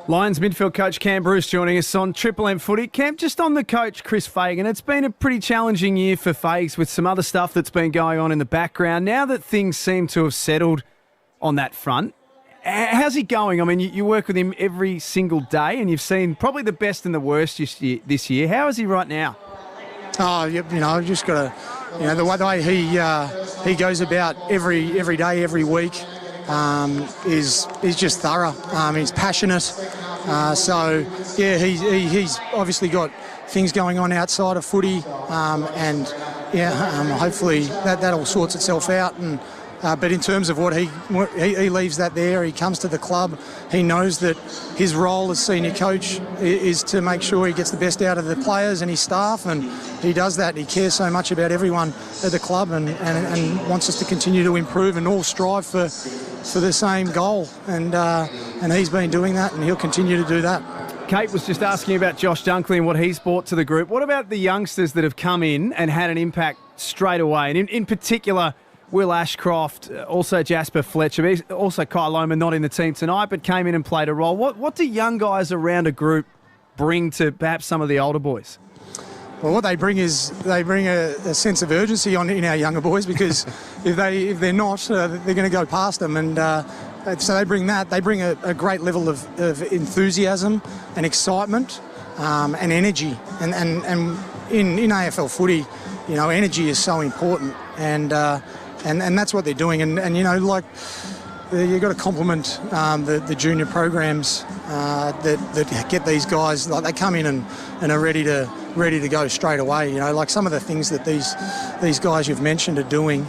Lions midfield coach Cam Bruce joining us on Triple M Footy. Cam, just on the coach Chris Fagan, it's been a pretty challenging year for Fags with some other stuff that's been going on in the background. Now that things seem to have settled on that front, how's he going? I mean, you work with him every single day and you've seen probably the best and the worst this year. How is he right now? Oh, you know, just got to, the way he goes about every day, every week is just thorough. He's passionate. So, yeah, he's obviously got things going on outside of footy, hopefully that all sorts itself out. But in terms of what he leaves that there, he comes to the club. He knows that his role as senior coach is to make sure he gets the best out of the players and his staff, and he does that. He cares so much about everyone at the club and wants us to continue to improve and all strive for the same goal. And he's been doing that, and he'll continue to do that. Kate was just asking about Josh Dunkley and what he's brought to the group. What about the youngsters that have come in and had an impact straight away? And in particular, Will Ashcroft, also Jasper Fletcher, also Kyle Loma, not in the team tonight, but came in and played a role. What do young guys around a group bring to perhaps some of the older boys? Well, what they bring is a sense of urgency in our younger boys, because if they're not, they're going to go past them. And so they bring that. They bring a great level of enthusiasm and excitement and energy. And in AFL footy, energy is so important. And that's what they're doing. And you've got to compliment the junior programs that get these guys. Like, they come in and are ready to go straight away. Like some of the things that these guys you've mentioned are doing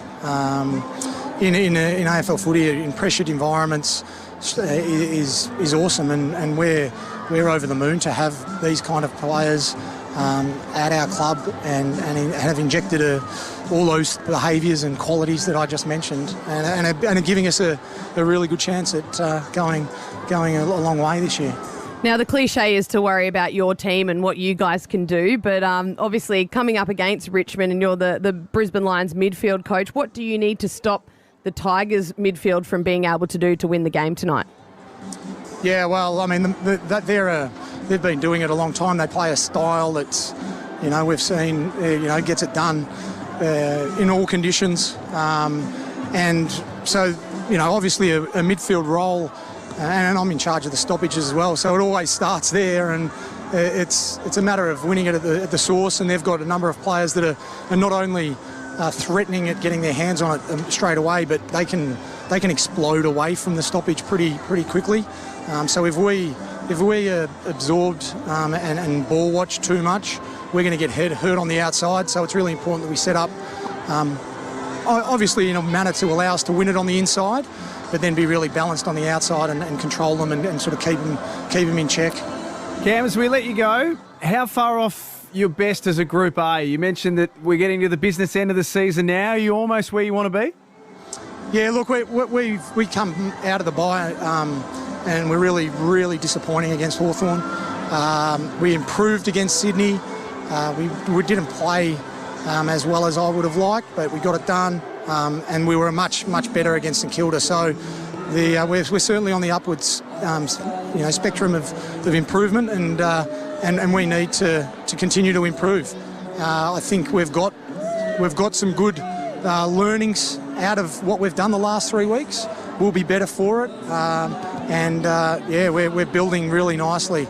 in AFL footy in pressured environments is awesome. And we're over the moon to have these kind of players at our club and have injected all those behaviours and qualities that I just mentioned, and are giving us a really good chance at going a long way this year. Now, the cliche is to worry about your team and what you guys can do, but obviously coming up against Richmond, and you're the Brisbane Lions midfield coach, what do you need to stop the Tigers midfield from being able to do to win the game tonight? Yeah, well, I mean, they've been doing it a long time. They play a style that's, we've seen, gets it done in all conditions. And so, obviously a midfield role, and I'm in charge of the stoppages as well, so it always starts there, and it's a matter of winning it at the source, and they've got a number of players that are not only threatening at getting their hands on it straight away, but they can explode away from the stoppage pretty quickly. So if we absorbed and ball watch too much, we're going to get hurt on the outside. So it's really important that we set up, obviously in a manner to allow us to win it on the inside, but then be really balanced on the outside and control them and sort of keep them in check. Cam, as we let you go, how far off your best as a group are you? You mentioned that we're getting to the business end of the season now. Are you almost where you want to be? Yeah, look, we come out of the bye and we're really, really disappointing against Hawthorn. We improved against Sydney. We didn't play as well as I would have liked, but we got it done, and we were much, much better against St Kilda. So we're certainly on the upwards spectrum of improvement, and we need to continue to improve. I think we've got some good learnings out of what we've done the last 3 weeks. We'll be better for it, we're building really nicely.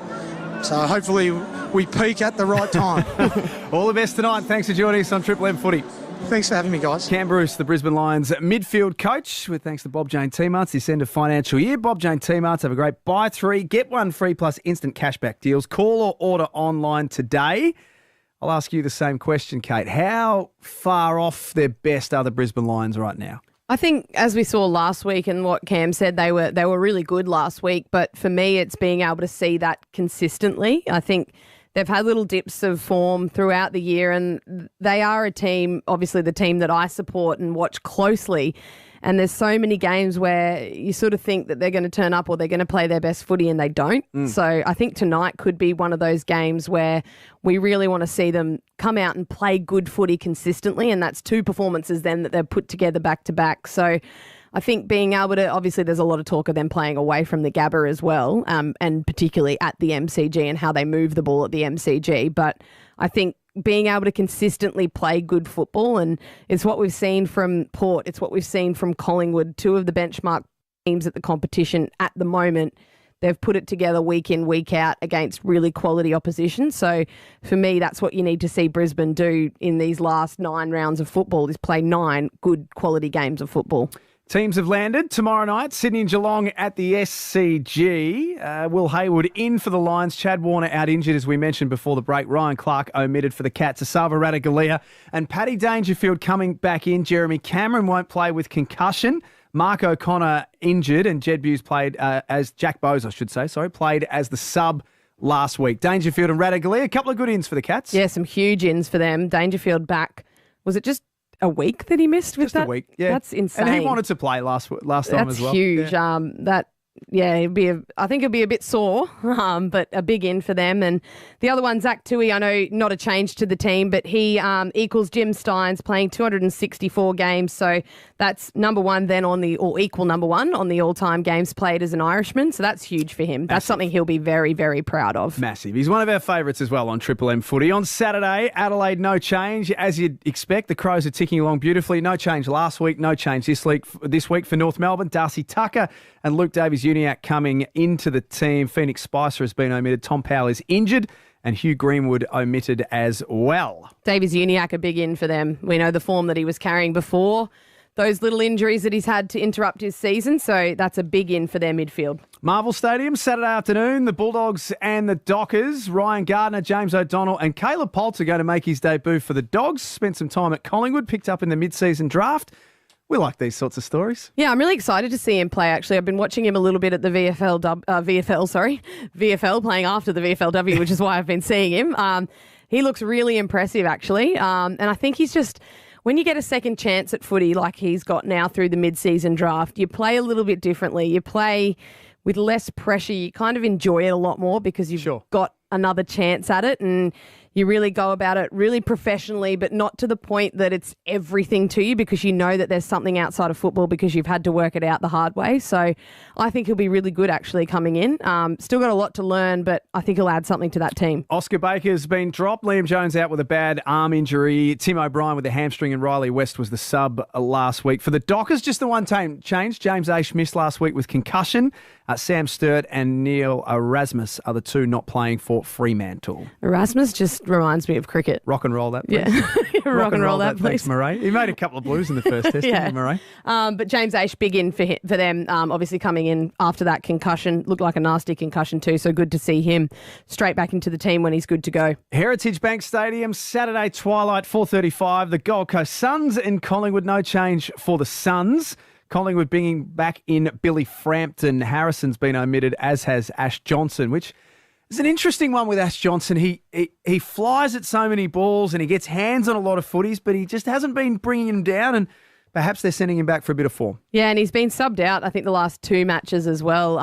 So hopefully we peak at the right time. All the best tonight. Thanks for joining us on Triple M Footy. Thanks for having me, guys. Cam Bruce, the Brisbane Lions midfield coach, with thanks to Bob Jane T-Marts this end of financial year. Bob Jane T-Marts have a great buy 3, get 1 free plus instant cashback deals. Call or order online today. I'll ask you the same question, Kate. How far off their best are the Brisbane Lions right now? I think, as we saw last week and what Cam said, they were really good last week. But for me, it's being able to see that consistently. I think they've had little dips of form throughout the year, and they are a team, obviously the team that I support and watch closely. And there's so many games where you sort of think that they're going to turn up or they're going to play their best footy and they don't. So I think tonight could be one of those games where we really want to see them come out and play good footy consistently. And that's 2 performances then that they've put together back to back. So I think being able to, obviously there's a lot of talk of them playing away from the Gabba as well, and particularly at the MCG and how they move the ball at the MCG. But I think being able to consistently play good football, and it's what we've seen from Port, it's what we've seen from Collingwood, two of the benchmark teams at the competition at the moment. They've put it together week in, week out against really quality opposition. So for me, that's what you need to see Brisbane do in these last 9 rounds of football, is play 9 good quality games of football. Teams have landed tomorrow night. Sydney and Geelong at the SCG. Will Hayward in for the Lions. Chad Warner out injured, as we mentioned before the break. Ryan Clark omitted for the Cats. Asava Ratugolea and Paddy Dangerfield coming back in. Jeremy Cameron won't play with concussion. Mark O'Connor injured, and Jed Buse played as Jack Bowes, played as the sub last week. Dangerfield and Ratugolea, a couple of good ins for the Cats. Yeah, some huge ins for them. Dangerfield back. Was it just a week that he missed with just that? Just a week, yeah. That's insane. And he wanted to play last time as well. That's huge. Yeah. I think it'll be a bit sore, but a big in for them. And the other one, Zach Tui, I know not a change to the team, but he equals Jim Steins, playing 264 games. So that's number one then equal number one on the all-time games played as an Irishman. So that's huge for him. That's something he'll be very, very proud of. Massive. He's one of our favourites as well on Triple M Footy. On Saturday, Adelaide, no change. As you'd expect, the Crows are ticking along beautifully. No change last week, no change this week for North Melbourne. Darcy Tucker and Luke Davies-Uniacke coming into the team. Phoenix Spicer has been omitted. Tom Powell is injured, and Hugh Greenwood omitted as well. Davies-Uniacke, a big in for them. We know the form that he was carrying before those little injuries that he's had to interrupt his season, so that's a big in for their midfield. Marvel Stadium, Saturday afternoon, the Bulldogs and the Dockers. Ryan Gardner, James O'Donnell and Caleb Poltz are going to make his debut for the Dogs. Spent some time at Collingwood, picked up in the mid-season draft. We like these sorts of stories. Yeah, I'm really excited to see him play, actually. I've been watching him a little bit at the VFL playing after the VFLW, which is why I've been seeing him. He looks really impressive, actually. And I think he's just, when you get a second chance at footy like he's got now through the mid-season draft, you play a little bit differently. You play with less pressure. You kind of enjoy it a lot more because you've got another chance at it, and you really go about it really professionally, but not to the point that it's everything to you, because you know that there's something outside of football because you've had to work it out the hard way. So I think he'll be really good actually coming in. Still got a lot to learn, but I think he'll add something to that team. Oscar Baker's been dropped. Liam Jones out with a bad arm injury. Tim O'Brien with a hamstring, and Riley West was the sub last week. For the Dockers, just the one change. James Aish missed last week with concussion. Sam Sturt and Neil Erasmus are the two not playing for Fremantle. Erasmus just reminds me of cricket. Rock and roll that, please. Yeah, rock and roll that, please. Thanks, Murray. He made a couple of blues in the first test, didn't he, Murray? But James Aish, big in for them, obviously coming in after that concussion. Looked like a nasty concussion too, so good to see him straight back into the team when he's good to go. Heritage Bank Stadium, Saturday twilight, 4:35. The Gold Coast Suns and Collingwood, no change for the Suns. Collingwood bringing back in Billy Frampton. Harrison's been omitted, as has Ash Johnson, which is an interesting one with Ash Johnson. He flies at so many balls and he gets hands on a lot of footies, but he just hasn't been bringing him down, and perhaps they're sending him back for a bit of form. Yeah, and he's been subbed out, I think, the last 2 matches as well,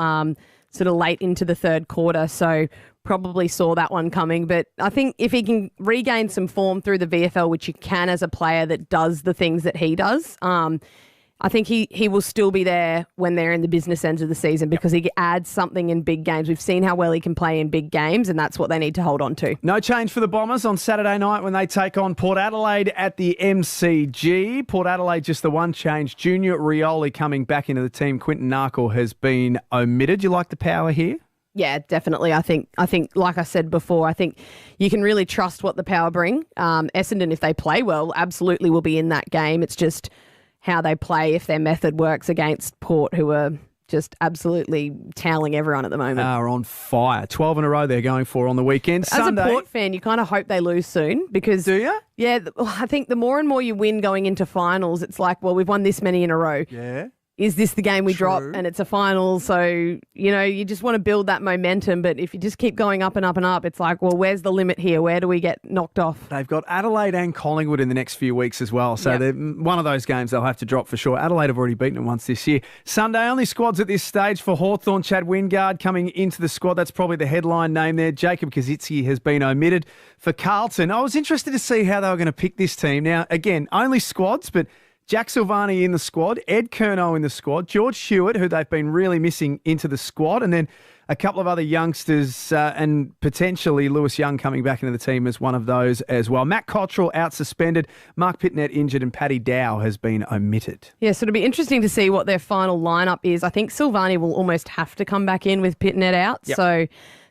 sort of late into the third quarter, so probably saw that one coming. But I think if he can regain some form through the VFL, which you can as a player that does the things that he does, I think he will still be there when they're in the business end of the season, because he adds something in big games. We've seen how well he can play in big games, and that's what they need to hold on to. No change for the Bombers on Saturday night when they take on Port Adelaide at the MCG. Port Adelaide, just the one change. Junior Rioli coming back into the team. Quinton Narkle has been omitted. You like the power here? Yeah, definitely. I think, like I said before, I think you can really trust what the Power bring. Essendon, if they play well, absolutely will be in that game. It's just how they play, if their method works against Port, who are just absolutely toweling everyone at the moment. Are on fire. 12 in a row they're going for on the weekend. As Sunday, a Port fan, you kind of hope they lose soon, because... Do you? Yeah, I think the more and more you win going into finals, it's like, well, we've won this many in a row. Yeah. Is this the game we drop and it's a final? So, you just want to build that momentum. But if you just keep going up and up and up, it's like, well, where's the limit here? Where do we get knocked off? They've got Adelaide and Collingwood in the next few weeks as well. So they're one of those games they'll have to drop for sure. Adelaide have already beaten them once this year. Sunday, only squads at this stage for Hawthorn. Chad Wingard coming into the squad. That's probably the headline name there. Jacob Kazitsky has been omitted for Carlton. I was interested to see how they were going to pick this team. Now, again, only squads, but Jack Silvani in the squad, Ed Curnow in the squad, George Hewitt, who they've been really missing, into the squad, and then a couple of other youngsters and potentially Lewis Young coming back into the team as one of those as well. Matt Cottrell out suspended, Mark Pitnet injured, and Paddy Dow has been omitted. Yeah, so it'll be interesting to see what their final lineup is. I think Silvani will almost have to come back in with Pitnet out, so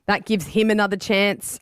that gives him another chance.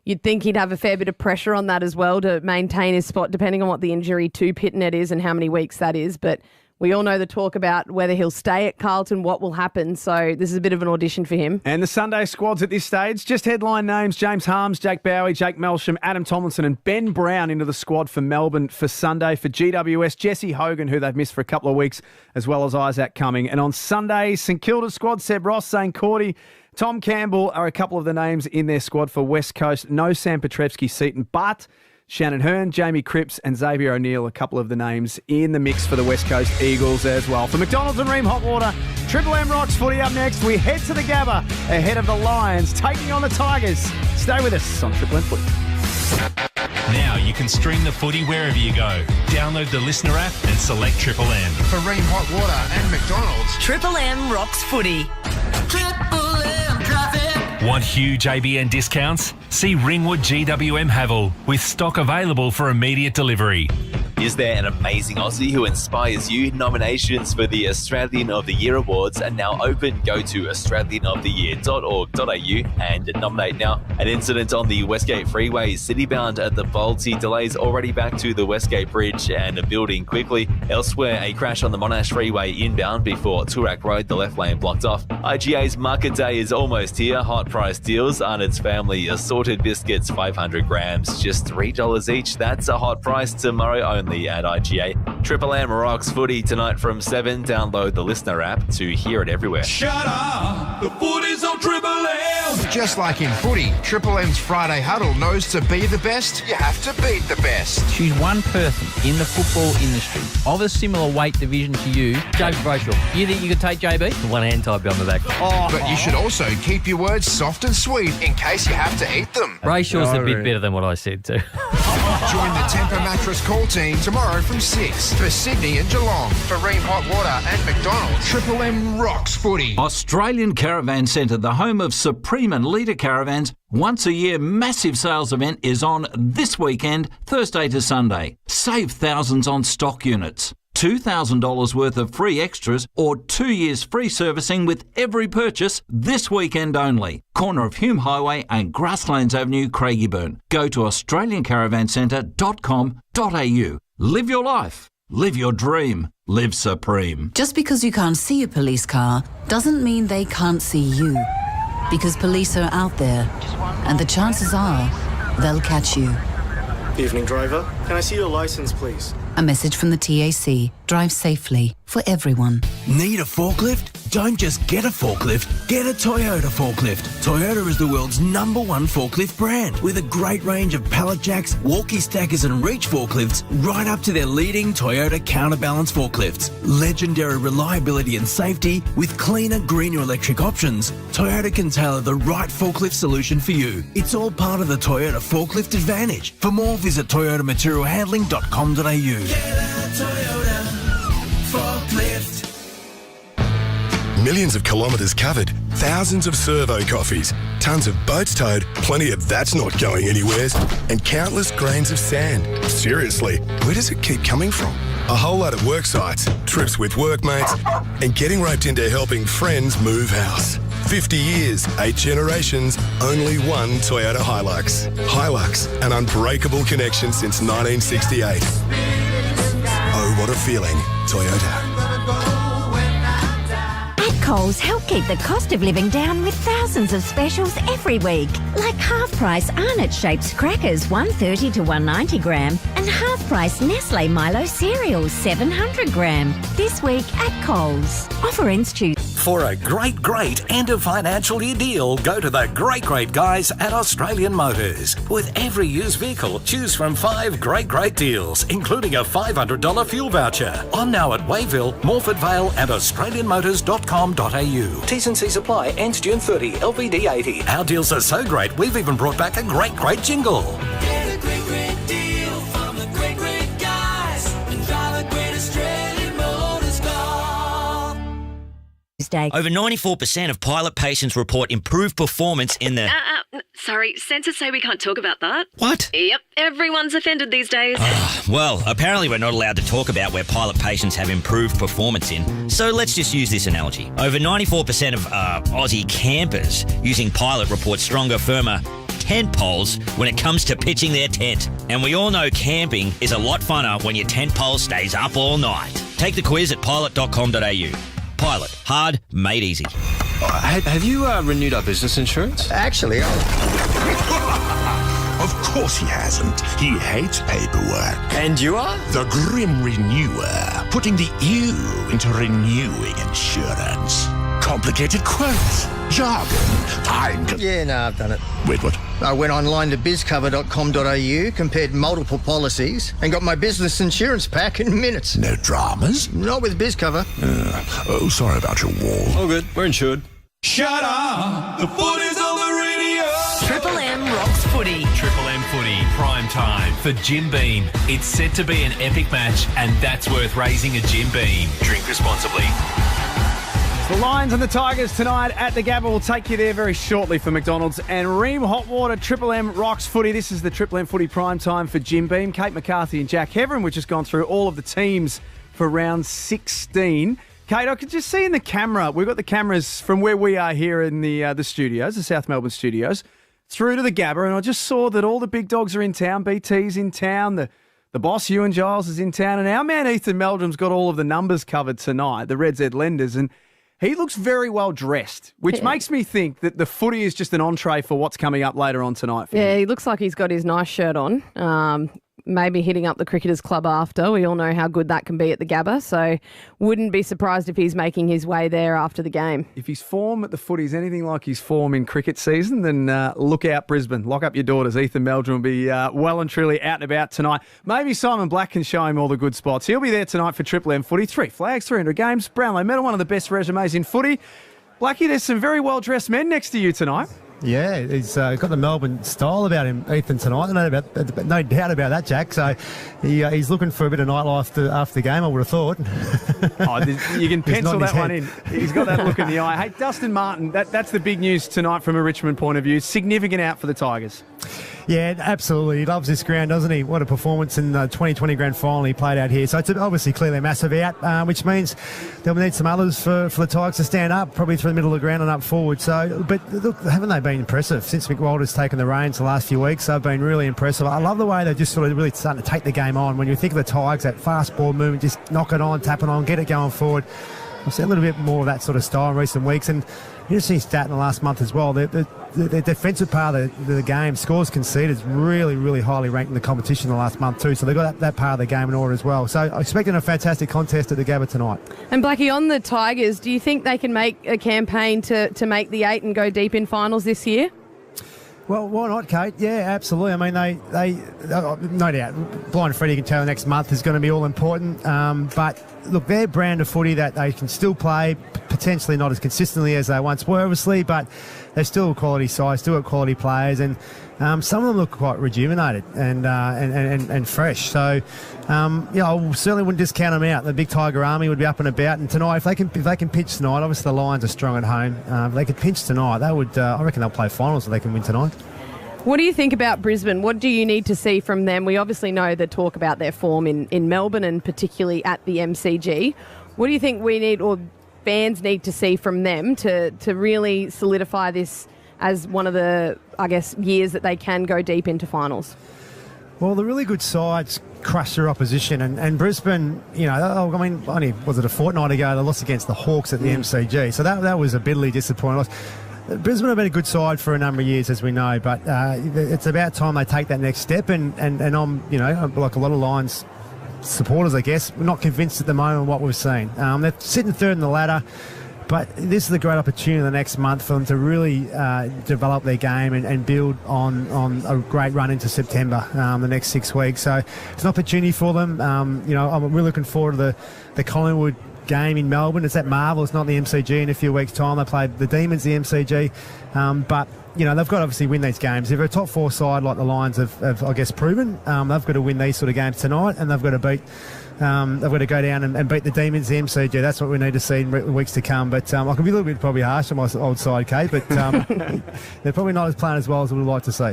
You'd think he'd have a fair bit of pressure on that as well to maintain his spot, depending on what the injury to Pitnet is and how many weeks that is. But we all know the talk about whether he'll stay at Carlton, what will happen. So this is a bit of an audition for him. And the Sunday squads at this stage, just headline names: James Harms, Jake Bowie, Jake Melsham, Adam Tomlinson and Ben Brown into the squad for Melbourne for Sunday. For GWS, Jesse Hogan, who they've missed for a couple of weeks, as well as Isaac Cumming. And on Sunday, St Kilda squad, Seb Ross, Zane Cordy, Tom Campbell are a couple of the names in their squad for West Coast. No Sam Petrevski-Seaton, but Shannon Hearn, Jamie Cripps and Xavier O'Neill, a couple of the names in the mix for the West Coast Eagles as well. For McDonald's and Ream Hot Water, Triple M Rocks footy up next. We head to the Gabba ahead of the Lions taking on the Tigers. Stay with us on Triple M Footy. Now you can stream the footy wherever you go. Download the Listener app and select Triple M. For Ream Hot Water and McDonald's, Triple M Rocks Footy. Triple M traffic. Want huge ABN discounts? See Ringwood GWM Havel with stock available for immediate delivery. Is there an amazing Aussie who inspires you? Nominations for the Australian of the Year Awards are now open. Go to australianoftheyear.org.au and nominate now. An incident on the Westgate Freeway citybound at the Balti. Delays already back to the Westgate Bridge and building quickly. Elsewhere, a crash on the Monash Freeway inbound before Toorak Road, the left lane blocked off. IGA's Market Day is almost here. Hot price deals. Arnott's Family assorted biscuits, 500 grams, just $3 each. That's a hot price tomorrow only at IGA. Triple M Rocks footy tonight from 7. Download the Listener app to hear it everywhere. Shut up! The footy's on Triple M! Just like in footy, Triple M's Friday Huddle knows to be the best, you have to beat the best. Choose one person in the football industry of a similar weight division to you, James Brayshaw. You think you could take JB? One hand tied behind the back. But you should also keep your words soft and sweet in case you have to eat them. Brayshaw's a bit better than what I said too. Join the Temper Mattress call team tomorrow from 6 for Sydney and Geelong. For Ream Hot Water and McDonald's, Triple M Rocks footy. Australian Caravan Centre, the home of Supreme and Leader Caravans. Once a year, massive sales event is on this weekend, Thursday to Sunday. Save thousands on stock units. $2,000 worth of free extras or 2 years free servicing with every purchase this weekend only. Corner of Hume Highway and Grasslands Avenue, Craigieburn. Go to australiancaravancenter.com.au. Live your life. Live your dream. Live supreme. Just because you can't see a police car doesn't mean they can't see you. Because police are out there, and the chances are they'll catch you. Evening, driver. Can I see your license, please? A message from the TAC. Drive safely for everyone. Need a forklift? Don't just get a forklift, get a Toyota forklift. Toyota is the world's #1 forklift brand with a great range of pallet jacks, walkie stackers and reach forklifts right up to their leading Toyota counterbalance forklifts. Legendary reliability and safety with cleaner, greener electric options. Toyota can tailor the right forklift solution for you. It's all part of the Toyota forklift advantage. For more, visit toyotamaterialhandling.com.au. Get a Toyota forklift. Millions of kilometres covered, thousands of servo coffees, tons of boats towed, plenty of that's not going anywheres, and countless grains of sand. Seriously, where does it keep coming from? A whole lot of work sites, trips with workmates, and getting roped into helping friends move house. 50 years, 8 generations, only one Toyota Hilux. Hilux, an unbreakable connection since 1968. Oh, what a feeling, Toyota. Coles help keep the cost of living down with thousands of specials every week. Like half-price Arnott-shaped crackers, 130 to 190 gram, and half-price Nestle Milo cereals, 700 gram. This week at Coles. Offer ends Tuesday. For a great end of financial year deal, go to the great guys at Australian Motors. With every used vehicle, choose from 5 great deals, including a $500 fuel voucher. On now at Wayville, Morford Vale and australianmotors.com.au. T's and C's apply. Ends June 30. LVD 80. Our deals are so great, we've even brought back a great jingle. Get a great deal from the great guys and drive a great Tuesday. Over 94% of pilot patients report improved performance in the... Sorry, sensors say we can't talk about that. What? Yep, everyone's offended these days. Well, apparently we're not allowed to talk about where pilot patients have improved performance in. So let's just use this analogy. Over 94% of Aussie campers using Pilot report stronger, firmer tent poles when it comes to pitching their tent. And we all know camping is a lot funner when your tent pole stays up all night. Take the quiz at pilot.com.au. Pilot. Hard, made easy. Have you renewed our business insurance? Actually, Of course he hasn't. He hates paperwork. And you are? The Grim Renewer, putting the ew into renewing insurance. Complicated quotes, jargon, time... Yeah, no, I've done it. Wait, what? I went online to bizcover.com.au, compared multiple policies, and got my business insurance pack in minutes. No dramas? Not with BizCover. Sorry about your wall. All good. We're insured. Shut up! The footy's on the radio! Triple M rocks footy. Triple M footy, prime time for Jim Beam. It's set to be an epic match, and that's worth raising a Jim Beam. Drink responsibly. The Lions and the Tigers tonight at the Gabba. We'll take you there very shortly for McDonald's and Ream Hot Water. Triple M rocks footy. This is the Triple M footy prime time for Jim Beam, Kate McCarthy and Jack Heverin. We've just gone through all of the teams for round 16. Kate, I could just see in the camera, we've got the cameras from where we are here in the studios, the South Melbourne studios, through to the Gabba, and I just saw that all the big dogs are in town. BT's in town, the boss, Ewan Giles, is in town, and our man Ethan Meldrum's got all of the numbers covered tonight, the Red Z lenders, and he looks very well dressed, which makes me think that the footy is just an entree for what's coming up later on tonight. Yeah, he looks like he's got his nice shirt on. Maybe hitting up the Cricketers Club after. We all know how good that can be at the Gabba, so wouldn't be surprised if he's making his way there after the game. If his form at the footy is anything like his form in cricket season, then look out, Brisbane. Lock up your daughters. Ethan Meldrum will be well and truly out and about tonight. Maybe Simon Black can show him all the good spots. He'll be there tonight for Triple M footy. 3 flags, 300 games. Brownlow medal, one of the best resumes in footy. Blackie, there's some very well-dressed men next to you tonight. Yeah, he's got the Melbourne style about him, Ethan, tonight. No doubt about that, Jack. So he's looking for a bit of nightlife after the game, I would have thought. You can pencil that one in. He's got that look in the eye. Hey, Dustin Martin, that's the big news tonight from a Richmond point of view. Significant out for the Tigers. Yeah, absolutely. He loves this ground, doesn't he? What a performance in the 2020 grand final he played out here. So it's obviously clearly a massive out, which means they'll need some others for the Tigers to stand up, probably through the middle of the ground and up forward. So, but look, haven't they been impressive since Mick Walter's taken the reins the last few weeks? They've been really impressive. I love the way they're just sort of really starting to take the game on. When you think of the Tigers, that fast ball movement, just knock it on, tap it on, get it going forward. I've seen a little bit more of that sort of style in recent weeks, and interesting stat in the last month as well. The defensive part of the game, scores conceded, is really, really highly ranked in the competition in the last month too. So they've got that part of the game in order as well. So I'm expecting a fantastic contest at the Gabba tonight. And Blackie, on the Tigers, do you think they can make a campaign to make the 8 and go deep in finals this year? Well, why not, Kate? Yeah, absolutely. I mean, they no doubt, Blind Freddie can tell next month is going to be all important. But look, their brand of footy that they can still play, potentially not as consistently as they once were, obviously, but they're still a quality side, still got quality players, and some of them look quite rejuvenated and fresh. So, I certainly wouldn't discount them out. The big Tiger Army would be up and about, and tonight, if they can pitch tonight, obviously the Lions are strong at home. If they could pinch tonight, they would. I reckon they'll play finals if they can win tonight. What do you think about Brisbane? What do you need to see from them? We obviously know the talk about their form in Melbourne and particularly at the MCG. What do you think we need, or fans need to see from them to really solidify this as one of the, I guess, years that they can go deep into finals? Well, the really good sides crush their opposition, and Brisbane, only was it a fortnight ago they lost against the Hawks at the MCG, so that was a bitterly disappointing loss. Brisbane have been a good side for a number of years, as we know, but it's about time they take that next step, and I'm, like a lot of Lions supporters, I guess, we're not convinced at the moment of what we've seen. They're sitting third in the ladder, but this is a great opportunity the next month for them to really develop their game and build on a great run into September, the next 6 weeks. So it's an opportunity for them. I'm really looking forward to the Collingwood game in Melbourne. It's at Marvel. It's not the MCG in a few weeks' time. They played the Demons, the MCG. But, they've got to obviously win these games. If they're a top 4 side like the Lions have I guess, proven, they've got to win these sort of games tonight, and they've got to beat They've got to go down and beat the Demons, the MCG. That's what we need to see in weeks to come. But I can be a little bit probably harsh on my old side, Kate, but they're probably not as playing as well as we would like to see.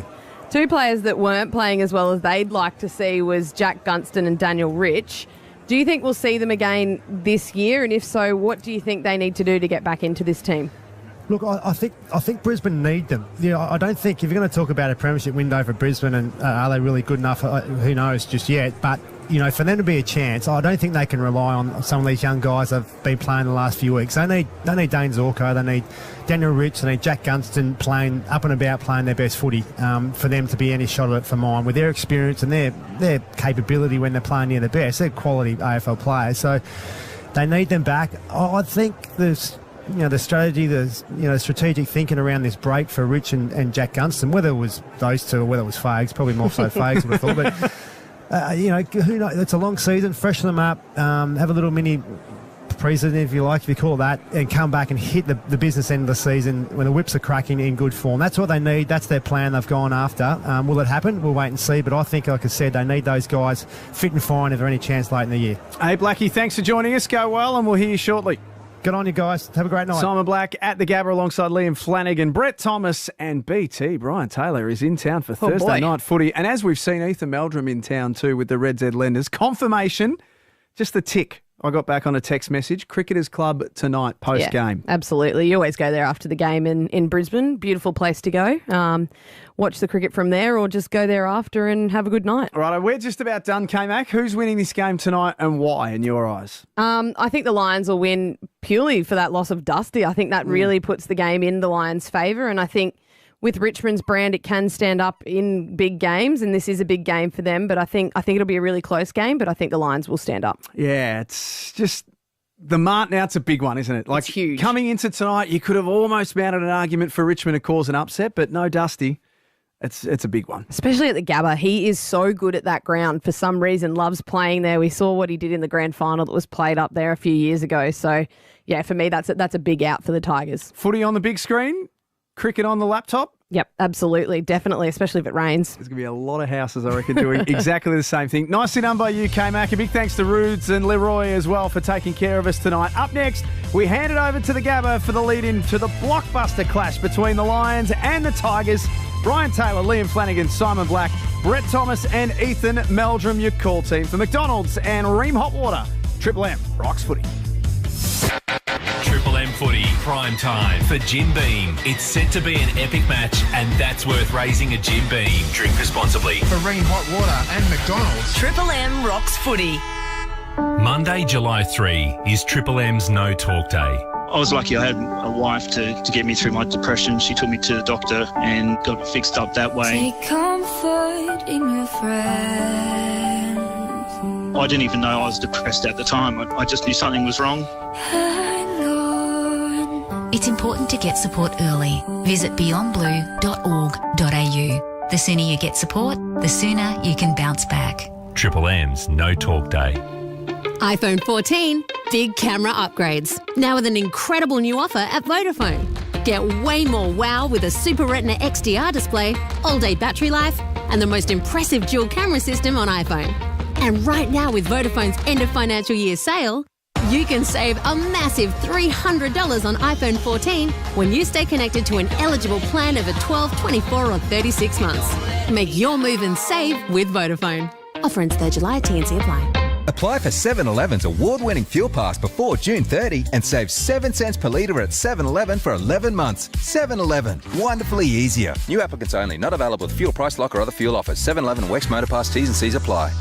Two players that weren't playing as well as they'd like to see was Jack Gunston and Daniel Rich. Do you think we'll see them again this year? And if so, what do you think they need to do to get back into this team? Look, I think Brisbane need them. I don't think if you're going to talk about a premiership window for Brisbane and are they really good enough, who knows just yet. But, for them to be a chance, I don't think they can rely on some of these young guys that have been playing the last few weeks. They need Dane Zorko, they need Daniel Rich, they need Jack Gunston playing up and about, playing their best footy for them to be any shot at it for mine. With their experience and their capability when they're playing near the best, they're quality AFL players. So they need them back. I think there's... the strategy, the strategic thinking around this break for Rich and Jack Gunston, whether it was those two or whether it was Fags, probably more so Fags, I would have thought. But, who knows? It's a long season, freshen them up, have a little mini pre-season, if you call it that, and come back and hit the business end of the season when the whips are cracking in good form. That's what they need. That's their plan they've gone after. Will it happen? We'll wait and see. But I think, like I said, they need those guys fit and fine if there's any chance late in the year. Hey, Blackie, thanks for joining us. Go well, and we'll hear you shortly. Good on you guys. Have a great night. Simon Black at the Gabba alongside Liam Flanagan, Brett Thomas and BT. Brian Taylor is in town for Thursday night footy. And as we've seen, Ethan Meldrum in town too with the Red Z Lenders. Confirmation, just the tick. I got back on a text message. Cricketers Club tonight, post-game. Yeah, absolutely. You always go there after the game in Brisbane. Beautiful place to go. Watch the cricket from there or just go there after and have a good night. All right, we're just about done, K-Mac. Who's winning this game tonight and why, in your eyes? I think the Lions will win purely for that loss of Dusty. I think that really puts the game in the Lions' favour, and I think with Richmond's brand, it can stand up in big games, and this is a big game for them. But I think it'll be a really close game, but I think the Lions will stand up. Yeah, it's just the mark now. It's a big one, isn't it? Like, it's huge. Coming into tonight, you could have almost mounted an argument for Richmond to cause an upset, but no Dusty. It's a big one. Especially at the Gabba. He is so good at that ground. For some reason, loves playing there. We saw what he did in the grand final that was played up there a few years ago. So, yeah, for me, that's a big out for the Tigers. Footy on the big screen, cricket on the laptop. Yep, absolutely. Definitely, especially if it rains. There's going to be a lot of houses, I reckon, doing exactly the same thing. Nicely done by you, K-Mac. A big thanks to Rudes and Leroy as well for taking care of us tonight. Up next, we hand it over to the Gabba for the lead-in to the blockbuster clash between the Lions and the Tigers. Brian Taylor, Liam Flanagan, Simon Black, Brett Thomas and Ethan Meldrum, your call team. For McDonald's and Ream Hot Water, Triple M rocks footy. Triple M footy, prime time for Jim Beam. It's set to be an epic match, and that's worth raising a Jim Beam. Drink responsibly. For Ream Hot Water and McDonald's. Triple M rocks footy. Monday, July 3 is Triple M's No Talk Day. I was lucky I had a wife to get me through my depression. She took me to the doctor and got it fixed up that way. Take comfort in your friends. I didn't even know I was depressed at the time. I just knew something was wrong. It's important to get support early. Visit beyondblue.org.au. The sooner you get support, the sooner you can bounce back. Triple M's No Talk Day. iPhone 14, big camera upgrades. Now with an incredible new offer at Vodafone. Get way more wow with a Super Retina XDR display, all-day battery life, and the most impressive dual camera system on iPhone. And right now with Vodafone's end of financial year sale, you can save a massive $300 on iPhone 14 when you stay connected to an eligible plan over 12, 24 or 36 months. Make your move and save with Vodafone. Offer ends 3rd July, T&C apply. Apply for 7-Eleven's award-winning Fuel Pass before June 30 and save 7 cents per litre at 7-Eleven for 11 months. 7-Eleven, wonderfully easier. New applicants only, not available with fuel price lock or other fuel offers. 7-Eleven Wex Motor Pass, T's and C's apply.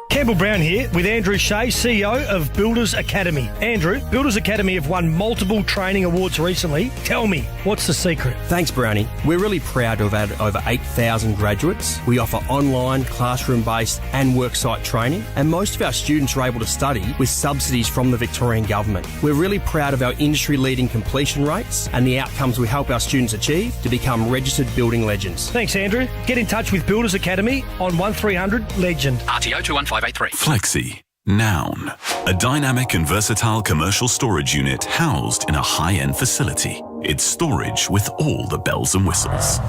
Campbell Brown here with Andrew Shea, CEO of Builders Academy. Andrew, Builders Academy have won multiple training awards recently. Tell me, what's the secret? Thanks, Brownie. We're really proud to have had over 8,000 graduates. We offer online, classroom-based and worksite training, and most of our students are able to study with subsidies from the Victorian Government. We're really proud of our industry-leading completion rates and the outcomes we help our students achieve to become registered building legends. Thanks, Andrew. Get in touch with Builders Academy on 1300 Legend. RTO 21583. Flexi. Noun. A dynamic and versatile commercial storage unit housed in a high-end facility. It's storage with all the bells and whistles.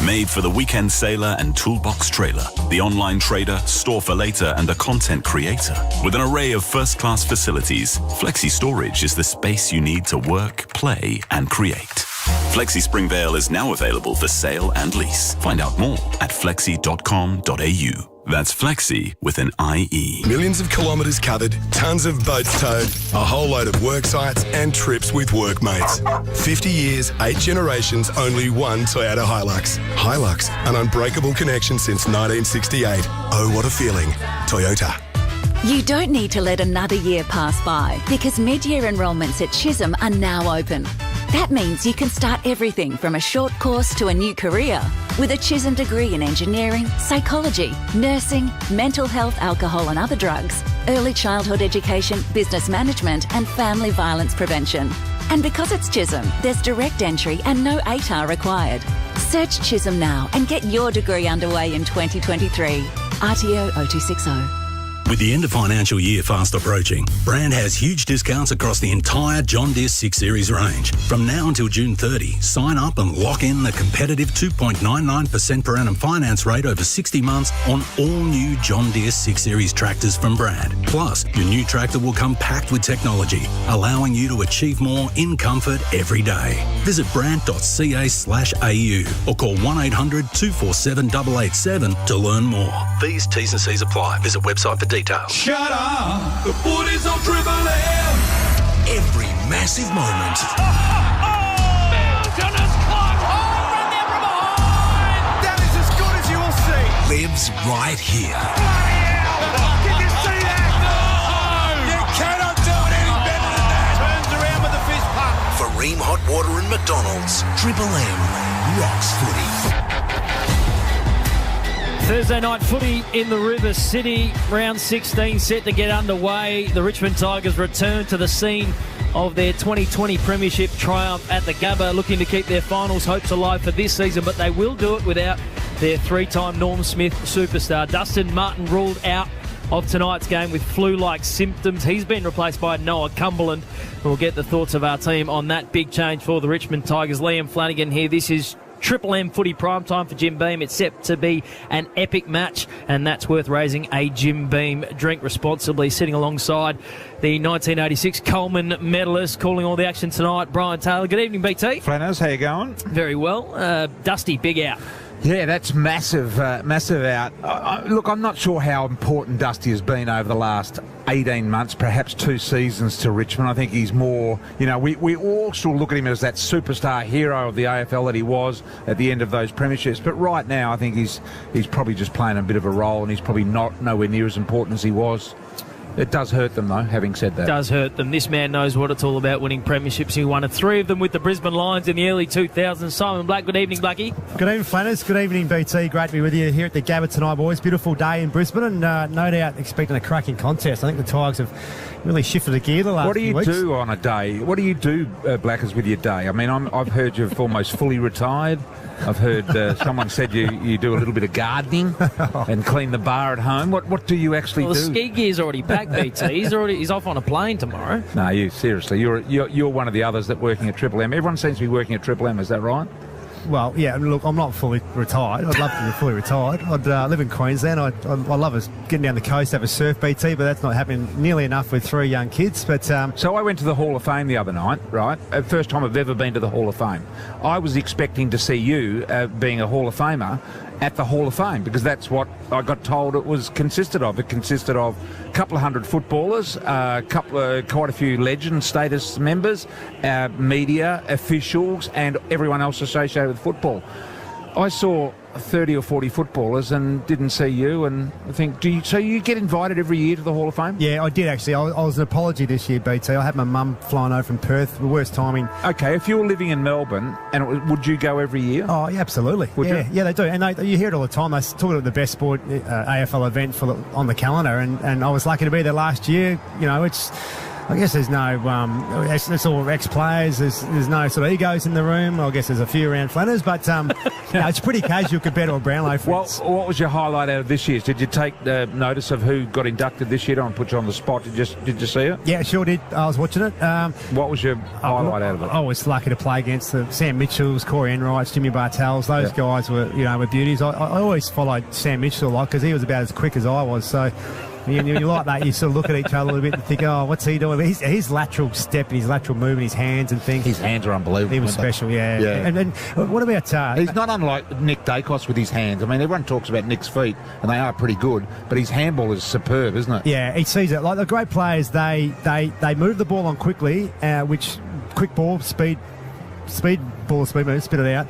Made for the weekend sailor and toolbox trailer, the online trader, store for later and the content creator. With an array of first-class facilities, Flexi Storage is the space you need to work, play and create. Flexi Springvale is now available for sale and lease. Find out more at flexi.com.au. That's Flexi with an IE. Millions of kilometres covered, tons of boats towed, a whole load of work sites and trips with workmates. 50 years, 8 generations, only one Toyota Hilux. Hilux, an unbreakable connection since 1968. Oh, what a feeling. Toyota. You don't need to let another year pass by because mid-year enrolments at Chisholm are now open. That means you can start everything from a short course to a new career with a Chisholm degree in engineering, psychology, nursing, mental health, alcohol and other drugs, early childhood education, business management and family violence prevention. And because it's Chisholm, there's direct entry and no ATAR required. Search Chisholm now and get your degree underway in 2023. RTO 0260. With the end of financial year fast approaching, Brand has huge discounts across the entire John Deere 6 Series range. From now until June 30, sign up and lock in the competitive 2.99% per annum finance rate over 60 months on all new John Deere 6 Series tractors from Brand. Plus, your new tractor will come packed with technology, allowing you to achieve more in comfort every day. Visit brand.ca/au or call 1800 247 887 to learn more. These T's and C's apply. Visit website for details. Shut up! The footy's on Triple M! Every massive moment. Dennis Clark! Oh, from there from behind! That is as good as you will see! Lives right here. Can you see that? No! You cannot do it any better than that! Turns around with the fist pump. For Ream Hot Water and McDonald's, Triple M rocks footy. Thursday night footy in the River City. Round 16 set to get underway. The Richmond Tigers return to the scene of their 2020 Premiership triumph at the Gabba, looking to keep their finals hopes alive for this season, but they will do it without their three-time Norm Smith superstar. Dustin Martin ruled out of tonight's game with flu-like symptoms. He's been replaced by Noah Cumberland. We'll get the thoughts of our team on that big change for the Richmond Tigers. Liam Flanagan here. This is Triple M footy prime time for Jim Beam. It's set to be an epic match, and that's worth raising a Jim Beam drink responsibly. Sitting alongside the 1986 Coleman medalist, calling all the action tonight, Brian Taylor. Good evening, BT. Flanners, how you going? Very well. Dusty, big out. Yeah, that's massive, massive out. Look, I'm not sure how important Dusty has been over the last 18 months, perhaps 2 seasons to Richmond. I think he's more, we all still look at him as that superstar hero of the AFL that he was at the end of those premierships. But right now, I think he's probably just playing a bit of a role, and he's probably nowhere near as important as he was. It does hurt them, though, having said that. It does hurt them. This man knows what it's all about, winning premierships. He won 3 of them with the Brisbane Lions in the early 2000s. Simon Black, good evening, Blackie. Good evening, Flanners. Good evening, BT. Great to be with you here at the Gabba tonight, boys. Beautiful day in Brisbane, and no doubt expecting a cracking contest. I think the Tigers have really shifted a gear the last few weeks. What do you do on a day? What do you do, Blackers, with your day? I mean, I've heard you've almost fully retired. I've heard someone said you do a little bit of gardening and clean the bar at home. What do you actually do? The ski gear's already packed, BT. He's off on a plane tomorrow. No, seriously, you're one of the others that working at Triple M. Everyone seems to be working at Triple M. Is that right? Well, yeah, look, I'm not fully retired. I'd love to be fully retired. I'd live in Queensland. I love getting down the coast, have a surf, BT, but that's not happening nearly enough with 3 young kids. But So I went to the Hall of Fame the other night, right? First time I've ever been to the Hall of Fame. I was expecting to see you, being a Hall of Famer, at the Hall of Fame, because that's what I got told it was consisted of. It consisted of a couple of hundred footballers, quite a few legend status members, media, officials, and everyone else associated with football. I saw 30 or 40 footballers and didn't see you, and I think, so you get invited every year to the Hall of Fame? Yeah, I did actually. I was an apology this year, BT. I had my mum flying over from Perth, the worst timing. Okay, if you were living in Melbourne, would you go every year? Oh, yeah, absolutely. Would you? Yeah, they do. And you hear it all the time. They talk about the best sport AFL event on the calendar, and I was lucky to be there last year. I guess there's no, it's all ex-players. There's no sort of egos in the room. I guess there's a few around Flanners, but it's pretty casual compared to a Brownlow. What was your highlight out of this year's? Did you take notice of who got inducted this year? Don't put you on the spot. Did you see it? Yeah, sure did. I was watching it. What was your highlight out of it? I was lucky to play against Sam Mitchells, Corey Enrights, Jimmy Bartels. Those guys were beauties. I always followed Sam Mitchell a lot because he was about as quick as I was. So. You like that, you sort of look at each other a little bit and think, oh, what's he doing? His lateral step and his lateral movement, his hands and things. His hands are unbelievable. He was special, yeah. And what about... he's not unlike Nick Dacos with his hands. I mean, everyone talks about Nick's feet, and they are pretty good, but his handball is superb, isn't it? Yeah, he sees it. Like the great players, they move the ball on quickly, which quick ball, speed move, spit it out.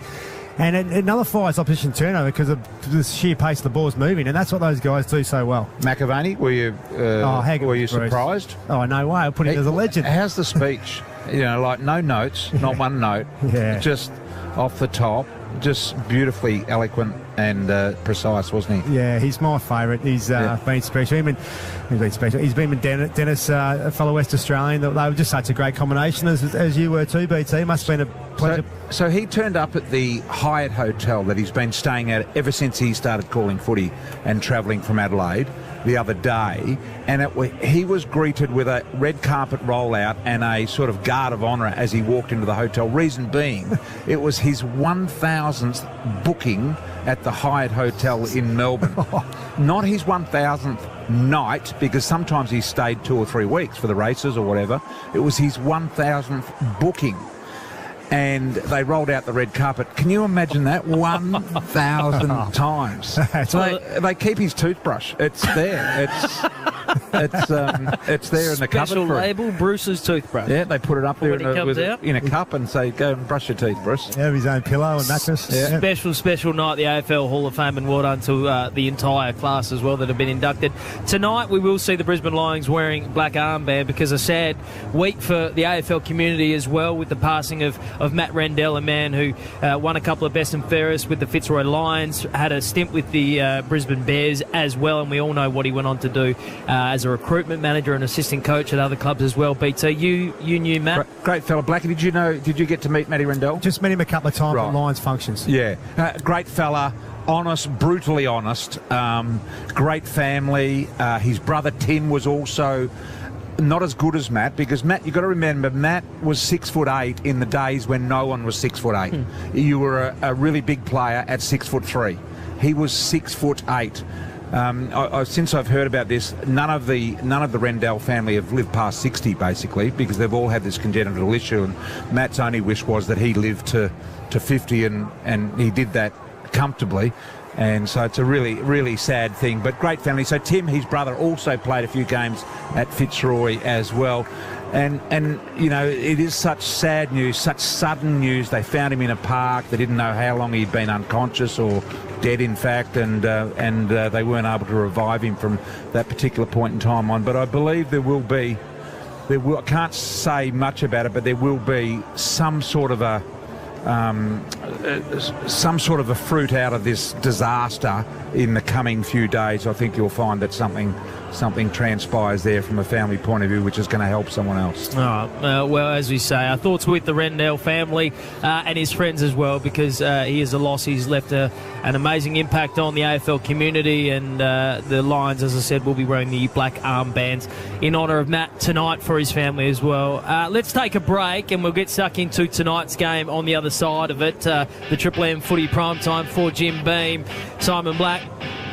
And it nullifies opposition turnover because of the sheer pace the ball's moving, and that's what those guys do so well. McAvaney, were you surprised? Oh, no way. I'll put him as a legend. How's the speech? Like no notes, not one note, just off the top, just beautifully eloquent and precise, wasn't he? Yeah, he's my favourite. He's been special. He's been special. He's been with Dennis, a fellow West Australian. They were just such a great combination, as you were too, BT. Must have been a pleasure. So he turned up at the Hyatt Hotel that he's been staying at ever since he started calling footy and travelling from Adelaide the other day, and he was greeted with a red carpet rollout and a sort of guard of honour as he walked into the hotel. Reason being, it was his 1,000th booking at the Hyatt Hotel in Melbourne. Not his 1,000th night, because sometimes he stayed 2 or 3 weeks for the races or whatever. It was his 1,000th booking. And they rolled out the red carpet. Can you imagine that? 1,000 times. They keep his toothbrush. It's there. It's there in the cupboard. Special label, Bruce's toothbrush. Yeah, they put it up there in a cup and say, go and brush your teeth, Bruce. Yeah, his own pillow and mattress. Yeah. Special night, the AFL Hall of Fame, and well done to the entire class as well that have been inducted. Tonight we will see the Brisbane Lions wearing black armband, because a sad week for the AFL community as well, with the passing of Matt Rendell, a man who won a couple of best and fairest with the Fitzroy Lions, had a stint with the Brisbane Bears as well, and we all know what he went on to do as a recruitment manager and assistant coach at other clubs as well. BT, you knew Matt? Great fella. Blackie, did you get to meet Matty Rendell? Just met him a couple of times at Lions functions. Yeah. Great fella. Honest, brutally honest. Great family. His brother Tim was also not as good as Matt, because Matt, you've got to remember, Matt was 6'8" in the days when no one was 6'8". You were a really big player at 6'3". He was 6'8". Since I've heard about this, none of the Rendell family have lived past 60, basically, because they've all had this congenital issue, and Matt's only wish was that he lived to 50, and he did that comfortably. And so it's a really, really sad thing, but great family. So Tim, his brother, also played a few games at Fitzroy as well. And it is such sad news, such sudden news. They found him in a park. They didn't know how long he'd been unconscious or dead, in fact, and they weren't able to revive him from that particular point in time on. But I believe I can't say much about it, but there will be some sort of a fruit out of this disaster in the coming few days. I think you'll find that something transpires there from a family point of view, which is going to help someone else. Well, as we say, our thoughts with the Rendell family and his friends as well, because he is a loss. He's left an amazing impact on the AFL community, and the Lions, as I said, will be wearing the black armbands in honour of Matt tonight for his family as well. Let's take a break, and we'll get stuck into tonight's game on the other side of it. The Triple M Footy Primetime for Jim Beam, Simon Black,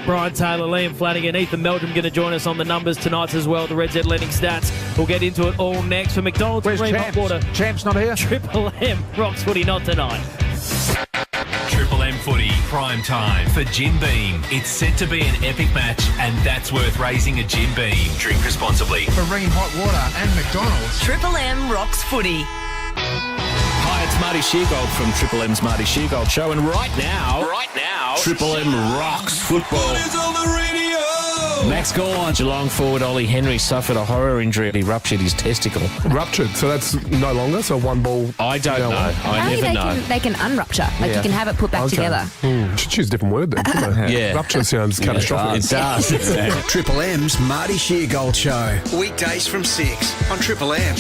Brian Taylor, Liam Flanagan, Ethan Meldrum going to join us on the numbers tonight as well, the Reds Athletic Stats. We'll get into it all next. For McDonald's, where's Champs? Hot Water. Champs not here? Triple M Rocks Footy, not tonight. Triple M Footy Prime Time for Jim Beam. It's set to be an epic match, and that's worth raising a Jim Beam. Drink responsibly. Marine Hot Water and McDonald's. Triple M Rocks Footy. Hi, it's Marty Sheargold from Triple M's Marty Sheargold Show, and right now, Triple M rocks football. It's on the radio. Max Gawn. Geelong forward Ollie Henry suffered a horror injury. He ruptured his testicle. Ruptured, so that's no longer, so one ball. I don't know. I never know. They can unrupture. Like you can have it put back together. Should choose a different word then, shouldn't I? Yeah. Rupture sounds catastrophic. It does. Triple M's Marty Sheargold Show. Weekdays from 6 on Triple M.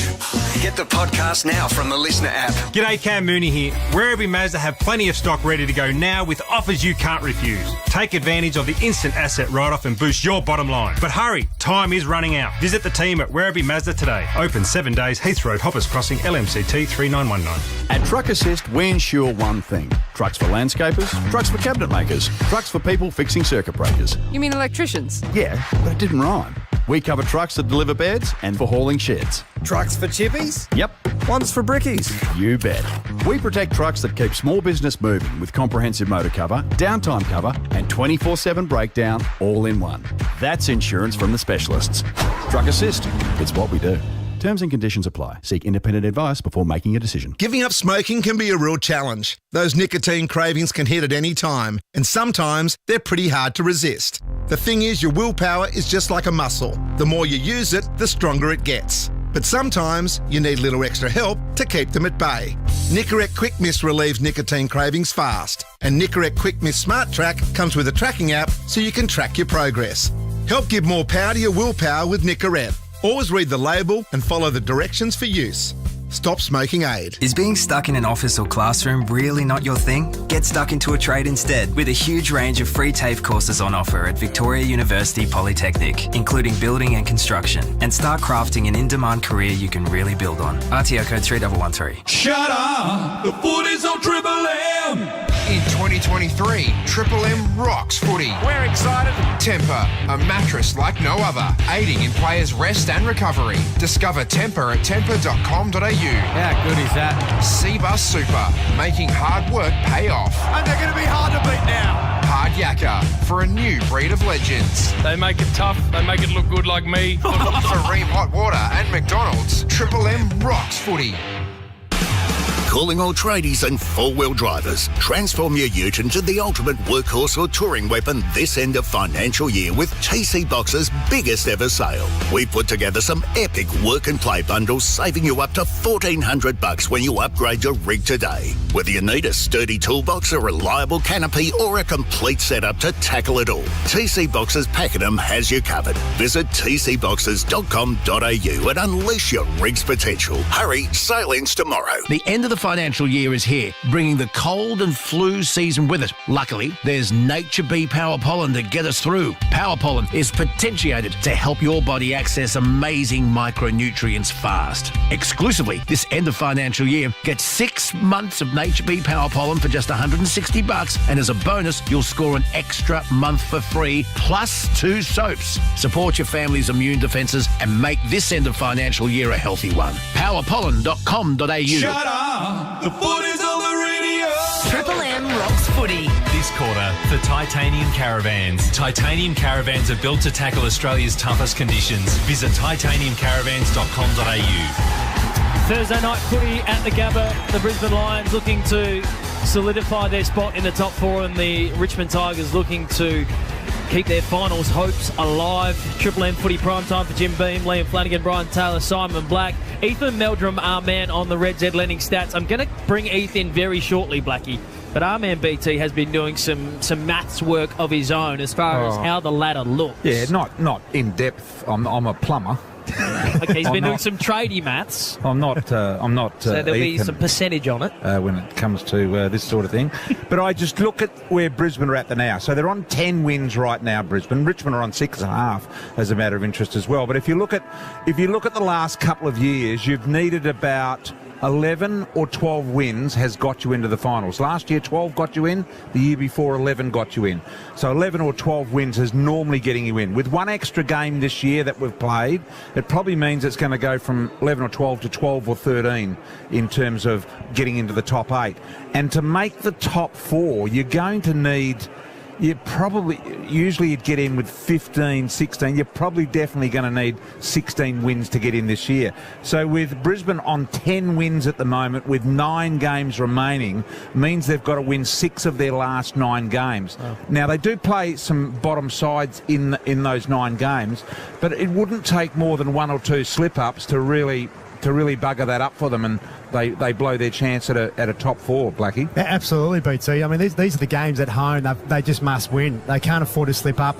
Get the podcast now from the Listener app. G'day, Cam Mooney here. Werribee Mazda have plenty of stock ready to go now with offers you can't refuse. Take advantage of the instant asset write-off and boost your bottom line. But hurry, time is running out. Visit the team at Werribee Mazda today. Open 7 days, Heath Road, Hoppers Crossing, LMCT 3919. At Truck Assist, we ensure one thing. Trucks for landscapers, trucks for cabinet makers, trucks for people fixing circuit breakers. You mean electricians? Yeah, but it didn't rhyme. We cover trucks that deliver beds and for hauling sheds. Trucks for chippies? Yep. Ones for brickies? You bet. We protect trucks that keep small business moving with comprehensive motor cover, downtime cover and 24/7 breakdown all in one. That's insurance from the specialists. Truck Assist. It's what we do. Terms and conditions apply. Seek independent advice before making a decision. Giving up smoking can be a real challenge. Those nicotine cravings can hit at any time, and sometimes they're pretty hard to resist. The thing is, your willpower is just like a muscle. The more you use it, the stronger it gets. But sometimes you need a little extra help to keep them at bay. Nicorette Quick Mist relieves nicotine cravings fast, and Nicorette Quick Mist Smart Track comes with a tracking app so you can track your progress. Help give more power to your willpower with Nicorette. Always read the label and follow the directions for use. Stop Smoking Aid. Is being stuck in an office or classroom really not your thing? Get stuck into a trade instead with a huge range of free TAFE courses on offer at Victoria University Polytechnic, including building and construction, and start crafting an in-demand career you can really build on. RTO code 3113. Shut up! The footy's on Triple M! In 2023, Triple M rocks footy. We're excited. Temper, a mattress like no other, aiding in players' rest and recovery. Discover Temper at temper.com.au. How good is that? Seabus Super, making hard work pay off. And they're going to be hard to beat now. Hard Yakka, for a new breed of legends. They make it tough. They make it look good like me. For Ream Hot Water and McDonald's, Triple M rocks footy. Calling all tradies and four-wheel drivers. Transform your ute into the ultimate workhorse or touring weapon this end of financial year with TC Box's biggest ever sale. We've put together some epic work and play bundles, saving you up to $1,400 when you upgrade your rig today. Whether you need a sturdy toolbox, a reliable canopy or a complete setup to tackle it all, TC Boxes Pakenham has you covered. Visit tcboxes.com.au and unleash your rig's potential. Hurry, sale ends tomorrow. The end of the financial year is here, bringing the cold and flu season with it. Luckily, there's Nature Bee Power Pollen to get us through. Power Pollen is potentiated to help your body access amazing micronutrients fast. Exclusively this end of financial year, get 6 months of Nature Bee Power Pollen for just $160, and as a bonus, you'll score an extra month for free, plus 2 soaps. Support your family's immune defences and make this end of financial year a healthy one. Powerpollen.com.au. Shut up! The footy's on the radio! Triple M rocks footy. This quarter for Titanium Caravans. Titanium Caravans are built to tackle Australia's toughest conditions. Visit titaniumcaravans.com.au. Thursday night footy at the Gabba. The Brisbane Lions looking to solidify their spot in the top 4, and the Richmond Tigers looking to keep their finals hopes alive. Triple M footy prime time for Jim Beam, Liam Flanagan, Brian Taylor, Simon Black. Ethan Meldrum, our man on the Red Z lending stats. I'm going to bring Ethan very shortly, Blackie. But our man BT has been doing some maths work of his own as far as how the ladder looks. Yeah, not in depth. I'm a plumber. Okay, he's been doing some tradie maths. I'm not. So there'll be Ethan, some percentage on it when it comes to this sort of thing. But I just look at where Brisbane are at the now. So they're on 10 wins right now. Brisbane, Richmond are on 6.5 as a matter of interest as well. But if you look at the last couple of years, you've needed about 11 or 12 wins has got you into the finals. Last year, 12 got you in. The year before, 11 got you in. So 11 or 12 wins is normally getting you in. With one extra game this year that we've played, it probably means it's going to go from 11 or 12 to 12 or 13 in terms of getting into the top 8. And to make the top 4, you're going to need usually you'd get in with 15, 16. You're probably definitely going to need 16 wins to get in this year. So with Brisbane on 10 wins at the moment with 9 games remaining, means they've got to win 6 of their last 9 games. Oh. Now, they do play some bottom sides in those 9 games, but it wouldn't take more than 1 or 2 slip-ups to really bugger that up for them, and they blow their chance at a top 4, Blackie. Absolutely, BT. I mean, these are the games at home. They just must win. They can't afford to slip up.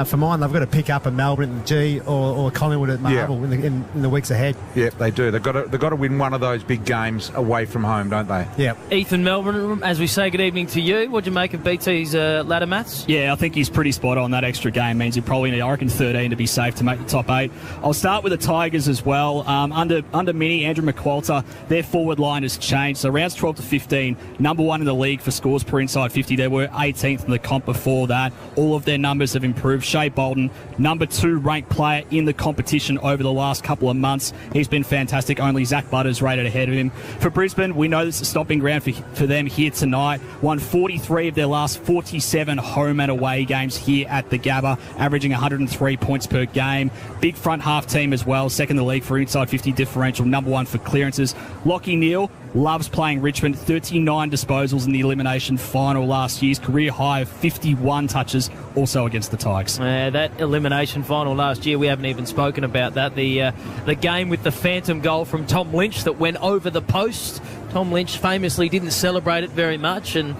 For mine, they've got to pick up a Melbourne at the G or Collingwood at Marvel in the weeks ahead. Yeah, they do. They've got to win one of those big games away from home, don't they? Yeah. Ethan Melbourne, as we say good evening to you, what do you make of BT's ladder maths? Yeah, I think he's pretty spot on. That extra game means you probably need, I reckon, 13 to be safe to make the top 8. I'll start with the Tigers as well. Under Mini, Andrew McQualter, their forward line has changed. So rounds 12 to 15, number 1 in the league for scores per inside 50. They were 18th in the comp before that. All of their numbers have improved. Shea Bolton, number 2 ranked player in the competition over the last couple of months. He's been fantastic. Only Zach Butters rated ahead of him. For Brisbane, we know this is a stomping ground for them here tonight. Won 43 of their last 47 home and away games here at the Gabba, averaging 103 points per game. Big front half team as well. Second in the league for inside 50 differential. Number 1 for clearances. Lachie Neale loves playing Richmond. 39 disposals in the elimination final last year's career high of 51 touches, also against the Tigers. That elimination final last year, we haven't even spoken about that. The game with the phantom goal from Tom Lynch that went over the post. Tom Lynch famously didn't celebrate it very much, and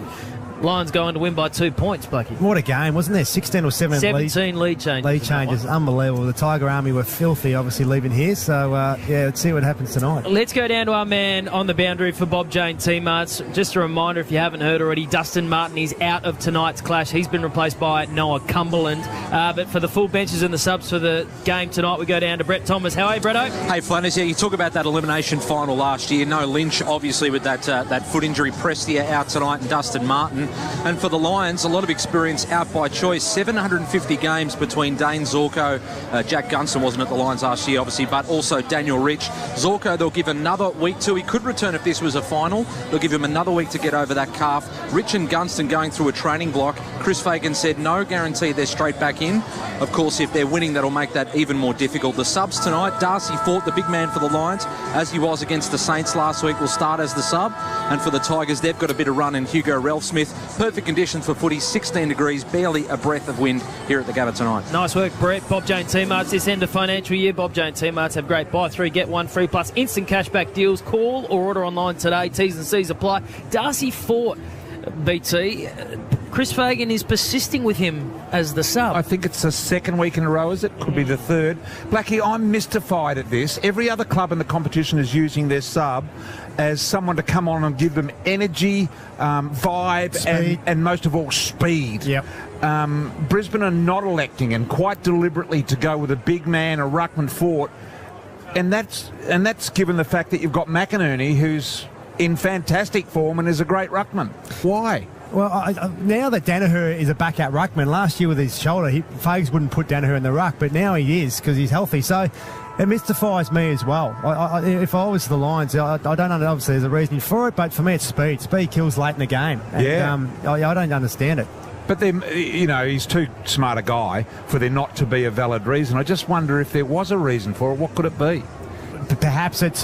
Lions going to win by 2 points, Blackie. What a game, wasn't there? 16 or 17 lead changes. Lead changes, unbelievable. The Tiger Army were filthy, obviously, leaving here. So, let's see what happens tonight. Let's go down to our man on the boundary for Bob Jane teammates. Just a reminder, if you haven't heard already, Dustin Martin is out of tonight's clash. He's been replaced by Noah Cumberland. But for the full benches and the subs for the game tonight, we go down to Brett Thomas. How are you, Bretto? Hey, Flanners. Yeah, you talk about that elimination final last year. No Lynch, obviously, with that foot injury. Prestia out tonight, and Dustin Martin. And for the Lions, a lot of experience out by choice. 750 games between Dane Zorko. Jack Gunston wasn't at the Lions last year, obviously, but also Daniel Rich. Zorko, they'll give another week to. He could return if this was a final. They'll give him another week to get over that calf. Rich and Gunston going through a training block. Chris Fagan said no guarantee they're straight back in. Of course, if they're winning, that'll make that even more difficult. The subs tonight, Darcy Fort, the big man for the Lions, as he was against the Saints last week, will start as the sub. And for the Tigers, they've got a bit of run in Hugo Ralphsmith. Perfect conditions for footy, 16 degrees, barely a breath of wind here at the Gabba tonight. Nice work, Brett. Bob Jane teammates this end of financial year. Bob Jane teammates have great buy 3, get 1 free plus instant cashback deals. Call or order online today. T's and C's apply. Darcy Fort, BT. Chris Fagan is persisting with him as the sub. I think it's the second week in a row, is it? Could be the third. Blackie, I'm mystified at this. Every other club in the competition is using their sub as someone to come on and give them energy, vibe, and most of all, speed. Yep. Brisbane are not electing, and quite deliberately, to go with a big man, a ruckman Fort, and that's given the fact that you've got McInerney, who's in fantastic form and is a great ruckman. Why? Well, now that Danaher is a back-out ruckman, last year with his shoulder, Fags wouldn't put Danaher in the ruck, but now he is because he's healthy. So it mystifies me as well. If I was the Lions, I don't know, obviously there's a reason for it, but for me it's speed. Speed kills late in the game. And, I don't understand it. But then, he's too smart a guy for there not to be a valid reason. I just wonder if there was a reason for it. What could it be? Perhaps it's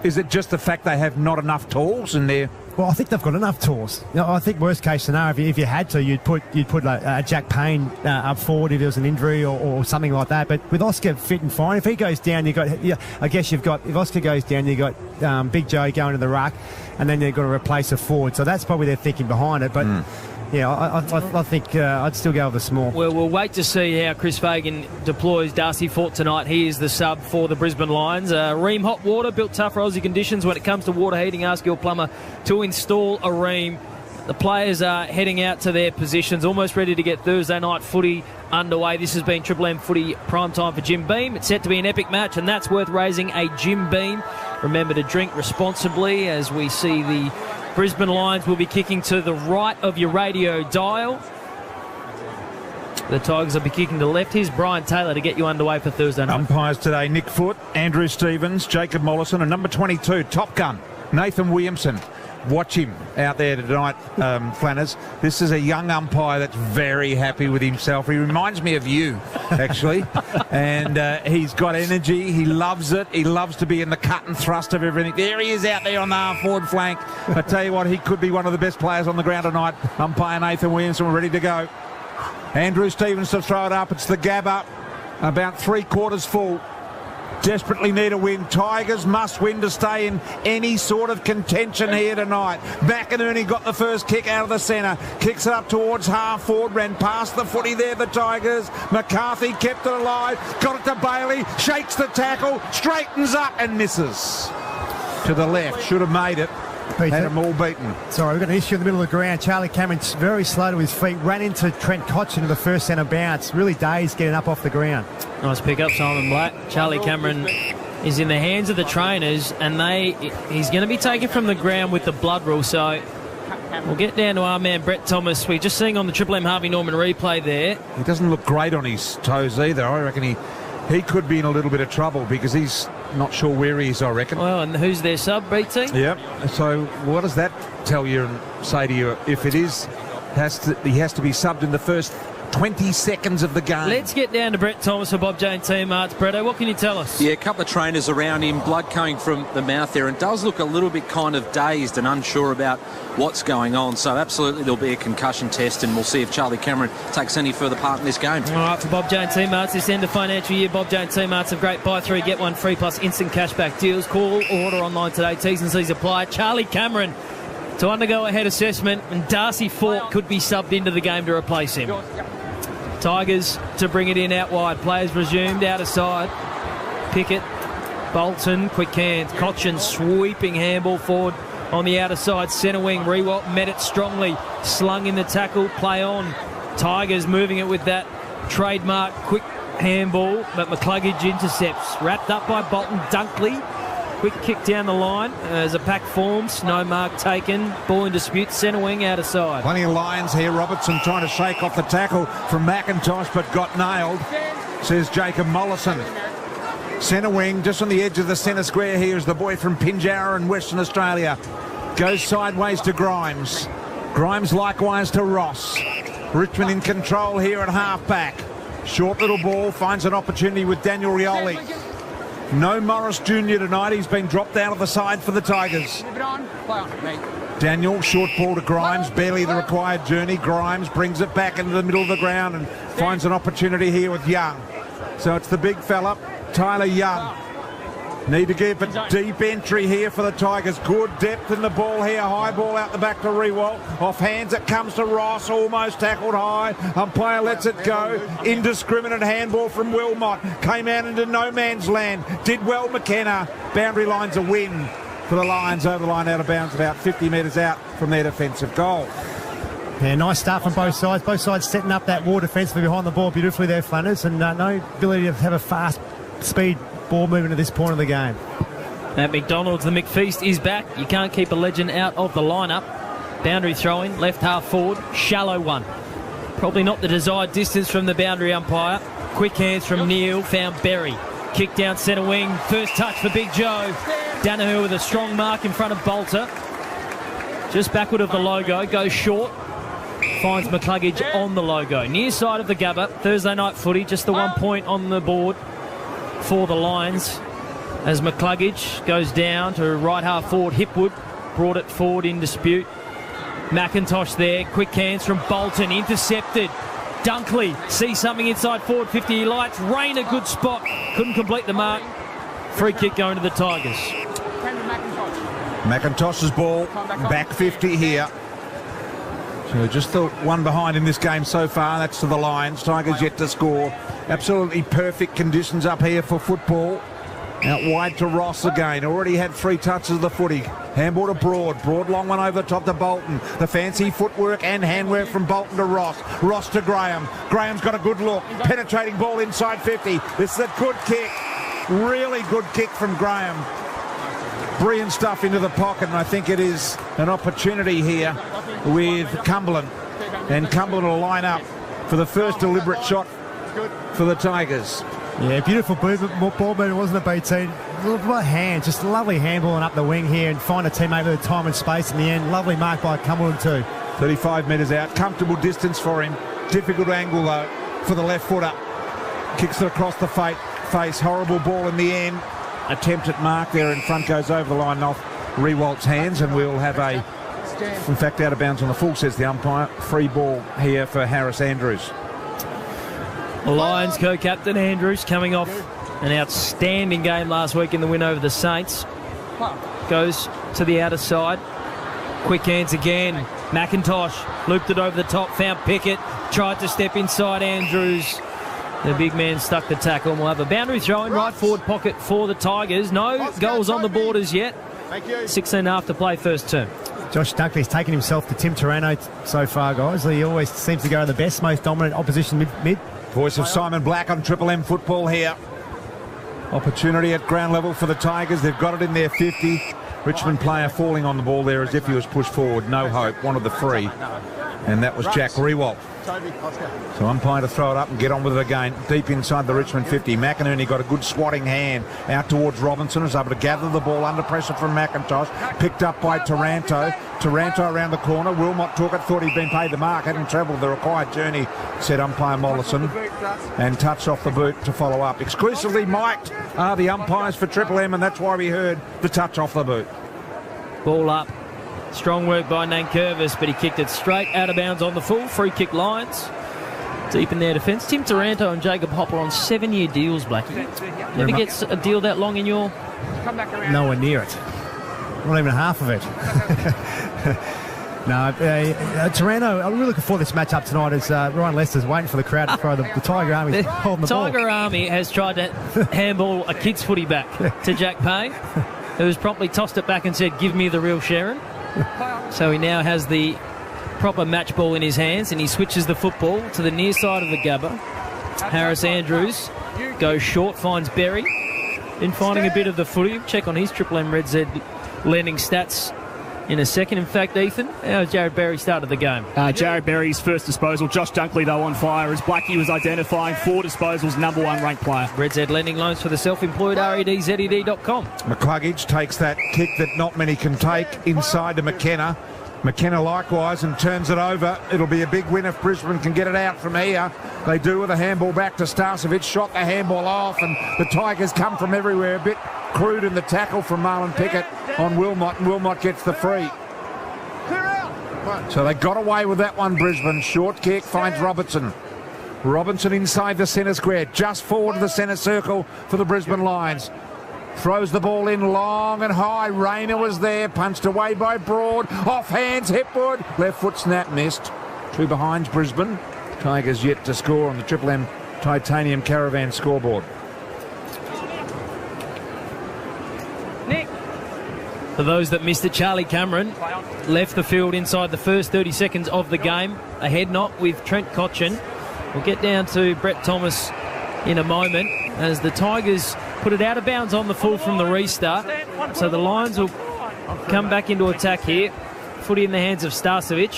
Is it just the fact they have not enough tools in there? Well, I think they've got enough tools. I think worst case scenario, if you had to, you'd put like Jack Payne up forward if there was an injury or something like that. But with Oscar fit and fine, if he goes down, if Oscar goes down, you've got Big Joe going to the ruck, and then you've got to replace a forward. So that's probably their thinking behind it. But yeah, I think I'd still go with the small. Well, we'll wait to see how Chris Fagan deploys Darcy Fort tonight. He is the sub for the Brisbane Lions. Ream Hot Water, built tough for Aussie conditions. When it comes to water heating, ask your plumber to install a Ream. The players are heading out to their positions, almost ready to get Thursday night footy underway. This has been Triple M Footy prime time for Jim Beam. It's set to be an epic match, and that's worth raising a Jim Beam. Remember to drink responsibly as we see the Brisbane Lions will be kicking to the right of your radio dial. The Tigers will be kicking to the left. Here's Brian Taylor to get you underway for Thursday night. Umpires today, Nick Foote, Andrew Stevens, Jacob Mollison, and number 22, Top Gun, Nathan Williamson. watch him out there tonight, Flanners. This is a young umpire that's very happy with himself. He reminds me of you, actually. And he's got energy. He loves it. He loves to be in the cut and thrust of everything. There he is out there on the half-forward flank. I tell you what, he could be one of the best players on the ground tonight. Umpire Nathan Williamson, we're ready to go. Andrew Stevens to throw it up. It's the Gabba, about 3/4 full. Desperately need a win. Tigers must win to stay in any sort of contention here tonight. McInerney got the first kick out of the centre. Kicks it up towards half forward. Ran past the footy there, the Tigers. McCarthy kept it alive. Got it to Bailey. Shakes the tackle. Straightens up and misses. To the left. Should have made it. Had them all beaten. Sorry, we've got an issue in the middle of the ground. Charlie Cameron's very slow to his feet. Ran into Trent Koch into the first centre bounce. Really dazed getting up off the ground. Nice pick up, Simon Black. Charlie Cameron is in the hands of the trainers, and he's going to be taken from the ground with the blood rule. So we'll get down to our man Brett Thomas. We're just seeing on the Triple M Harvey Norman replay there. He doesn't look great on his toes either. I reckon he could be in a little bit of trouble because he's not sure where he is, I reckon. Well, and who's their sub, BT? Yep. So what does that tell you and say to you? If it is, he has to be subbed in the first 20 seconds of the game. Let's get down to Brett Thomas for Bob Jane Team Arts. Bretto, what can you tell us? Yeah, a couple of trainers around him, blood coming from the mouth there, and does look a little bit kind of dazed and unsure about what's going on. So absolutely there'll be a concussion test, and we'll see if Charlie Cameron takes any further part in this game. All right, for Bob Jane Team Arts, this end of financial year, Bob Jane Team Arts have great buy 3, get 1 free plus instant cashback deals. Call or order online today. T's and C's apply. Charlie Cameron to undergo a head assessment, and Darcy Fort could be subbed into the game to replace him. Tigers to bring it in out wide. Players resumed out of side. Pickett, Bolton, quick hands. Cochin sweeping handball forward on the outer side. Centre wing, Rewalt met it strongly. Slung in the tackle, play on. Tigers moving it with that trademark quick handball, but McCluggage intercepts. Wrapped up by Bolton. Dunkley, quick kick down the line as a pack forms. No mark taken. Ball in dispute. Centre wing out of side. Plenty of Lions here. Robertson trying to shake off the tackle from McIntosh, but got nailed, says Jacob Mollison. Centre wing, just on the edge of the centre square here is the boy from Pinjarra in Western Australia. Goes sideways to Grimes. Grimes likewise to Ross. Richmond in control here at half-back. Short little ball, finds an opportunity with Daniel Rioli. No Morris Jr. tonight. He's been dropped out of the side for the Tigers. Daniel, short ball to Grimes, barely the required journey. Grimes brings it back into the middle of the ground and finds an opportunity here with Young. So it's the big fella, Tyler Young. Need to give a deep entry here for the Tigers. Good depth in the ball here. High ball out the back to Rewalt. Off hands it comes to Ross. Almost tackled high. Umpire lets it go. Indiscriminate handball from Wilmot. Came out into no man's land. Did well McKenna. Boundary line's a win for the Lions. Over the line out of bounds about 50 metres out from their defensive goal. Yeah, nice start from both sides. Both sides setting up that war defensively behind the ball beautifully there, Flanners. And no ability to have a fast speed ball moving at this point of the game. At McDonald's, the McFeast is back. You can't keep a legend out of the lineup. Boundary throwing, left half forward, shallow one. Probably not the desired distance from the boundary umpire. Quick hands from Neil, found Berry. Kick down centre wing, first touch for Big Joe. Danaher with a strong mark in front of Bolter. Just backward of the logo, goes short. Finds McCluggage on the logo. Near side of the Gabba, Thursday night footy, just the 1 point on the board for the Lions as McCluggage goes down to right half forward. Hipwood brought it forward in dispute. McIntosh there, quick hands from Bolton, intercepted. Dunkley sees something inside forward 50, he lights. Rain a good spot, couldn't complete the mark. Free kick going to the Tigers. McIntosh's ball, back 50 here. So just the one behind in this game so far. That's to the Lions. Tigers yet to score. Absolutely perfect conditions up here for football. Out wide to Ross again. Already had 3 touches of the footy. Handball to Broad. Broad long one over the top to Bolton. The fancy footwork and handwork from Bolton to Ross. Ross to Graham. Graham's got a good look. Penetrating ball inside 50. This is a good kick. Really good kick from Graham. Brilliant stuff into the pocket, and I think it is an opportunity here with Cumberland. And Cumberland will line up for the first deliberate shot for the Tigers. Yeah, beautiful ball movement, wasn't it, BT? Hand, just lovely handballing up the wing here and find a teammate with the time and space in the end. Lovely mark by Cumberland too. 35 metres out, comfortable distance for him. Difficult angle though for the left footer. Kicks it across the face, horrible ball in the end. Attempt at mark there in front, goes over the line off Rewalt's hands, and we'll have in fact, out of bounds on the full, says the umpire. Free ball here for Harris Andrews. Lions co-captain Andrews coming off an outstanding game last week in the win over the Saints. Goes to the outer side. Quick hands again. McIntosh looped it over the top, found Pickett, tried to step inside Andrews. The big man stuck the tackle, and we'll have a boundary throw in right forward pocket for the Tigers. No goals on the board as yet. 16.5 to play first term. Josh Dunkley's taken himself to Tim Taranto so far, guys. He always seems to go to the best, most dominant opposition mid. Voice of Simon Black on Triple M football here. Opportunity at ground level for the Tigers. They've got it in their 50. Richmond player falling on the ball there as if he was pushed forward. No hope. Wanted the free. And that was Jack Rewalt. So umpire to throw it up and get on with it again. Deep inside the Richmond 50. McInerney got a good swatting hand out towards Robinson. Was able to gather the ball under pressure from McIntosh. Picked up by Taranto. Taranto around the corner. Wilmot took it. Thought he'd been paid the mark. Hadn't travelled the required journey, said umpire Mollison. And touched off the boot to follow up. Exclusively mic'd are the umpires for Triple M, and that's why we heard the touch off the boot. Ball up. Strong work by Nankervis, but he kicked it straight out of bounds on the full. Free kick Lions. Deep in their defence. Tim Taranto and Jacob Hopper on 7-year deals, Blackie. Never gets a deal that long in your... Nowhere near it. Not even half of it. Taranto, I'm really looking forward to this match-up tonight as Ryan Lester's waiting for the crowd to throw the Tiger Army holding the ball. Tiger Army has tried to handball a kid's footy back to Jack Payne, who has promptly tossed it back and said, "Give me the real Sharon." So he now has the proper match ball in his hands, and he switches the football to the near side of the Gabba. Harris Andrews goes short, finds Berry. Been finding a bit of the footy. Check on his Triple M Red Z lending stats in a second. In fact, Ethan, how Jared Berry started the game? Jared Berry's first disposal. Josh Dunkley, though, on fire as Blackie was identifying 4 disposals, #1 ranked player. Red Z lending loans for the self-employed, REDZED.com. McCluggage takes that kick that not many can take inside to McKenna. McKenna likewise, and turns it over. It'll be a big win if Brisbane can get it out from here. They do with a handball back to Starcevic. Shot the handball off, and the Tigers come from everywhere. A bit crude in the tackle from Marlon Pickett on Wilmot, and Wilmot gets the free. So they got away with that one, Brisbane. Short kick finds Robertson. Robinson inside the centre square, just forward of the centre circle for the Brisbane Lions. Throws the ball in long and high. Rayner was there, punched away by Broad. Off hands, Hipwood. Left foot snap, missed. 2 behinds Brisbane. Tigers yet to score on the Triple M Titanium Caravan scoreboard. For those that missed it, Charlie Cameron left the field inside the first 30 seconds of the game. A head knock with Trent Cotchin. We'll get down to Brett Thomas in a moment as the Tigers put it out of bounds on the full from the restart. So the Lions will come back into attack here. Footy in the hands of Starcevic.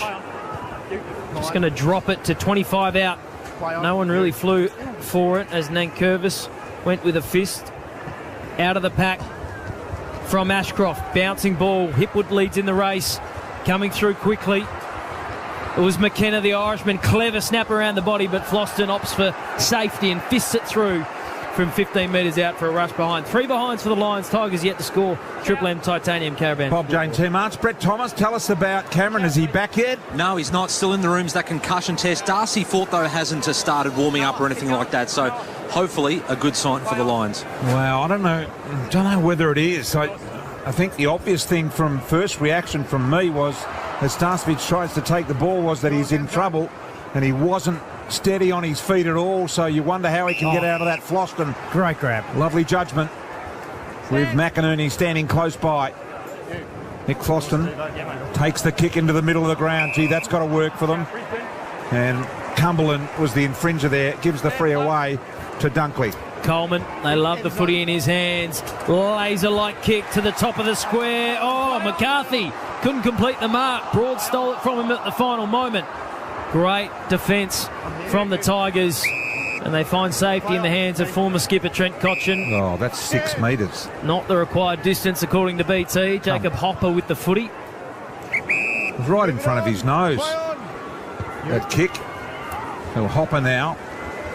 Just going to drop it to 25 out. No one really flew for it as Nankervis went with a fist. Out of the pack from Ashcroft. Bouncing ball. Hipwood leads in the race. Coming through quickly. It was McKenna, the Irishman. Clever snap around the body, but Floston opts for safety and fists it through from 15 metres out for a rush behind. 3 behinds for the Lions. Tigers yet to score. Triple M Titanium Caravan. Bob Jane, 2 marks. Brett Thomas, tell us about Cameron. Is he back yet? No, he's not. Still in the rooms, that concussion test. Darcy Fort, though, hasn't started warming up or anything like that. So hopefully a good sign for the Lions. Wow, I don't know whether it is. I think the obvious thing from first reaction from me was, as Starcevic tries to take the ball, was that he's in trouble and he wasn't steady on his feet at all, so you wonder how he can get out of that. Floston. Great grab. Lovely judgment with McInerney standing close by. Nick Floston takes the kick into the middle of the ground. Gee, that's got to work for them. And Cumberland was the infringer there. Gives the free away to Dunkley. Coleman, they love the footy in his hands. Laser-like kick to the top of the square. Oh, McCarthy couldn't complete the mark. Broad stole it from him at the final moment. Great defence from the Tigers. And they find safety in the hands of former skipper Trent Cotchin. Oh, that's 6 metres. Not the required distance according to BT. Jacob Hopper with the footy. It was right in front of his nose. That kick. Well, Hopper now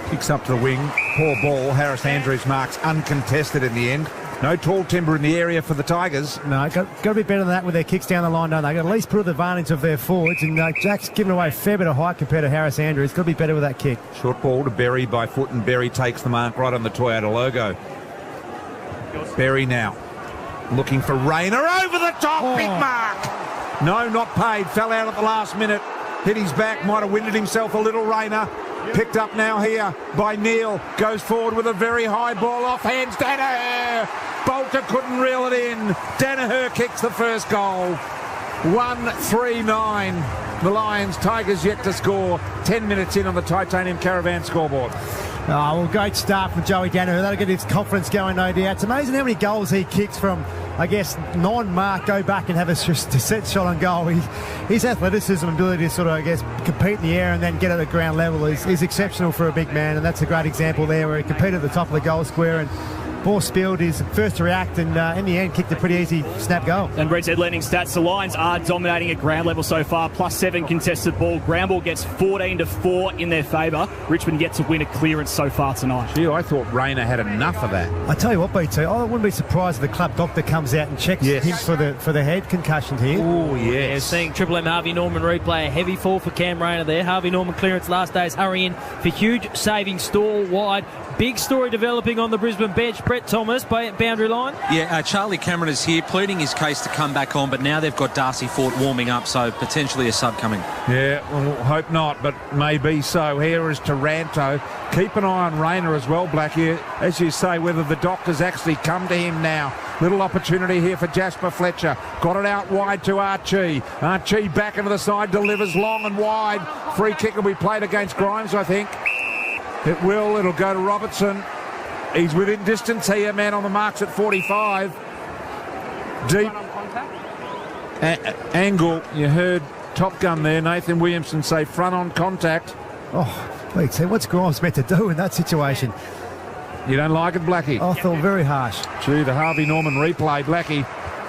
kicks up to the wing. Poor ball. Harris Andrews marks uncontested in the end. No tall timber in the area for the Tigers. No, got to be better than that with their kicks down the line, don't they? Got to at least put advantage of their forwards. And Jack's given away a fair bit of height compared to Harris Andrews. Got to be better with that kick. Short ball to Berry by foot, and Berry takes the mark right on the Toyota logo. Berry now looking for Rayner over the top. Big mark. No, not paid. Fell out at the last minute. Hit his back. Might have winded himself a little. Rayner. Picked up now here by Neal. Goes forward with a very high ball off hands. Danaher. Bolter couldn't reel it in. Danaher kicks the first goal. 1-3-9. The Lions. Tigers yet to score. 10 minutes in on the Titanium Caravan scoreboard. Oh, well, great start from Joey Danaher. That'll get his confidence going, no doubt. It's amazing how many goals he kicks from, I guess, non-mark, go back and have a set shot on goal. His athleticism and ability to sort of, I guess, compete in the air and then get at the ground level is exceptional for a big man, and that's a great example there where he competed at the top of the goal square and ball spilled, his first to react, and in the end kicked a pretty easy snap goal. And Red's headlining stats, the Lions are dominating at ground level so far, +7 contested ball. Ground ball gets 14-4 in their favour. Richmond gets to win a clearance so far tonight. Gee, I thought Rayner had enough of that. I tell you what, BT, I wouldn't be surprised if the club doctor comes out and checks him for the head concussion here. Oh, yes. Yeah, seeing Triple M Harvey Norman replay, a heavy fall for Cam Rayner there. Harvey Norman clearance last day's hurry in for huge saving stall wide. Big story developing on the Brisbane bench. Brett Thomas, boundary line. Yeah, Charlie Cameron is here pleading his case to come back on, but now they've got Darcy Fort warming up, so potentially a sub coming. Yeah, well, hope not, but maybe so. Here is Taranto. Keep an eye on Rayner as well, Blackie. As you say, whether the doctors actually come to him now. Little opportunity here for Jasper Fletcher. Got it out wide to Archie. Archie back into the side, delivers long and wide. Free kick will be played against Grimes, I think. It will. It'll go to Robertson. He's within distance here. Man on the marks at 45. Deep. Angle. You heard Top Gun there. Nathan Williamson say front on contact. Oh, BT, what's Grimes meant to do in that situation? You don't like it, Blackie? I thought very harsh. Gee, the Harvey Norman replay, Blackie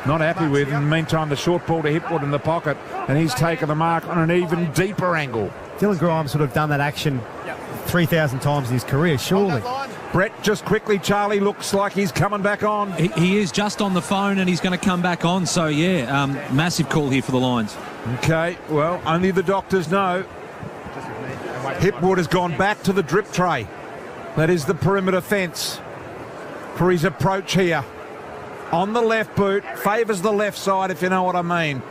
not happy with. In the meantime, the short ball to Hipwood in the pocket, and he's taken the mark on an even deeper angle. Dylan Grimes would have done that action 3,000 times in his career, surely. Brett, just quickly, Charlie looks like he's coming back on. He is just on the phone, and he's going to come back on. So, yeah, massive call here for the Lions. Okay, well, only the doctors know. Hipwood has gone back to the drip tray. That is the perimeter fence for his approach here. On the left boot, favours the left side, if you know what I mean.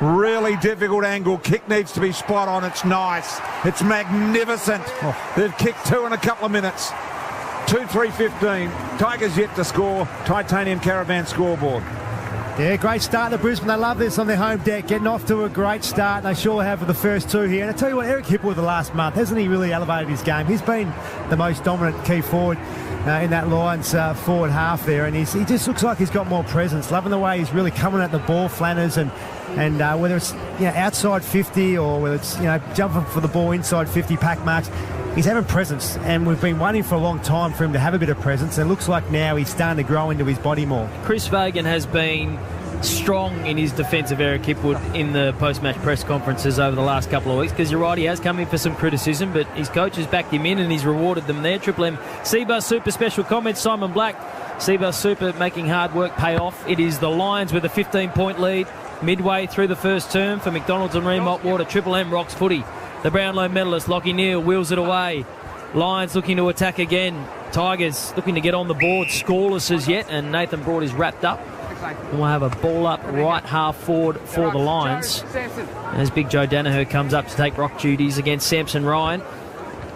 Really difficult angle. Kick needs to be spot on. It's nice. It's magnificent. They've kicked 2 in a couple of minutes. 2-3-15. Tigers yet to score. Titanium Caravan scoreboard. Yeah, great start to Brisbane. They love this on their home deck, getting off to a great start. They sure have for the first 2 here. And I tell you what, Eric Hipwood the last month, hasn't he really elevated his game? He's been the most dominant key forward in that Lions forward half there, and he just looks like he's got more presence. Loving the way he's really coming at the ball, Flanners, and whether it's outside 50 or whether it's jumping for the ball inside 50 pack marks, he's having presence, and we've been waiting for a long time for him to have a bit of presence. And it looks like now he's starting to grow into his body more. Chris Fagan has been strong in his defence of Eric Hipwood in the post-match press conferences over the last couple of weeks, because you're right, he has come in for some criticism, but his coach has backed him in and he's rewarded them there. Triple M Seabus Super special comments, Simon Black. Seabus Super making hard work pay off. It is the Lions with a 15-point lead midway through the first term for McDonald's and Remote Water. Triple M rocks footy. The Brownlow medalist Lockie Neal wheels it away. Lions looking to attack again. Tigers looking to get on the board, scoreless as yet, and Nathan Broad is wrapped up. We'll have a ball up right half forward for the Lions as Big Joe Danaher comes up to take rock duties against Samson Ryan.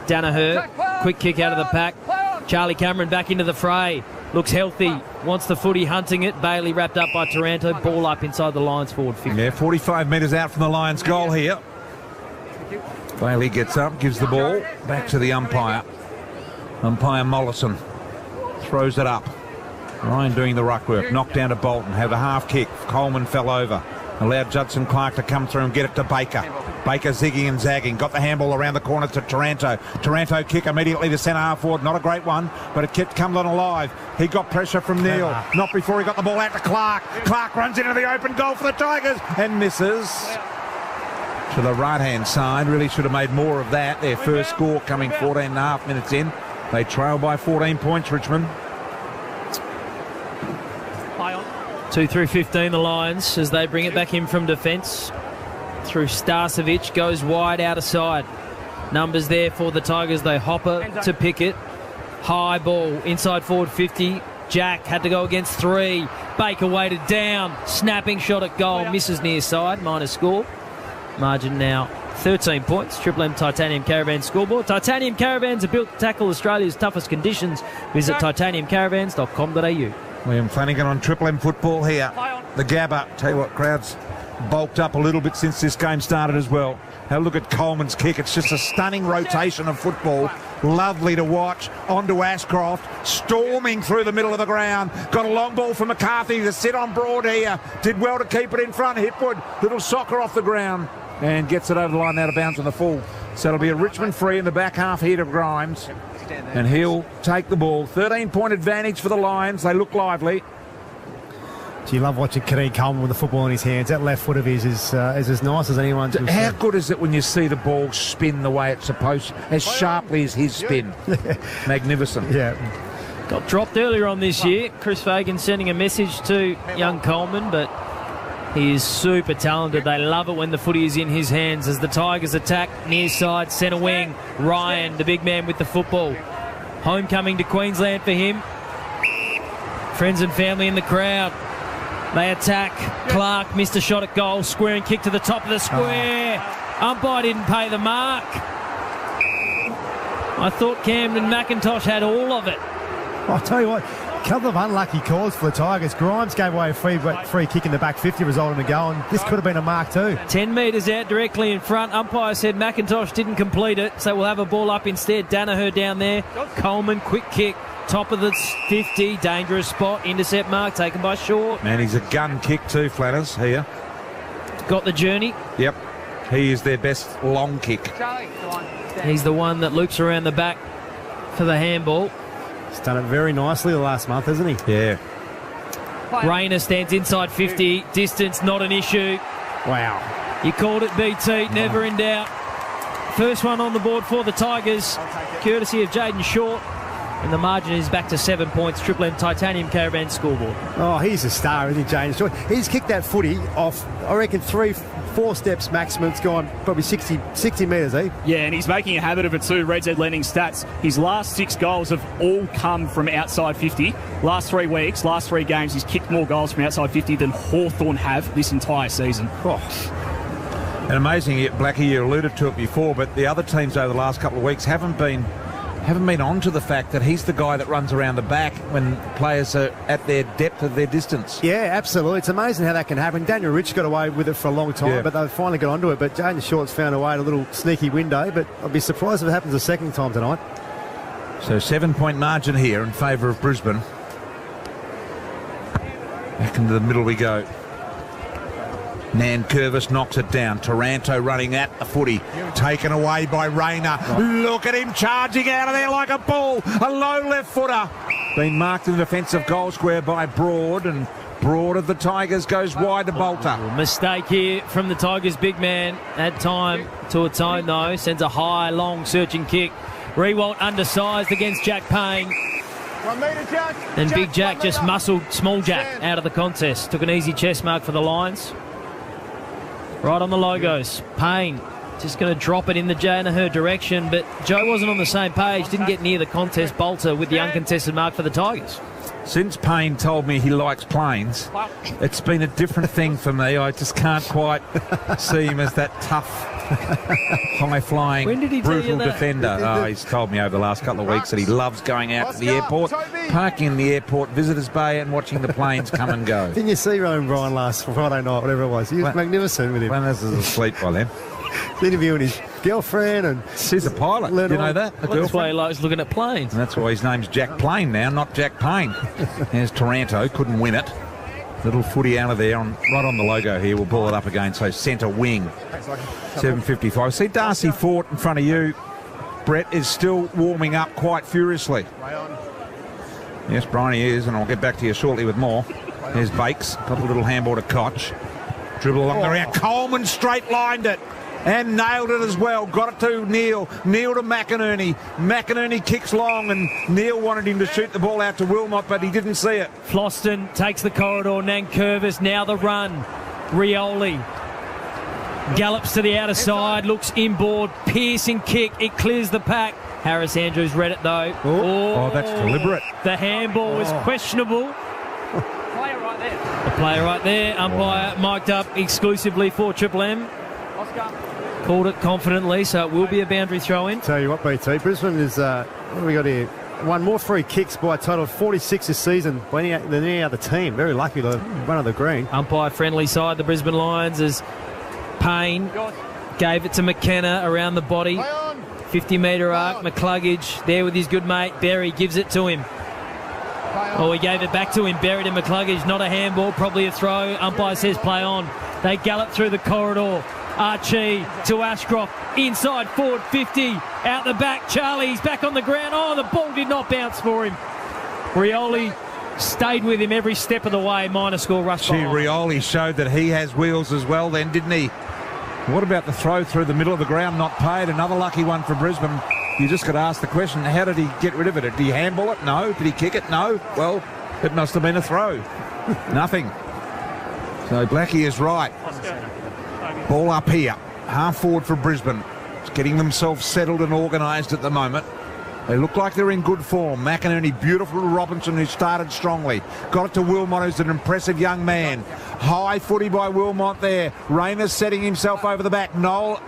Danaher, quick kick out of the pack. Charlie Cameron back into the fray. Looks healthy, wants the footy, hunting it. Bailey wrapped up by Taranto. Ball up inside the Lions forward 50. Yeah, 45 metres out from the Lions goal here. Bailey gets up, gives the ball back to the umpire. Umpire Mollison throws it up. Ryan doing the ruck work. Knocked down to Bolton. Have a half kick. Coleman fell over. Allowed Judson Clark to come through and get it to Baker. Baker zigging and zagging. Got the handball around the corner to Taranto. Taranto kick immediately to centre half forward. Not a great one, but it comes on alive. He got pressure from Neil. Not before he got the ball out to Clark. Clark runs into the open goal for the Tigers and misses. To the right-hand side. Really should have made more of that. Their first score coming 14 and a half minutes in. They trail by 14 points, Richmond. 2-3-15 the Lions as they bring it back in from defence. Through Starcevic, goes wide out of side. Numbers there for the Tigers. They hopper to Pickett. High ball, inside forward 50. Jack had to go against 3. Baker weighted down. Snapping shot at goal. Misses near side. Minor score. Margin now 13 points. Triple M Titanium Caravan scoreboard. Titanium Caravans are built to tackle Australia's toughest conditions. Visit titaniumcaravans.com.au. William Flanagan on Triple M football here. The Gabba. Tell you what, crowds bulked up a little bit since this game started as well. Have a look at Coleman's kick. It's just a stunning rotation of football. Lovely to watch. On to Ashcroft. Storming through the middle of the ground. Got a long ball for McCarthy to sit on Broad here. Did well to keep it in front. Hipwood. Little soccer off the ground. And gets it over the line out of bounds on the full. So it'll be a Richmond free in the back half here to Grimes. And he'll take the ball. 13-point advantage for the Lions. They look lively. Do you love watching Kareem Coleman with the football in his hands? That left foot of his is as nice as anyone's. How good is it when you see the ball spin the way it's supposed, as sharply as his spin? Magnificent. Yeah. Got dropped earlier on this year. Chris Fagan sending a message to young Coleman, but he is super talented. They love it when the footy is in his hands as the Tigers attack near side, centre wing. Ryan, the big man with the football. Homecoming to Queensland for him. Friends and family in the crowd. They attack. Clark missed a shot at goal. Square and kick to the top of the square. Umpire didn't pay the mark. I thought Camden McIntosh had all of it. I'll tell you what, a couple of unlucky calls for the Tigers. Grimes gave away a free kick in the back 50, resulting in a goal, and this could have been a mark too. 10 metres out directly in front. Umpire said McIntosh didn't complete it, so we'll have a ball up instead. Danaher down there. Coleman, quick kick. Top of the 50, dangerous spot, intercept mark taken by Short. Man, he's a gun kick too, Flanners, here. Got the journey. Yep, he is their best long kick. He's the one that loops around the back for the handball. He's done it very nicely the last month, hasn't he? Yeah. Rayner stands inside 50, distance not an issue. Wow. You called it BT, never in doubt. First one on the board for the Tigers, courtesy of Jaden Short. And the margin is back to 7 points. Triple M Titanium Caravan scoreboard. Oh, he's a star, isn't he, James Short? He's kicked that footy off, I reckon, 3-4 steps maximum. It's gone probably 60 metres, eh? Yeah, and he's making a habit of it too. Red Z Lending stats. His last 6 goals have all come from outside 50. Last 3 weeks, last 3 games, he's kicked more goals from outside 50 than Hawthorn have this entire season. Oh. And amazing, Blackie, you alluded to it before, but the other teams over the last couple of weeks haven't been on to the fact that he's the guy that runs around the back when players are at their depth of their distance. Yeah, absolutely. It's amazing how that can happen. Daniel Rich got away with it for a long time, but they've finally got onto it. But Jaden Short's found a way at a little sneaky window, but I'd be surprised if it happens a second time tonight. So 7-point margin here in favour of Brisbane. Back into the middle we go. Nankervis knocks it down. Taranto running at the footy. Taken away by Rayner. Look at him charging out of there like a bull. A low left footer. Been marked in the defensive goal square by Broad, and Broad of the Tigers goes wide to Bolter. Mistake here from the Tigers big man. Had time to atone though. Sends a high, long, searching kick. Rewalt undersized against Jack Payne. 1 metre, Jack. And Big Jack just muscled Small Jack out of the contest. Took an easy chest mark for the Lions. Right on the logos. Payne just going to drop it in the Danaher direction, but Joe wasn't on the same page, didn't get near the contest. Bolter with the uncontested mark for the Tigers. Since Payne told me he likes planes, it's been a different thing for me. I just can't quite see him as that tough, high-flying, brutal defender. Oh, he's told me over the last couple of weeks that he loves going out to the airport, parking in the airport, visitors bay, and watching the planes come and go. Didn't you see Rowan Bryan last Friday night, whatever it was? He was magnificent with him. Flanders is asleep by then. Interviewing his girlfriend, and she's a pilot. Do you know that? That's why he likes looking at planes. And that's why his name's Jack Plane now, not Jack Payne. There's Taranto, couldn't win it. Little footy out of there, right on the logo here. We'll pull it up again. So centre wing, 7:55. See Darcy Fort in front of you. Brett is still warming up quite furiously. Yes, Bryony is, and I'll get back to you shortly with more. There's Bakes, got a little handball to Koch. Dribble along the round. Coleman straight lined it and nailed it as well. Got it to Neil. Neil to McInerney. McInerney kicks long, and Neil wanted him to shoot the ball out to Wilmot, but he didn't see it. Floston takes the corridor. Nankervis now the run. Rioli gallops to the outer side, looks inboard, piercing kick. It clears the pack. Harris Andrews read it though. Oh, that's deliberate. The handball was questionable. Player right there. The player right there. Umpire mic'd up exclusively for Triple M. Oscar called it confidently, so it will be a boundary throw in. Tell you what, BT, Brisbane is, what have we got here? Won more free kicks by a total of 46 this season than any other team. Very lucky to run of the green. Umpire friendly side, the Brisbane Lions, as Payne gave it to McKenna around the body. 50-metre arc. McCluggage there with his good mate. Berry gives it to him. Oh, he gave it back to him. Berry to McCluggage. Not a handball, probably a throw. Umpire says play on. They gallop through the corridor. Archie to Ashcroft. Inside forward 50. Out the back. Charlie's back on the ground. Oh, the ball did not bounce for him. Rioli stayed with him every step of the way. Minor score rush behind. Rioli showed that he has wheels as well then, didn't he? What about the throw through the middle of the ground, not paid? Another lucky one for Brisbane. You just got to ask the question, how did he get rid of it? Did he handball it? No. Did he kick it? No. Well, it must have been a throw. Nothing. So Blackie is right. Ball up here. Half forward for Brisbane. It's getting themselves settled and organised at the moment. They look like they're in good form. McInerney, beautiful to Robinson, who started strongly. Got it to Wilmot, who's an impressive young man. High footy by Wilmot there. Rayner's setting himself over the back. Noah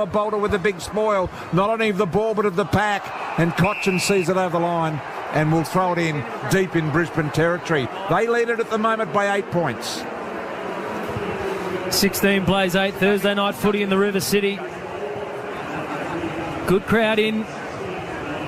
Bolter with the big spoil. Not only of the ball, but of the pack. And Cochin sees it over the line and will throw it in deep in Brisbane territory. They lead it at the moment by 8 points. 16 plays 8. Thursday night footy in the River City. Good crowd in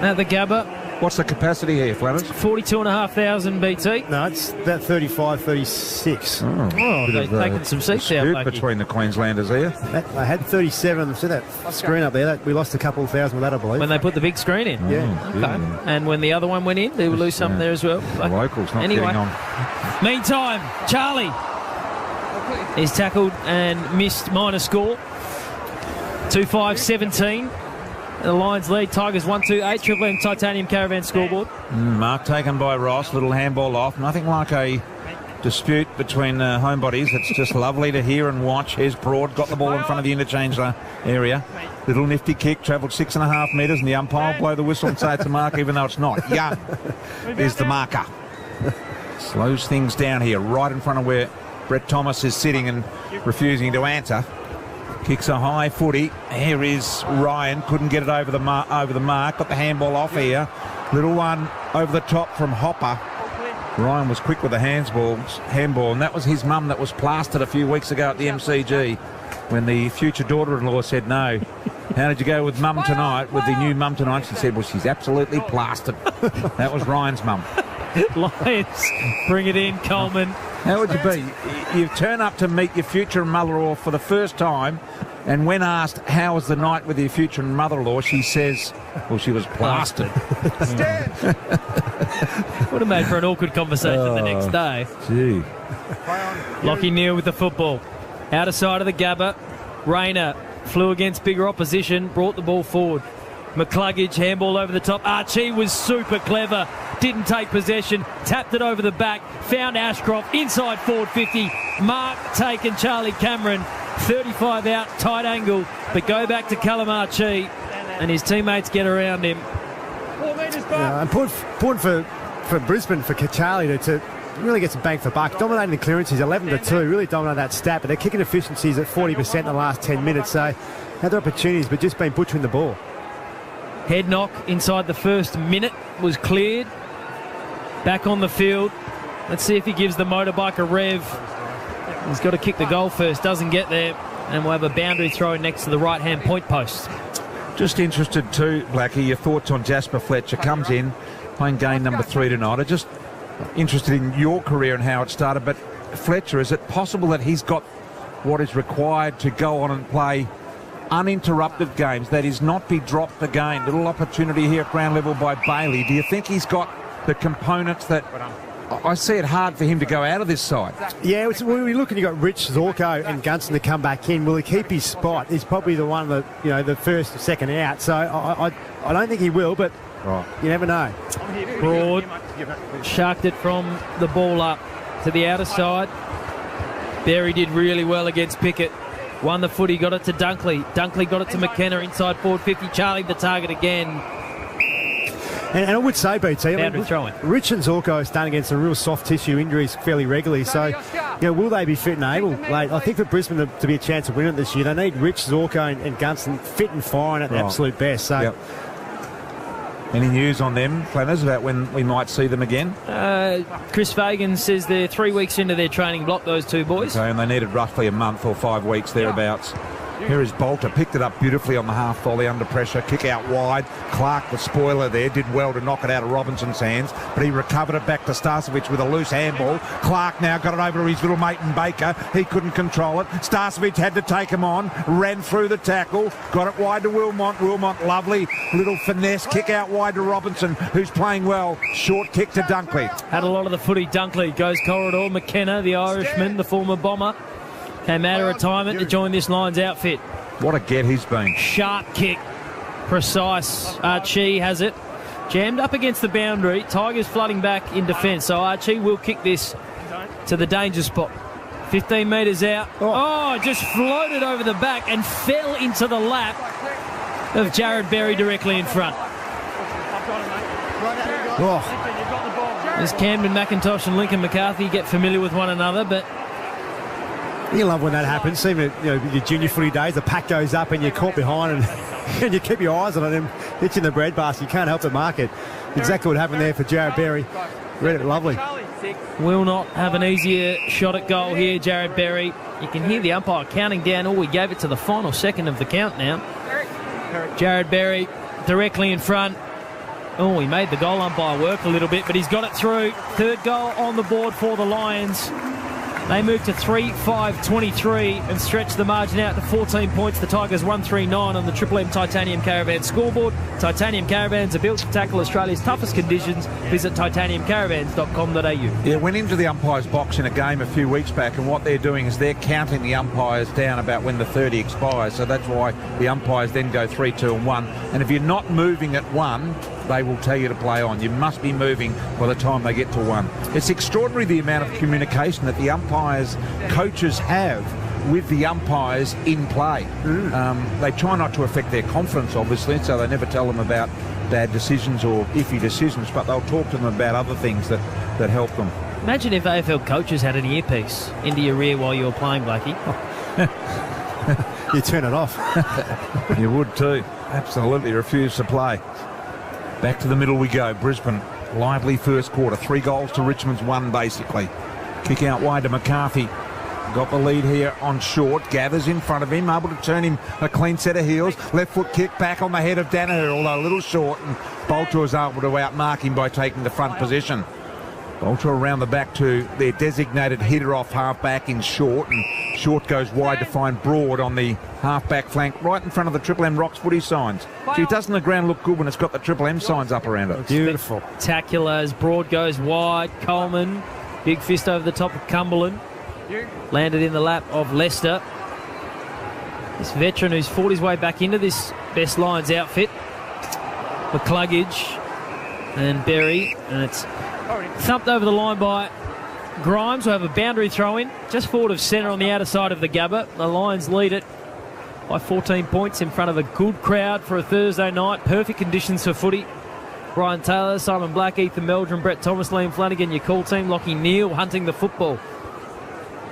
at the Gabba. What's the capacity here, Flanders? 42,500 BT. No, it's about 35, 36. They've taken some seats out between the Queenslanders here. I had 37. See that screen up there? We lost a couple of thousand with that, I believe. When they put the big screen in? Yeah. Okay. And when the other one went in, they would lose something there as well. The locals not getting on. Meantime, Charlie is tackled and missed, minor score. 2-5-17. The Lions lead. Tigers 1-2-8. Triple M Titanium Caravan scoreboard. Mark taken by Ross. Little handball off. Nothing like a dispute between homebodies. It's just lovely to hear and watch. Here's Broad. Got the ball in front of the interchange area. Little nifty kick. Travelled 6.5 metres, and the umpire will blow the whistle and say it's a mark, even though it's not. Young is the marker. Slows things down here, right in front of where Brett Thomas is sitting and refusing to answer. Kicks a high footy. Here is Ryan. Couldn't get it over the mark. Got the handball off here. Little one over the top from Hopper. Ryan was quick with the handball, and that was his mum that was plastered a few weeks ago at the MCG when the future daughter-in-law said no. How did you go with mum tonight, with the new mum tonight? She said, well, she's absolutely plastered. That was Ryan's mum. Lions bring it in, Coleman. How would you be? You turn up to meet your future mother-in-law for the first time, and when asked, how was the night with your future mother-in-law, she says, well, she was plastered. Would have made for an awkward conversation the next day. Gee. Lockie Neal with the football. Outer side of the Gabba. Rayner flew against bigger opposition, brought the ball forward. McCluggage, handball over the top. Archie was super clever. Didn't take possession. Tapped it over the back. Found Ashcroft. Inside forward 50. Mark taken. Charlie Cameron. 35 out. Tight angle. But go back to Callum Archie. And his teammates get around him. Important for Brisbane, for Charlie to really get some bang for buck. Dominating the clearances, 11-2. Really dominating that stat. But their kicking efficiencies at 40% in the last 10 minutes. So had their opportunities, but just been butchering the ball. Head knock inside the first minute was cleared. Back on the field. Let's see if he gives the motorbike a rev. He's got to kick the goal first. Doesn't get there. And we'll have a boundary throw next to the right-hand point post. Just interested too, Blackie, your thoughts on Jasper Fletcher. Comes in, playing game number 3 tonight. I'm just interested in your career and how it started, but Fletcher, is it possible that he's got what is required to go on and play uninterrupted games, that is not be dropped again? Little opportunity here at ground level by Bailey. Do you think he's got the components that... I see it hard for him to go out of this side. Yeah, when we look and you've got Rich Zorko and Gunston to come back in, will he keep his spot? He's probably the one that, the first or second out. So I don't think he will, but you never know. Broad sharked it from the ball up to the outer side. Berry did really well against Pickett. Won the footy, got it to Dunkley. Dunkley got it to McKenna inside forward 50. Charlie the target again. And I would say, BT, Rich and Zorko are starting against some real soft tissue injuries fairly regularly. So, will they be fit and able? I think for Brisbane to be a chance of winning it this year, they need Rich, Zorko and Gunston fit and firing at the absolute best. So, Any news on them, planners, about when we might see them again? Chris Fagan says they're 3 weeks into their training block, those two boys. Okay, and they needed roughly a month or 5 weeks thereabouts. Here is Bolter, picked it up beautifully on the half volley under pressure, kick out wide. Clark, the spoiler there, did well to knock it out of Robinson's hands, but he recovered it back to Starcevic with a loose handball. Clark now got it over to his little mate in Baker. He couldn't control it. Starcevic had to take him on, ran through the tackle, got it wide to Wilmot. Wilmot, lovely little finesse, kick out wide to Robinson, who's playing well. Short kick to Dunkley. Had a lot of the footy. Dunkley goes corridor. McKenna, the Irishman, the former Bomber, came out of retirement to join this Lions outfit. What a get he's been. Sharp kick. Precise. Archie has it. Jammed up against the boundary. Tigers flooding back in defence. So Archie will kick this to the danger spot. 15 metres out. Just floated over the back and fell into the lap of Jared Berry directly in front. As Camden McIntosh and Lincoln McCarthy get familiar with one another, but you love when that happens. Even your junior footy days, the pack goes up and you're caught behind and you keep your eyes on him. It's in the breadbasket. You can't help but mark it. Exactly what happened there for Jared Berry. Read it lovely. Will not have an easier shot at goal here, Jared Berry. You can hear the umpire counting down. We gave it to the final second of the count now. Jared Berry directly in front. He made the goal umpire work a little bit, but he's got it through. Third goal on the board for the Lions. They move to 3-5-23 and stretch the margin out to 14 points. The Tigers 1-3-9 on the Triple M Titanium Caravan scoreboard. Titanium Caravans are built to tackle Australia's toughest conditions. Visit titaniumcaravans.com.au. Yeah, went into the umpire's box in a game a few weeks back, and what they're doing is they're counting the umpires down about when the 30 expires. So that's why the umpires then go 3, 2 and 1. And if you're not moving at 1, they will tell you to play on. You must be moving by the time they get to 1. It's extraordinary the amount of communication that the coaches have with the umpires in play. They try not to affect their confidence, obviously, so they never tell them about bad decisions or iffy decisions, but they'll talk to them about other things that help them. Imagine if AFL coaches had an earpiece into your ear while you were playing, Blakey. You turn it off. You would too. Absolutely refuse to play. Back to the middle we go. Brisbane, lively first quarter. 3 goals to Richmond's 1, basically. Kick out wide to McCarthy. Got the lead here on short. Gathers in front of him, able to turn him a clean set of heels. Left foot kick back on the head of Danaher, although a little short, and Bolter was able to outmark him by taking the front position. Bolter around the back to their designated hitter off half-back in short, and short goes wide to find Broad on the half-back flank right in front of the Triple M Rocks footy signs. Gee, doesn't the ground look good when it's got the Triple M signs up around it? Beautiful. Spectacular as Broad goes wide. Coleman, big fist over the top of Cumberland. Landed in the lap of Leicester. This veteran who's fought his way back into this best Lions outfit. McCluggage and Berry, and it's thumped over the line by Grimes, who have a boundary throw-in just forward of centre on the outer side of the Gabba. The Lions lead it by 14 points in front of a good crowd for a Thursday night. Perfect conditions for footy. Brian Taylor, Simon Black, Ethan Meldrum, Brett Thomas, Liam Flanagan, your call team. Lockie Neal hunting the football.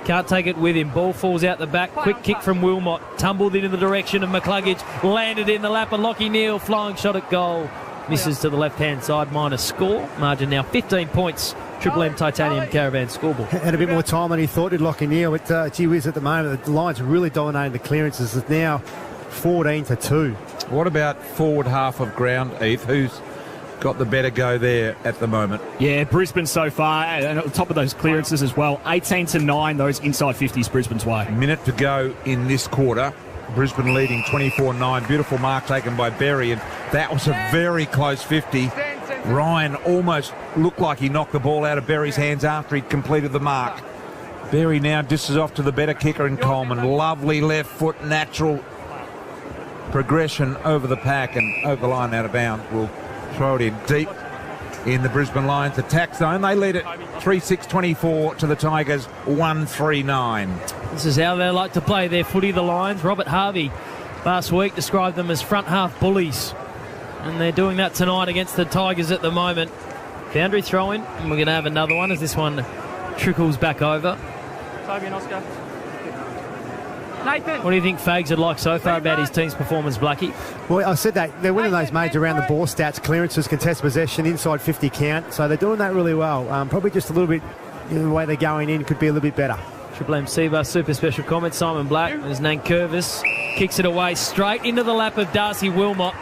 Can't take it with him. Ball falls out the back. Quick kick from Wilmot. Tumbled into the direction of McCluggage. Landed in the lap of Lockie Neal. Flying shot at goal. Misses to the left-hand side. Minus score. Margin now 15 points. Triple M Titanium Caravan scoreboard. Had a bit more time than he thought did Lockie Neal. But gee whiz, at the moment, the Lions are really dominating the clearances. It's now 14-2. What about forward half of ground, Heath? Who's got the better go there at the moment. Yeah, Brisbane so far, and on top of those clearances as well, 18-9, those inside 50s Brisbane's way. Minute to go in this quarter. Brisbane leading 24-9. Beautiful mark taken by Berry, and that was a very close 50. Ryan almost looked like he knocked the ball out of Berry's hands after he'd completed the mark. Berry now dishes off to the better kicker in Coleman. Lovely left foot, natural progression over the pack and over the line out of bounds. Will throw it in deep in the Brisbane Lions attack zone. They lead it 3-6-24 to the Tigers 1-3-9. This is how they like to play their footy, the Lions. Robert Harvey last week described them as front half bullies, and they're doing that tonight against the Tigers at the moment. Boundary throw in, and we're going to have another one as this one trickles back over. Toby and Oscar. Nathan. What do you think Fags would like so far about his team's performance, Blackie? Well, I said that they're winning those major around the ball stats, clearances, contested possession, inside 50 count. So they're doing that really well. Probably just a little bit, the way they're going in could be a little bit better. Triple M Seabar super special comment. Simon Black and his name Curvis kicks it away straight into the lap of Darcy Wilmot,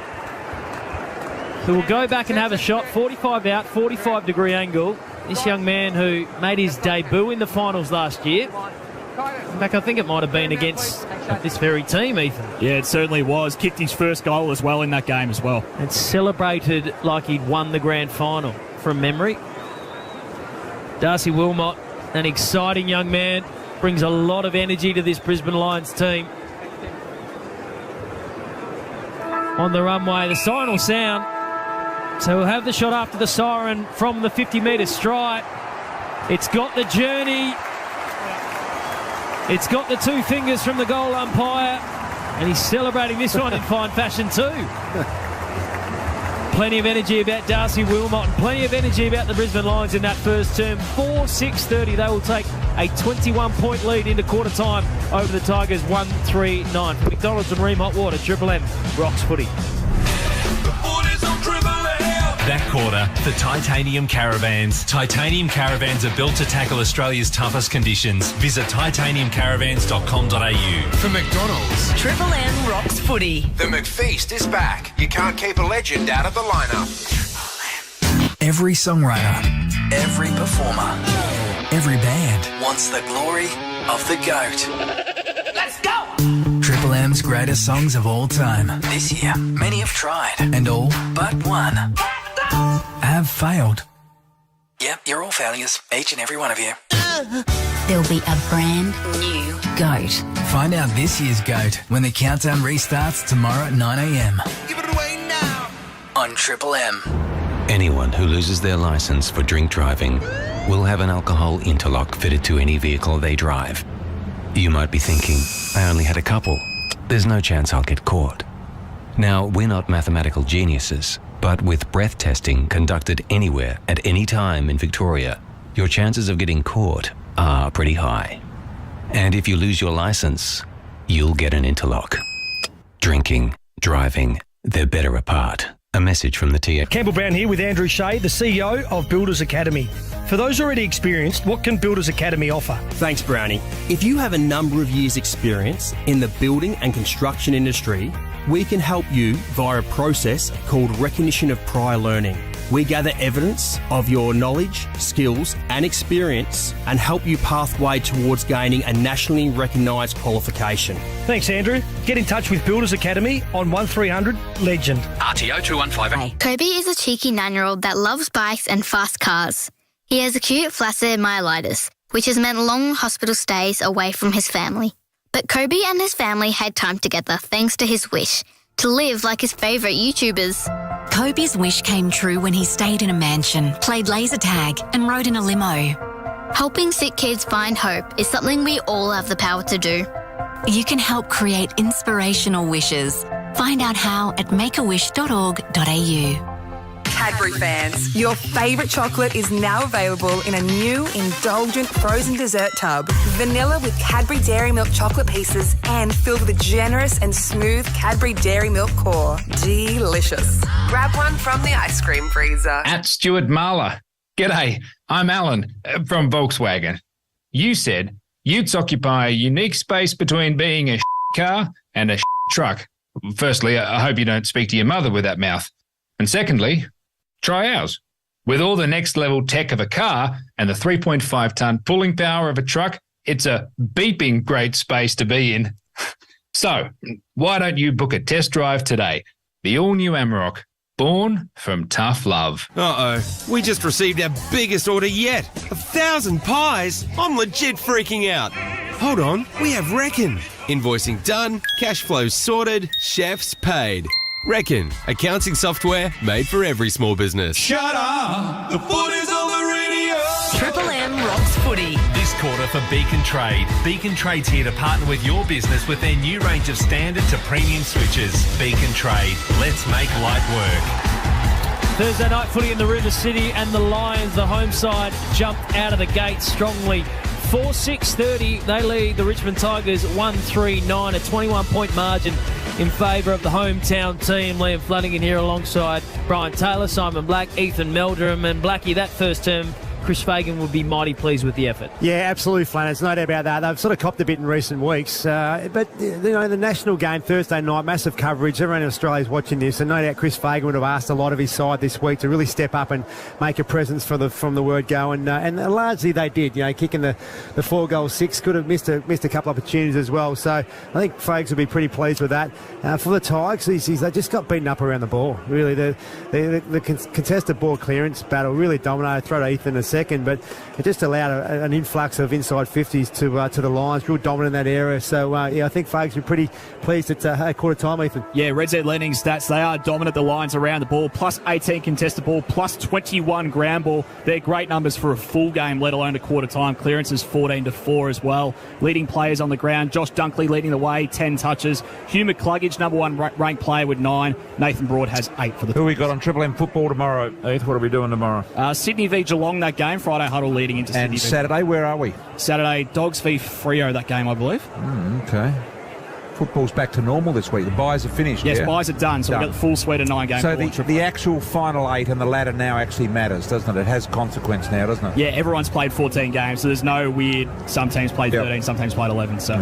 who will go back and have a shot. 45 out, 45-degree angle. This young man who made his debut in the finals last year. In fact, I think it might have been against this very team, Ethan. Yeah, it certainly was. Kicked his first goal as well in that game as well. And celebrated like he'd won the grand final from memory. Darcy Wilmot, an exciting young man, brings a lot of energy to this Brisbane Lions team. On the runway, the siren will sound. So we'll have the shot after the siren from the 50-metre strike. It's got the journey. It's got the two fingers from the goal umpire, and he's celebrating this one in fine fashion too. Plenty of energy about Darcy Wilmot and plenty of energy about the Brisbane Lions in that first term. 4-6-30, they will take a 21-point lead into quarter time over the Tigers 1-3-9. For McDonald's and Ream Hot Water, Triple M rocks footy. That quarter, the Titanium Caravans. Titanium Caravans are built to tackle Australia's toughest conditions. Visit titaniumcaravans.com.au. For McDonald's, Triple M rocks footy. the McFeast is back. You can't keep a legend out of the lineup. Every songwriter, every performer, every band wants the glory of the GOAT. Let's go! Triple M's greatest songs of all time. This year, many have tried, and all but one have failed. Yep, you're all failures, each and every one of you. There'll be a brand new GOAT. Find out this year's GOAT when the countdown restarts tomorrow at 9 a.m. Give it away now. on Triple M. Anyone who loses their licence for drink driving will have an alcohol interlock fitted to any vehicle they drive. You might be thinking, I only had a couple. There's no chance I'll get caught. Now, we're not mathematical geniuses, but with breath testing conducted anywhere at any time in Victoria, your chances of getting caught are pretty high. And if you lose your licence, you'll get an interlock. Drinking, driving, they're better apart. A message from the TA. Campbell Brown here with Andrew Shea, the CEO of Builders Academy. For those already experienced, what can Builders Academy offer? Thanks, Brownie. If you have a number of years' experience in the building and construction industry, we can help you via a process called recognition of prior learning. We gather evidence of your knowledge, skills and experience and help you pathway towards gaining a nationally recognised qualification. Thanks, Andrew. Get in touch with Builders Academy on 1300 Legend. RTO 2158. Kobe is a cheeky 9-year-old that loves bikes and fast cars. He has acute flaccid myelitis, which has meant long hospital stays away from his family. But Kobe and his family had time together thanks to his wish to live like his favourite YouTubers. Kobe's wish came true when he stayed in a mansion, played laser tag and rode in a limo. Helping sick kids find hope is something we all have the power to do. You can help create inspirational wishes. Find out how at makeawish.org.au. Cadbury fans, your favourite chocolate is now available in a new indulgent frozen dessert tub. Vanilla with Cadbury Dairy Milk chocolate pieces and filled with a generous and smooth Cadbury Dairy Milk core. Delicious. Grab one from the ice cream freezer. At Stuart Marler. G'day, I'm Alan from Volkswagen. You said you'd occupy a unique space between being a car and a truck. Firstly, I hope you don't speak to your mother with that mouth. And secondly, Try ours. With all the next level tech of a car and the 3.5 tonne pulling power of a truck, it's a beeping great space to be in. So, why don't you book a test drive today? The all-new Amarok, born from tough love. Uh-oh, we just received our biggest order yet. 1,000 pies? I'm legit freaking out. Hold on, we have Reckon. Invoicing done, cash flow sorted, chefs paid. Reckon, accounting software made for every small business. Shut up! The footy's on the radio! Triple M rocks footy. This quarter for Beacon Trade. Beacon Trade's here to partner with your business with their new range of standard to premium switches. Beacon Trade. Let's make light work. Thursday night footy in the River City, and the Lions, the home side, jumped out of the gate strongly. 4-6-30, they lead the Richmond Tigers 1-3-9, a 21-point margin in favour of the hometown team. Liam Flanagan here alongside Brian Taylor, Simon Black, Ethan Meldrum, and Blackie, that first term, Chris Fagan would be mighty pleased with the effort. Yeah, absolutely, Flan. There's no doubt about that. They've sort of copped a bit in recent weeks. But, you know, the national game Thursday night, massive coverage. Everyone in Australia is watching this. And no doubt Chris Fagan would have asked a lot of his side this week to really step up and make a presence from the word go. And largely they did. You know, kicking the 4-goal-6. Could have missed a couple of opportunities as well. So I think Fags will be pretty pleased with that. For the Tigers, they just got beaten up around the ball. Really, the contested ball clearance battle really dominated. Throw to Ethan in a second, but it just allowed an influx of inside 50s to the Lions, real dominant in that area. So, I think Fags will be pretty pleased at quarter time, Ethan. Yeah, Red Z Lending stats, they are dominant, the Lions around the ball, plus 18 contested ball, plus 21 ground ball. They're great numbers for a full game, let alone a quarter time. Clearances 14-4 as well. Leading players on the ground, Josh Dunkley leading the way, 10 touches. Hugh McCluggage, number one ranked player with 9. Nathan Broad has 8 for the Who we got on Triple M football tomorrow, Heath? What are we doing tomorrow? Sydney v Geelong, that game. Friday huddle leading into Sydney. And Saturday, where are we? Saturday, Dogs v Freo, that game, I believe. Okay. Football's back to normal this week. The buys are finished. Yes, yeah? buys are done, so we've got the full suite of 9 games. So the actual final 8 and the ladder now actually matters, doesn't it? It has consequence now, doesn't it? Yeah, everyone's played 14 games, so there's no weird, some teams played 13, some teams played 11, so...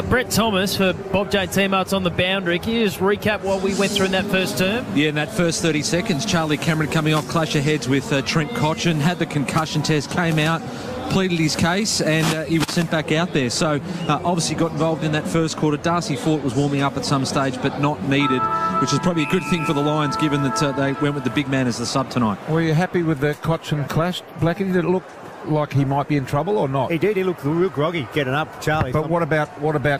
Brett Thomas for Bob J. Teamarts on the boundary. Can you just recap what we went through in that first term? Yeah, in that first 30 seconds, Charlie Cameron coming off clash of heads with Trent Cotchin, had the concussion test, came out, pleaded his case, and he was sent back out there. So obviously got involved in that first quarter. Darcy Fort was warming up at some stage, but not needed, which is probably a good thing for the Lions, given that they went with the big man as the sub tonight. Were you happy with the Cotchin clash, Blackie? Did it look like he might be in trouble or not? He did. He looked real groggy getting up, Charlie. But what about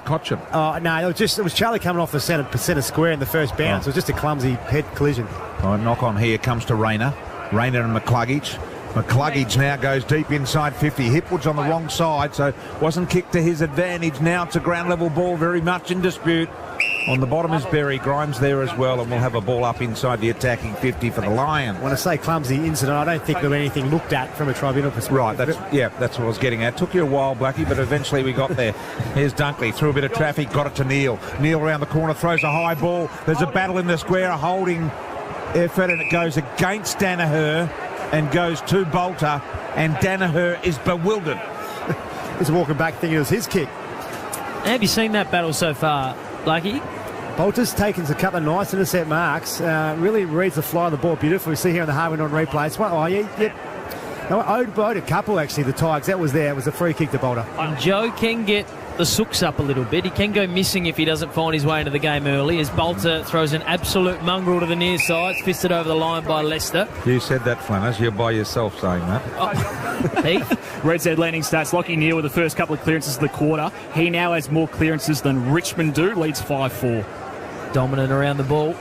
Cotchin? Oh no, it was Charlie coming off the centre square in the first bounce. It was just a clumsy head collision. Knock on here comes to Rayner and McCluggage. McCluggage now goes deep inside 50. Hipwood's on the wrong side, so wasn't kicked to his advantage. Now it's a ground level ball, very much in dispute. On the bottom is Berry. Grimes there as well, and we'll have a ball up inside the attacking 50 for the Lions. When I say clumsy incident, I don't think there was anything looked at from a tribunal perspective. Right, that's what I was getting at. Took you a while, Blackie, but eventually we got there. Here's Dunkley, through a bit of traffic, got it to Neil. Neil around the corner, throws a high ball. There's a battle in the square, a holding effort, and it goes against Danaher and goes to Bolter, and Danaher is bewildered. He's walking back thinking it was his kick. Have you seen that battle so far, Blackie? Bolter's taken a couple of nice intercept marks. Really reads the fly of the ball beautifully. We see here in the Harvey on replay. It's one, owed a couple, actually, the Tigers. That was there. It was a free kick to Bolter. And Joe can get the sooks up a little bit. He can go missing if he doesn't find his way into the game early, as Bolter throws an absolute mongrel to the near side. It's fisted over the line by Leicester. You said that, Flanners. You're by yourself saying that. Heath? Red Z landing stats. Lockie Neal with the first couple of clearances of the quarter. He now has more clearances than Richmond do. Leads 5-4. Dominant around the ball.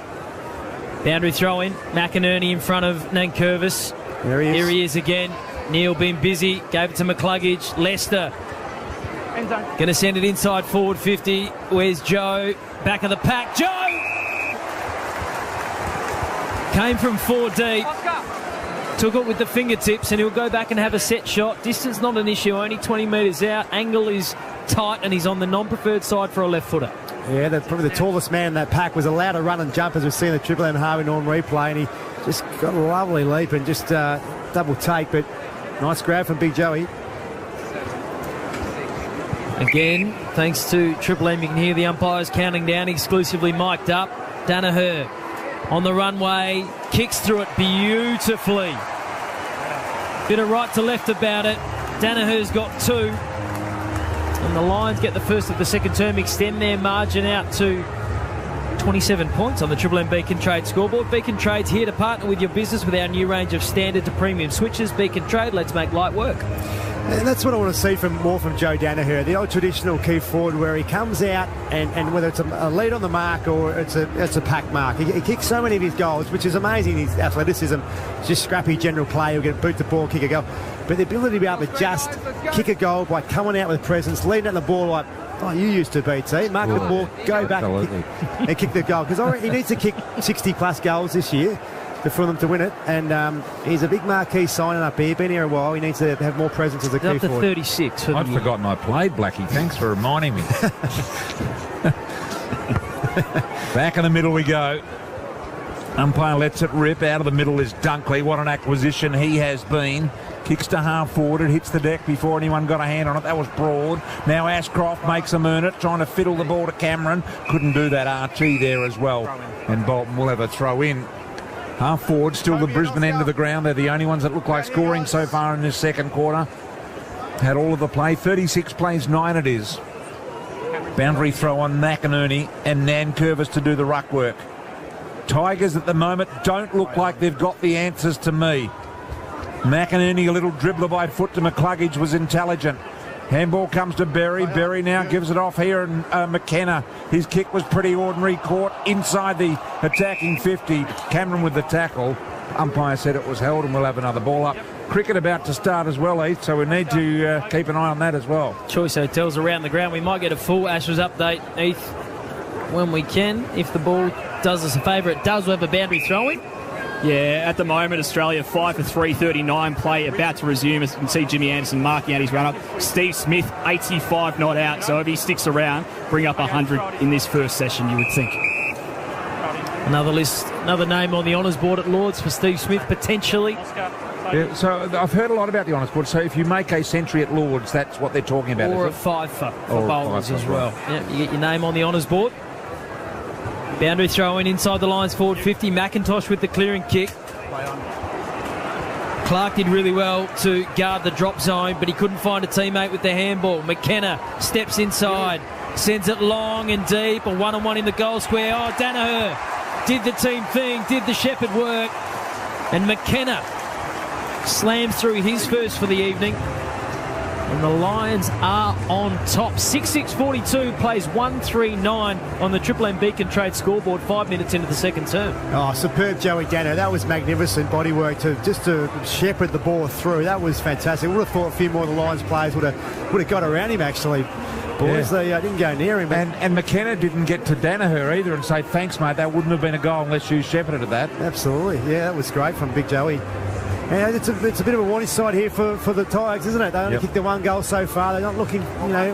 Boundary throw in. McInerney in front of Nankervis. There he is. Here he is again. Neal being busy. Gave it to McCluggage. Leicester. Going to send it inside forward 50. Where's Joe? Back of the pack. Joe! Came from 4 deep. Took it with the fingertips, and he'll go back and have a set shot. Distance not an issue. Only 20 metres out. Angle is tight, and he's on the non-preferred side for a left footer. Yeah, probably the tallest man in that pack was allowed to run and jump, as we've seen the Triple M Harvey Norm replay, and he just got a lovely leap and just double take, but nice grab from Big Joey. Again, thanks to Triple M, you can hear the umpires counting down, exclusively mic'd up. Danaher on the runway, kicks through it beautifully. Bit of right to left about it. Danaher's got 2. And the Lions get the first of the second term, extend their margin out to 27 points on the Triple M Beacon Trade scoreboard. Beacon Trade's here to partner with your business with our new range of standard to premium switches. Beacon Trade, let's make light work. And that's what I want to see more from Joe Danaher, the old traditional key forward where he comes out and whether it's a lead on the mark or it's a pack mark. He kicks so many of his goals, which is amazing. His athleticism, just scrappy general play. He'll get boot the ball, kick a goal. But the ability to be able to just kick a goal by coming out with presence, leading at the ball like, oh, you used to, BT. Mark the ball, go back and kick the goal. Because he needs to kick 60-plus goals this year for them to win it. And he's a big marquee signing up here. Been here a while. He needs to have more presence as a key forward. Up to 36. I'd forgotten I played, Blackie. Thanks for reminding me. Back in the middle we go. Umpire lets it rip. Out of the middle is Dunkley. What an acquisition he has been. Kicks to half forward. It hits the deck before anyone got a hand on it. That was Broad. Now Ashcroft makes him earn it, trying to fiddle the ball to Cameron. Couldn't do that. Archie there as well. And Bolton will have a throw in. Half forward, still the Brisbane end of the ground. They're the only ones that look like scoring so far in this second quarter. Had all of the play. 36 plays 9 it is. Boundary throw on McInerney and Nankervis to do the ruck work. Tigers at the moment don't look like they've got the answers to me. McInerney, a little dribbler by foot to McCluggage, was intelligent. Handball comes to Berry. Berry now gives it off here, and McKenna. His kick was pretty ordinary. Caught inside the attacking 50. Cameron with the tackle. Umpire said it was held, and we'll have another ball up. Cricket about to start as well, Heath, so we need to keep an eye on that as well. Choice Hotels around the ground. We might get a full Ashes update, Heath, when we can, if the ball does us a favour. It does. We'll have a boundary throw-in. Yeah, at the moment, Australia 5 for 339 play about to resume. As you can see, Jimmy Anderson marking out his run-up. Steve Smith, 85 not out. So if he sticks around, bring up 100 in this first session, you would think. Another name on the honours board at Lords for Steve Smith, potentially. Yeah, so I've heard a lot about the honours board. So if you make a century at Lords, that's what they're talking about, or is a it? five for bowlers as well. Yeah, you get your name on the honours board. Boundary throw in inside the lines, forward 50. McIntosh with the clearing kick. Clark did really well to guard the drop zone, but he couldn't find a teammate with the handball. McKenna steps inside, sends it long and deep, a one-on-one in the goal square. Oh, Danaher did the team thing, did the shepherd work, and McKenna slams through his first for the evening. And the Lions are on top. 6-6-42 plays 139 on the Triple M Beacon Trade scoreboard 5 minutes into the second term. Oh, superb Joey Danaher. That was magnificent bodywork to shepherd the ball through. That was fantastic. Would have thought a few more of the Lions players would have got around him, actually. Boys, they didn't go near him. And McKenna didn't get to Danaher either and say, thanks, mate, that wouldn't have been a goal unless you shepherded that. Absolutely. Yeah, that was great from Big Joey. Yeah, it's a bit of a warning side here for the Tigers, isn't it? They only kicked the one goal so far. They're not looking,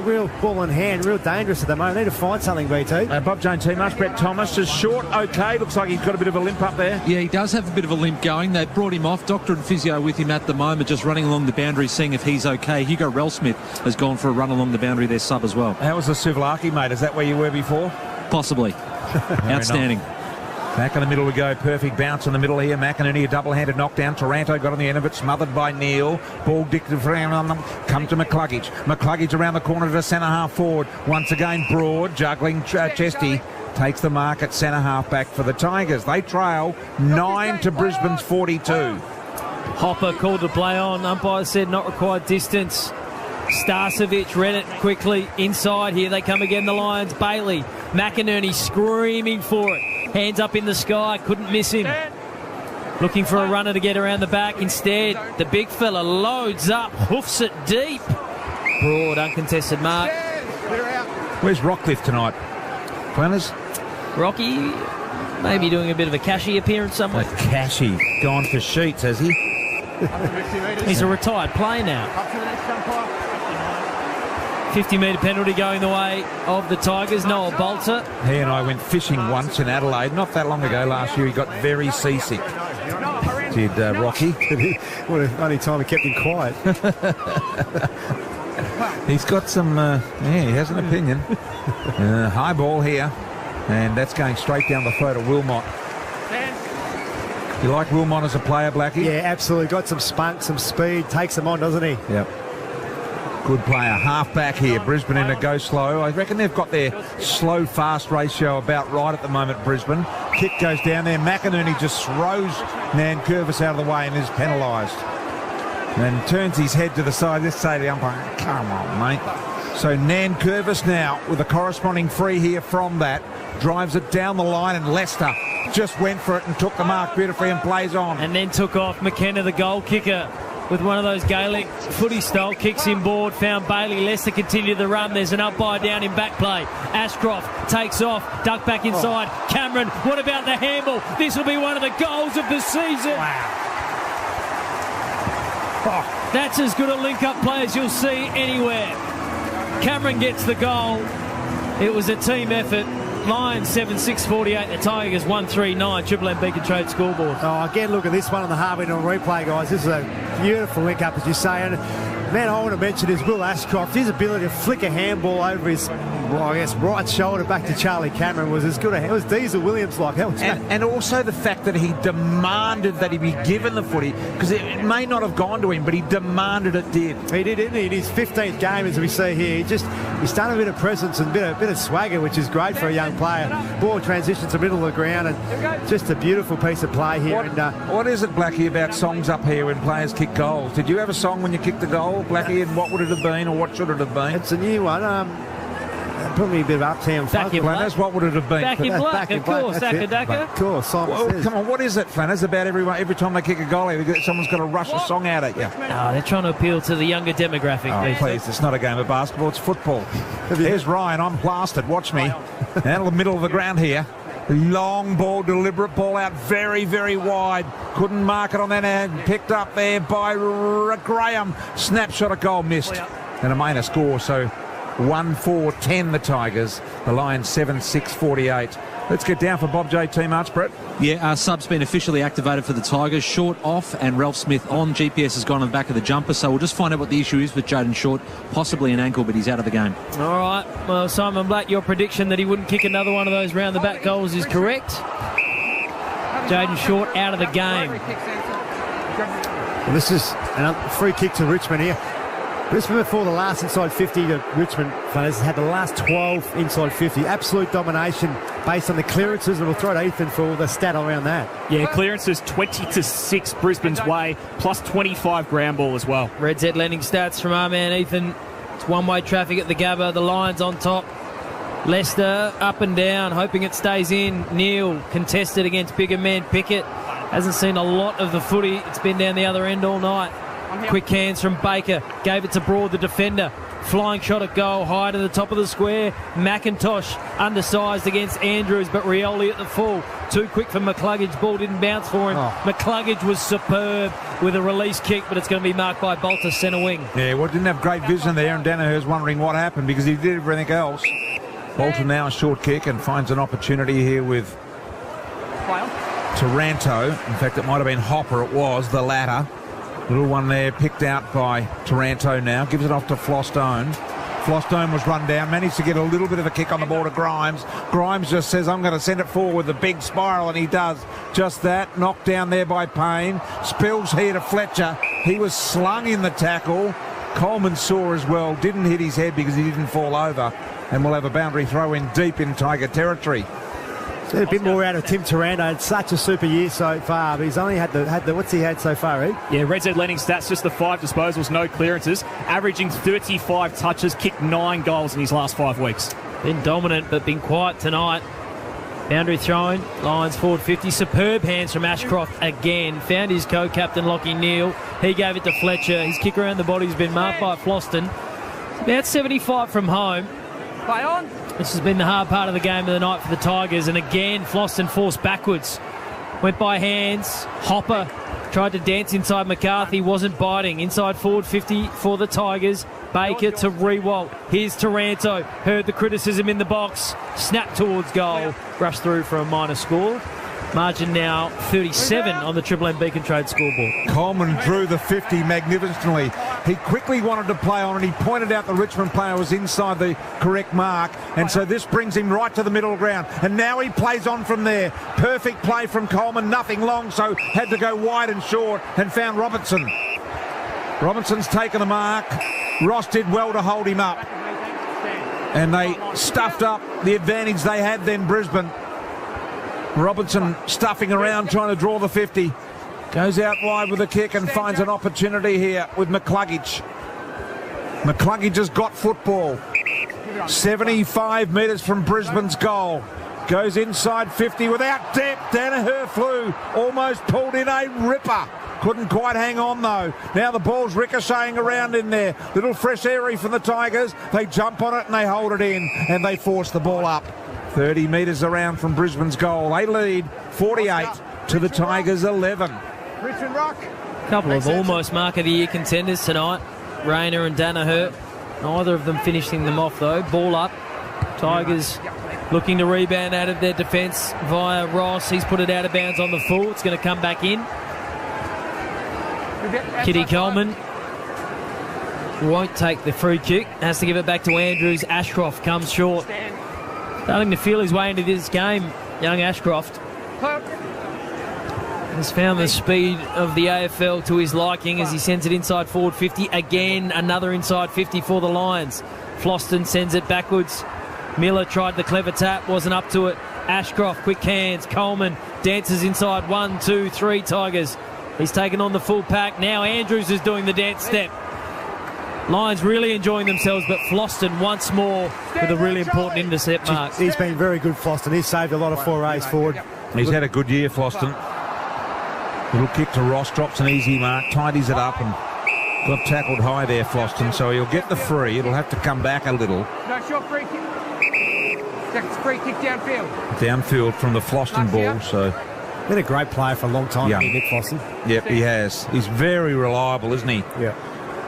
real ball in hand, real dangerous at the moment. They need to find something, BT. Bob Jones, team much. Brett Thomas is short, okay. Looks like he's got a bit of a limp up there. Yeah, he does have a bit of a limp going. They brought him off. Doctor and physio with him at the moment, just running along the boundary, seeing if he's okay. Hugo Relsmith has gone for a run along the boundary, their sub as well. How was the Suvlaki, mate? Is that where you were before? Possibly. Outstanding. Back in the middle we go. Perfect bounce in the middle here. McInerney, a double-handed knockdown. Taranto got on the end of it. Smothered by Neal. Ball dictated around them. Come to McCluggage. McCluggage around the corner to the centre half forward. Once again, Broad juggling. Chesty takes the mark at centre half back for the Tigers. They trail 9 to Brisbane's 42. Hopper called to play on. Umpire said not required distance. Starcevic read it quickly. Inside here they come again, the Lions. Bailey. McInerney screaming for it. Hands up in the sky, couldn't miss him. Looking for a runner to get around the back. Instead, the big fella loads up, hoofs it deep. Broad, uncontested mark. Where's Rockcliffe tonight? Planners? Rocky, maybe doing a bit of a cashy appearance somewhere. A cashy. Gone for Sheets, has he? He's a retired player now. 50-metre penalty going the way of the Tigers. Noel Bolter. He and I went fishing once in Adelaide, not that long ago last year. He got very seasick. Did Rocky. What the only time he kept him quiet. He's got some, he has an opinion. High ball here, and that's going straight down the throat of Wilmot. You like Wilmot as a player, Blackie? Yeah, absolutely. Got some spunk, some speed. Takes them on, doesn't he? Yep. Good player. Half back here. Brisbane in a go slow. I reckon they've got their slow-fast ratio about right at the moment, Brisbane. Kick goes down there. McInerney just throws Nankervis out of the way and is penalised. And turns his head to the side. Let's say to the umpire, come on, mate. So Nankervis now with a corresponding free here from that. Drives it down the line, and Leicester just went for it and took the mark beautifully and plays on. And then took off McKenna, the goal kicker, with one of those Gaelic footy-style kicks inboard. Found Bailey. Leicester continued the run. There's an up-by down in back play. Ashcroft takes off. Duck back inside. Cameron, what about the handball? This will be one of the goals of the season. Wow. That's as good a link-up play as you'll see anywhere. Cameron gets the goal. It was a team effort. Lions 7-6-48. The Tigers 1-3-9. Triple M Beacon Trade scoreboard. Oh, again, look at this one on the Harvey on replay, guys. This is a beautiful link-up, as you say. And man, I want to mention is Will Ashcroft. His ability to flick a handball over his, right shoulder back to Charlie Cameron was as good. It was Diesel Williams-like. And also the fact that he demanded that he be given the footy, because it may not have gone to him, but he demanded it did. He did, didn't he? In his 15th game, as we see here, he's done a bit of presence and a bit of swagger, which is great for a young player. Ball transitions to the middle of the ground, and just a beautiful piece of play here. What is it, Blackie, about songs up here when players kick goals? Did you have a song when you kicked the goal, Blackie, and what would it have been, or what should it have been? It's a new one. Probably a bit of uptown funk. Flanners, what would it have been? Back in black, of course. Daka. Of course. Come on, what is it, Flanners, about every time they kick a goalie, someone's got to rush a song out at you? Oh, they're trying to appeal to the younger demographic. Oh, please, it's not a game of basketball, it's football. There's Ryan, I'm plastered, watch me. Down to the middle of the ground here. Long ball, deliberate ball out very, very wide. Couldn't mark it on that end. Picked up there by Graham. Snapshot of goal missed. And a minor score, so 1-4-10 the Tigers. The Lions 7-6-48. Let's get down for Bob J. T. March, Brett. Yeah, sub's been officially activated for the Tigers. Short off and Ralph Smith on. GPS has gone on the back of the jumper, so we'll just find out what the issue is with Jaden Short. Possibly an ankle, but he's out of the game. All right. Well, Simon Black, your prediction that he wouldn't kick another one of those round-the-back goals is correct. Jaden Short out of the game. Well, this is a free kick to Richmond here. Brisbane before the last inside 50 to Richmond players had the last 12 inside 50. Absolute domination based on the clearances, and we'll throw to Ethan for the stat around that. Yeah, clearances 20-6 Brisbane's way, plus 25 ground ball as well. Red Z lending stats from our man Ethan. It's one-way traffic at the Gabba. The Lions on top. Leicester up and down, hoping it stays in. Neil contested against bigger men. Pickett hasn't seen a lot of the footy. It's been down the other end all night. Quick hands from Baker. Gave it to Broad, the defender. Flying shot at goal, high to the top of the square. McIntosh undersized against Andrews, but Rioli at the full. Too quick for McCluggage. Ball didn't bounce for him. McCluggage was superb with a release kick, but it's going to be marked by Bolter, centre wing. Yeah, well, didn't have great vision there, and Danaher's wondering what happened because he did everything else. Bolter now a short kick and finds an opportunity here with Taranto. In fact, it might have been Hopper. It was the latter. Little one there picked out by Taranto now. Gives it off to Flostone. Flostone was run down. Managed to get a little bit of a kick on the ball to Grimes. Grimes just says, I'm going to send it forward with a big spiral, and he does just that. Knocked down there by Payne. Spills here to Fletcher. He was slung in the tackle. Coleman saw as well. Didn't hit his head because he didn't fall over. And we'll have a boundary throw in deep in Tiger territory. A bit more out of Tim Taranto. Had such a super year so far, but he's only had the what's he had so far, Ed? Yeah, Red Z lending stats, just the 5 disposals, no clearances, averaging 35 touches, kicked 9 goals in his last 5 weeks. Been dominant, but been quiet tonight. Boundary throwing, Lions forward 50. Superb hands from Ashcroft again. Found his co-captain, Lockie Neal. He gave it to Fletcher. His kick around the body's been marked by Floston. About 75 from home. Play on. This has been the hard part of the game of the night for the Tigers. And again, Floston forced backwards. Went by hands. Hopper tried to dance inside McCarthy. Wasn't biting. Inside forward 50 for the Tigers. Baker to Rewalt. Here's Taranto. Heard the criticism in the box. Snap towards goal. Rushed through for a minor score. Margin now 37 on the Triple M Beacon Trade scoreboard. Coleman drew the 50 magnificently. He quickly wanted to play on, and he pointed out the Richmond player was inside the correct mark, and so this brings him right to the middle ground, and now he plays on from there. Perfect play from Coleman, nothing long, so had to go wide and short and found Robertson. Robinson's taken the mark. Ross did well to hold him up, and they stuffed up the advantage they had then, Brisbane. Robinson stuffing around trying to draw the 50. Goes out wide with a kick and finds an opportunity here with McCluggage. McCluggage has got football. 75 metres from Brisbane's goal. Goes inside 50 without depth. Danaher flew. Almost pulled in a ripper. Couldn't quite hang on though. Now the ball's ricocheting around in there. Little fresh airy from the Tigers. They jump on it and they hold it in and they force the ball up. 30 metres around from Brisbane's goal. They lead 48 to the Tigers 11. Richmond Rock. Couple of almost Mark of the Year contenders tonight. Rayner and Danaher. Neither of them finishing them off though. Ball up. Tigers looking to rebound out of their defence via Ross. He's put it out of bounds on the full. It's going to come back in. Kitty Coleman won't take the free kick. Has to give it back to Andrews. Ashcroft comes short. Starting to feel his way into this game, young Ashcroft. Has found the speed of the AFL to his liking as he sends it inside forward 50. Again, another inside 50 for the Lions. Floston sends it backwards. Miller tried the clever tap, wasn't up to it. Ashcroft, quick hands. Coleman dances inside 1, 2, 3 Tigers. He's taken on the full pack. Now Andrews is doing the dance step. Lions really enjoying themselves, but Floston once more with a really important intercept mark. He's been very good, Floston. He's saved a lot of forays forward. He's had a good year, Floston. Little kick to Ross, drops an easy mark, tidies it up, and got tackled high there, Floston, so he'll get the free. It'll have to come back a little. No, short free kick. It's free kick downfield. Downfield from the Floston ball, so... Been a great player for a long time, Nick Floston. Yep, he has. He's very reliable, isn't he? Yeah.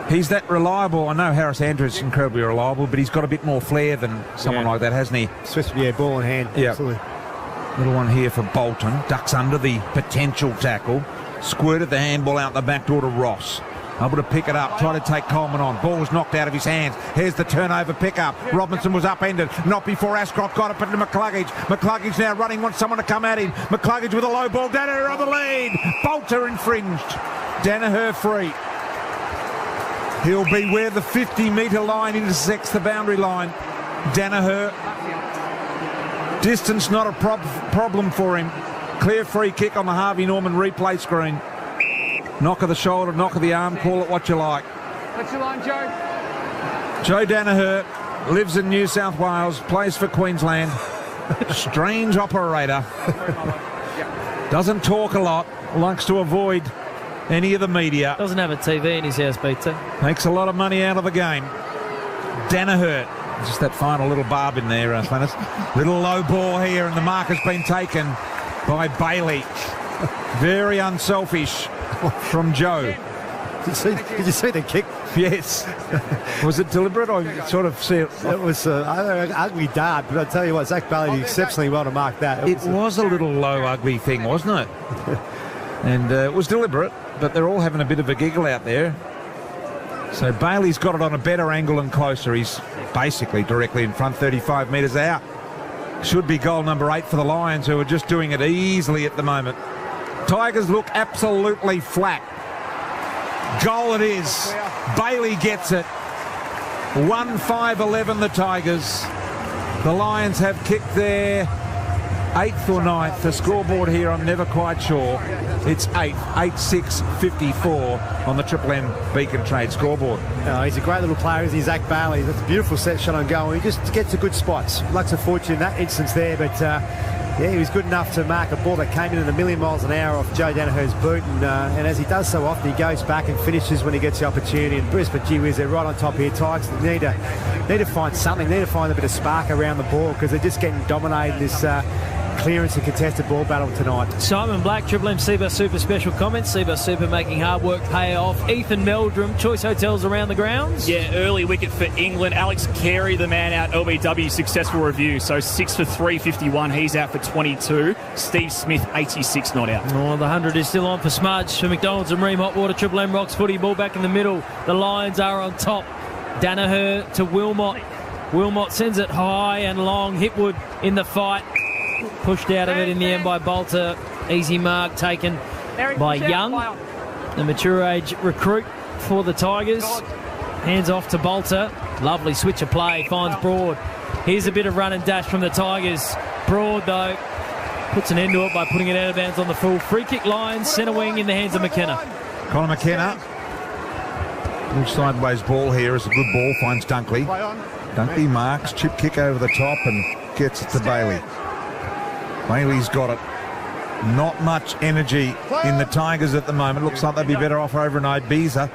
He's that reliable. I know Harris Andrews is incredibly reliable, but he's got a bit more flair than someone like that, hasn't he? Especially, ball in hand. Yeah. Absolutely. Little one here for Bolton. Ducks under the potential tackle. Squirted the handball out the back door to Ross. Able to pick it up, try to take Coleman on. Ball was knocked out of his hands. Here's the turnover pickup. Robinson was upended. Not before Ashcroft got it into McCluggage. McCluggage now running, wants someone to come at him. McCluggage with a low ball. Danaher on the lead. Bolter infringed. Danaher free. He'll be where the 50-metre line intersects the boundary line. Danaher. Distance not a problem for him. Clear free kick on the Harvey Norman replay screen. Knock of the shoulder, knock of the arm, call it what you like. What's your line, Joe? Joe Danaher lives in New South Wales, plays for Queensland. Strange operator. Doesn't talk a lot, likes to avoid any of the media. Doesn't have a TV in his house, Peter. Makes a lot of money out of the game. Danaher. Just that final little barb in there, Flannis. Little low ball here, and the mark has been taken by Bailey. Very unselfish from Joe. Did you see the kick? Yes. Was it deliberate or sort of see it? It was an ugly dart, but I tell you what, Zach Bailey did exceptionally well to mark that. It was a little low, ugly thing, wasn't it? And it was deliberate, but they're all having a bit of a giggle out there. So Bailey's got it on a better angle and closer. He's basically directly in front, 35 metres out. Should be goal number 8 for the Lions, who are just doing it easily at the moment. Tigers look absolutely flat. Goal it is. Bailey gets it. 1-5-11 the Tigers. The Lions have kicked their 8th or 9th. The scoreboard here, I'm never quite sure. It's 8-6-54 on the Triple M Beacon Trade scoreboard. Oh, he's a great little player, isn't he, Zach Bailey? That's a beautiful set shot on goal. He just gets to good spots. Looks of fortune in that instance there, but yeah, he was good enough to mark a ball that came in at a million miles an hour off Joe Danaher's boot, and as he does so often, he goes back and finishes when he gets the opportunity. And Brisbane, gee whiz, they're right on top here. Tigers need to find something, need to find a bit of spark around the ball because they're just getting dominated this clearance and contested ball battle tonight. Simon Black, Triple M Seabus Super special comments. Seabus Super making hard work pay off. Ethan Meldrum, Choice Hotels around the grounds. Yeah, early wicket for England. Alex Carey, the man out, LBW, successful review. So 6 for 351. He's out for 22. Steve Smith, 86, not out. Oh, the 100 is still on for Smudge for McDonald's and Ream Hot Water. Triple M Rocks footy ball back in the middle. The Lions are on top. Danaher to Wilmot. Wilmot sends it high and long. Hipwood in the fight. Pushed out of it in the end by Bolter. Easy mark taken by Young, the mature age recruit for the Tigers. Hands off to Bolter. Lovely switch of play. Finds Broad. Here's a bit of run and dash from the Tigers. Broad, though, puts an end to it by putting it out of bounds on the full. Free kick Lions. Centre wing in the hands of McKenna. Connor McKenna. Little sideways ball here is a good ball. Finds Dunkley. Dunkley marks. Chip kick over the top and gets it to Bailey. Bailey's got it. Not much energy in the Tigers at the moment. Looks like they'd be better off over in Ibiza.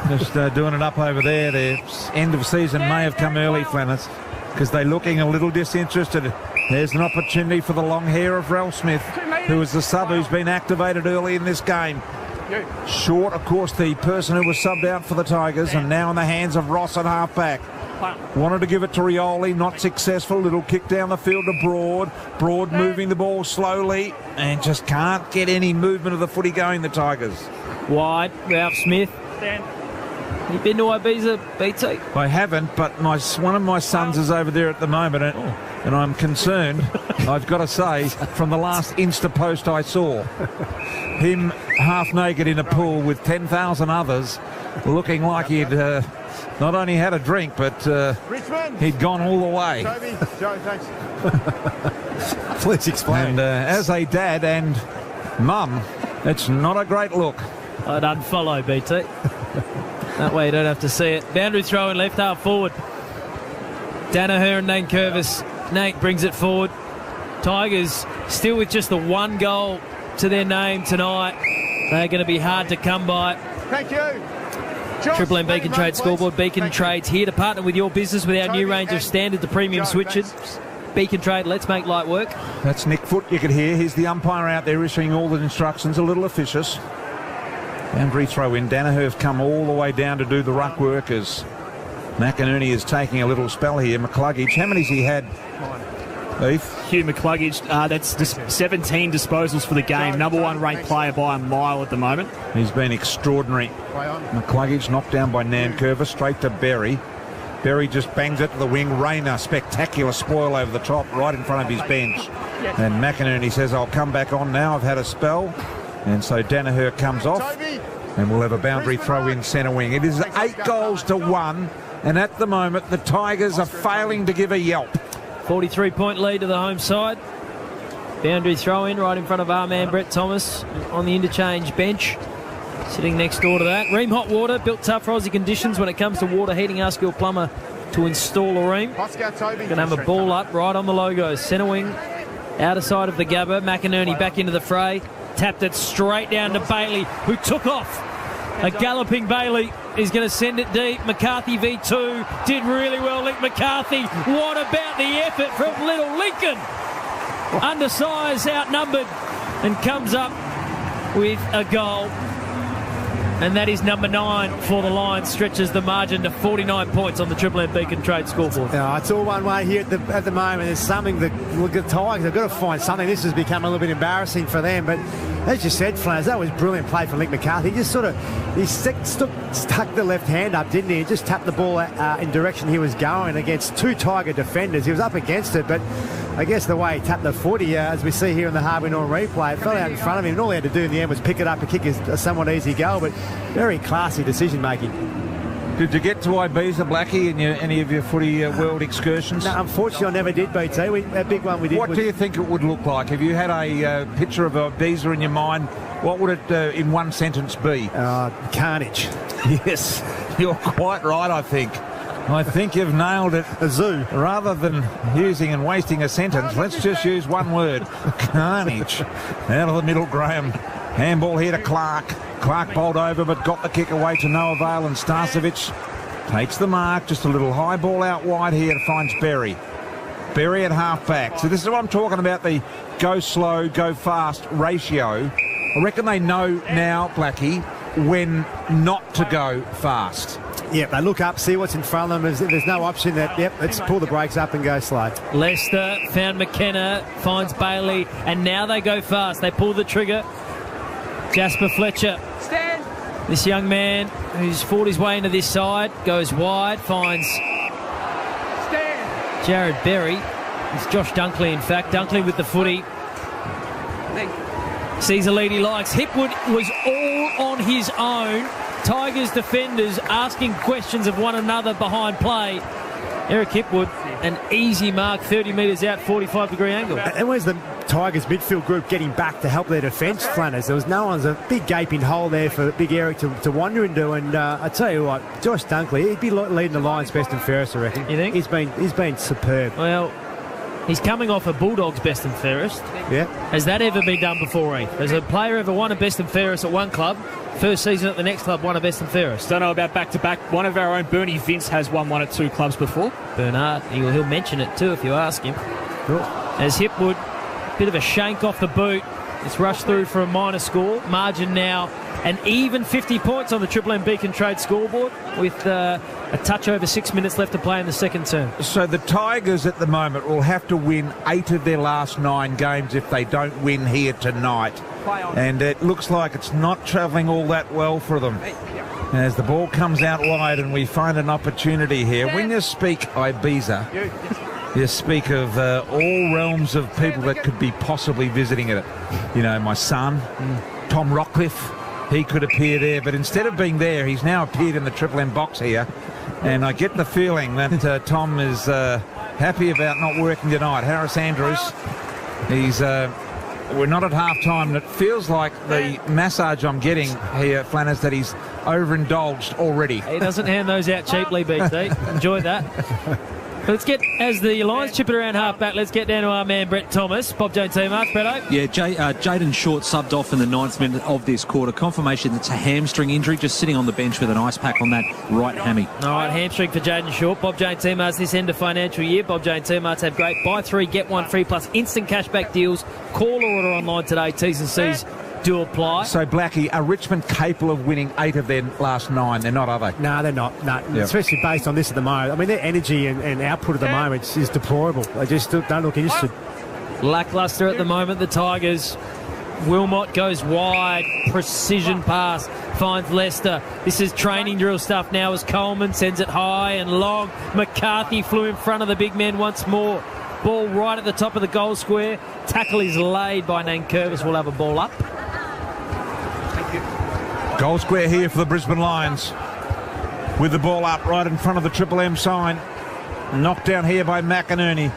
Just doing it up over there. Their end of season may have come early, Flanners, because they're looking a little disinterested. There's an opportunity for the long hair of Ralph Smith, who is the sub who's been activated early in this game. Short, of course, the person who was subbed out for the Tigers, and now in the hands of Ross at half-back. Wanted to give it to Rioli, not successful. Little kick down the field to Broad. Broad moving the ball slowly and just can't get any movement of the footy going, the Tigers. Wide, Ralph Smith. You been to Ibiza, BT? I haven't, but one of my sons is over there at the moment, and I'm concerned, I've got to say, from the last Insta post I saw, him half naked in a pool with 10,000 others, looking like he'd not only had a drink, but he'd gone all the way. Please explain. And as a dad and mum, it's not a great look. I'd unfollow, BT. That way you don't have to see it. Boundary throw in left half forward. Danaher and Nate Curvis. Nate brings it forward. Tigers still with just the one goal to their name tonight. They're going to be hard to come by. Thank you. Triple M Beacon Trade scoreboard. Beacon Trade's here to partner with your business with our new range of standard to premium switches. Beacon Trade, let's make light work. That's Nick Foot you could hear. Here's the umpire out there issuing all the instructions, a little officious. Boundary throw in. Danaher's come all the way down to do the ruck work as McInerney is taking a little spell here. McCluggage, how many's he had? Hugh McCluggage, that's just 17 disposals for the game. Number one ranked player by a mile at the moment. He's been extraordinary. McCluggage knocked down by Nankervis, straight to Berry. Berry just bangs it to the wing. Rayner, spectacular spoil over the top, right in front of his bench. And McInerney says, I'll come back on now. I've had a spell. And so Danaher comes off. And we'll have a boundary throw in centre wing. It is 8-1. And at the moment, the Tigers are failing to give a yelp. 43-point lead to the home side. Boundary throw in right in front of our man Brett Thomas on the interchange bench. Sitting next door to that. Ream Hot Water, built tough for Aussie conditions when it comes to water heating. Ask your plumber to install a Ream. Going to have a ball up right on the logo. Centre wing, outer side of the Gabba. McInerney back into the fray. Tapped it straight down to Bailey, who took off. A galloping Bailey is going to send it deep. McCarthy V2 did really well. Link McCarthy. What about the effort from Little Lincoln? Undersized, outnumbered, and comes up with a goal. And that is number 9 for the Lions. Stretches the margin to 49 points on the Triple M Beacon Trade scoreboard. Yeah, it's all one way here at the moment. There's something that look at the Tigers. They've got to find something. This has become a little bit embarrassing for them. But as you said, Flanners, that was brilliant play from Link McCarthy. He just sort of stuck the left hand up, didn't he? He just tapped the ball in direction he was going against 2 Tiger defenders. He was up against it, but I guess the way he tapped the footy, as we see here in the Harvey Norman replay, it fell out in front of him, and all he had to do in the end was pick it up and kick a somewhat easy goal, but very classy decision-making. Did you get to Ibiza, Blackie, in any of your footy world excursions? No, unfortunately, I never did, BT. A big one we did. What do you think it would look like? If you had a picture of Ibiza in your mind, what would it, in one sentence, be? Carnage. Yes, you're quite right, I think. I think you've nailed it. A zoo. Rather than using and wasting a sentence, let's just use one word. Carnage. Out of the middle, Graham. Handball here to Clark. Clark bowled over but got the kick away to no avail, and Starcevic takes the mark. Just a little high ball out wide here, finds Berry. Berry at half-back. So this is what I'm talking about, the go slow, go fast ratio. I reckon they know now, Blackie, when not to go fast. Yep, they look up, see what's in front of them. There's no option that, let's pull the brakes up and go slow. Leicester found McKenna, finds Bailey, and now they go fast. They pull the trigger. Jasper Fletcher. Stand. This young man who's fought his way into this side, goes wide, finds Jared Berry. It's Josh Dunkley, in fact. Dunkley with the footy. Sees a lead he likes. Hipwood was all on his own. Tigers defenders asking questions of one another behind play. Eric Hipwood, an easy mark, 30 metres out, 45-degree angle. And where's the Tigers midfield group getting back to help their defence, Flanners? There was no one's a big gaping hole there for big Eric to wander into. And I tell you what, Josh Dunkley, he'd be leading the Lions best and fairest, I reckon. You think? He's been superb. Well, he's coming off a Bulldogs best and fairest. Yeah. Has that ever been done before, Heath? Has a player ever won a best and fairest at one club? First season at the next club, won a best and fairest. Don't know about back-to-back. One of our own, Bernie Vince, has won one at two clubs before. Bernard, he'll mention it too if you ask him. Cool. As Hipwood, bit of a shank off the boot. It's rushed through for a minor score. Margin now an even 50 points on the Triple M Beacon Trade scoreboard with a touch over 6 minutes left to play in the second term. So the Tigers at the moment will have to win 8 of their last 9 games if they don't win here tonight. And it looks like it's not travelling all that well for them. As the ball comes out wide and we find an opportunity here. When you speak Ibiza, you speak of all realms of people that could be possibly visiting it. You know, my son, Tom Rockcliffe, he could appear there. But instead of being there, he's now appeared in the Triple M box here. And I get the feeling that Tom is happy about not working tonight. Harris Andrews, he's... we're not at half-time, and it feels like the massage I'm getting here, Flanners, that he's overindulged already. He doesn't hand those out cheaply, BT. Enjoy that. Let's get, as the Lions chip it around half-back, let's get down to our man, Brett Thomas. Bob Jones team up, Bretto. Yeah, Jaden Short subbed off in the 9th minute of this quarter. Confirmation it's a hamstring injury, just sitting on the bench with an ice pack on that right hammy. All right, hamstring for Jaden Short. Bob Jane team arts this end of financial year. Bob Jane team arts have great buy 3, get 1 free plus instant cashback deals. Call or order online today. T's and C's do apply. So, Blackie, are Richmond capable of winning 8 of their last 9? They're not, are they? No, they're not. No, especially based on this at the moment. I mean, their energy and output at the moment is deplorable. They just don't look interested. Lackluster at the moment, the Tigers. Wilmot goes wide, precision pass, finds Leicester. This is training drill stuff now as Coleman sends it high and long. McCarthy flew in front of the big men once more. Ball right at the top of the goal square. Tackle is laid by Nankervis. We'll have a ball up. Goal square here for the Brisbane Lions. With the ball up right in front of the Triple M sign. Knocked down here by McInerney.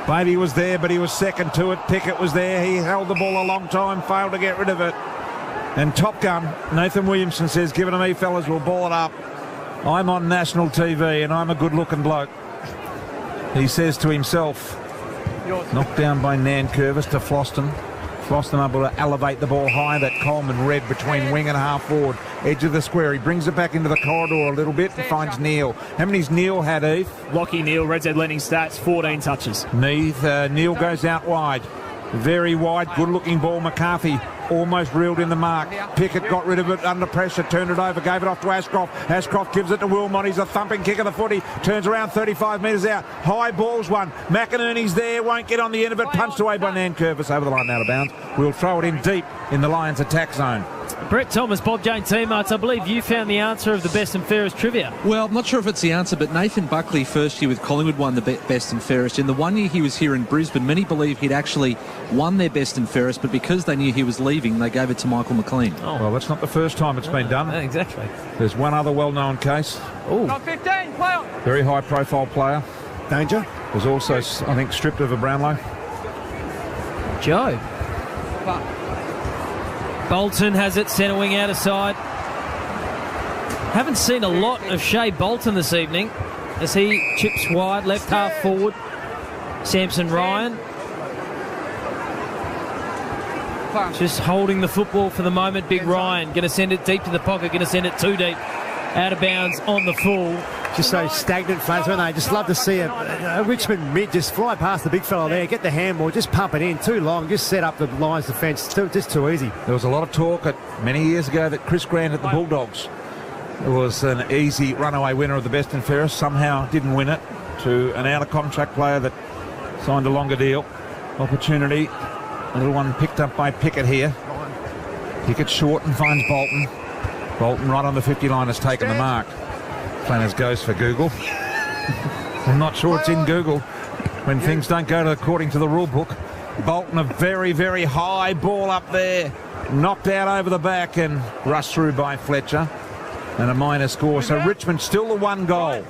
Baby was there, but he was second to it. Pickett was there. He held the ball a long time, failed to get rid of it. And Top Gun, Nathan Williamson says, give it to me, fellas, we'll ball it up. I'm on national TV and I'm a good-looking bloke. He says to himself. Knocked down by Nankervis to Floston. Floston able to elevate the ball high. That Coleman read between wing and half forward. Edge of the square. He brings it back into the corridor a little bit and finds Neil. How many's Neil had, Eve? Lockie Neil, Red Z Lending Stats, 14 touches. Neil goes out wide. Very wide, good-looking ball. McCarthy almost reeled in the mark. Pickett got rid of it under pressure, turned it over, gave it off to Ashcroft. Ashcroft gives it to Wilmot. He's a thumping kick of the footy. Turns around 35 metres out. High ball's one. McInerney's there, won't get on the end of it. Punched away by Nankervis over the line out of bounds. We'll throw it in deep in the Lions' attack zone. Brett Thomas, Bob Jane teammates, I believe you found the answer of the best and fairest trivia. Well, I'm not sure if it's the answer, but Nathan Buckley, first year with Collingwood, won the best and fairest. In the 1 year he was here in Brisbane, many believe he'd actually won their best and fairest, but because they knew he was leaving, they gave it to Michael McLean. Oh. Well, that's not the first time it's been done. Exactly. There's one other well-known case. Not 15, play on. Very high-profile player. Danger. Was also, I think, stripped of a Brownlow. Joe. Bolton has it, centre wing out of side. Haven't seen a lot of Shea Bolton this evening as he chips wide, left half forward. Samson Ryan just holding the football for the moment. Big Ryan going to send it deep to the pocket, going to send it too deep. Out of bounds on the full. just so stagnant flags, don't they? Just love to see a Richmond mid just fly past the big fella there, get the handball, just pump it in. Too long, just set up the Lions defence. Just too easy. There was a lot of talk many years ago that Chris Grant at the Bulldogs was an easy runaway winner of the best and fairest. Somehow didn't win it, to an out-of-contract player that signed a longer deal. Opportunity. A little one picked up by Pickett here. Pickett short and finds Bolton. Bolton right on the 50 line has taken the mark. Planners goes for Google. I'm not sure it's in Google when things don't go according to the rule book. Bolton, a very, very high ball up there. Knocked out over the back and rushed through by Fletcher. And a minor score. So Richmond still the one goal.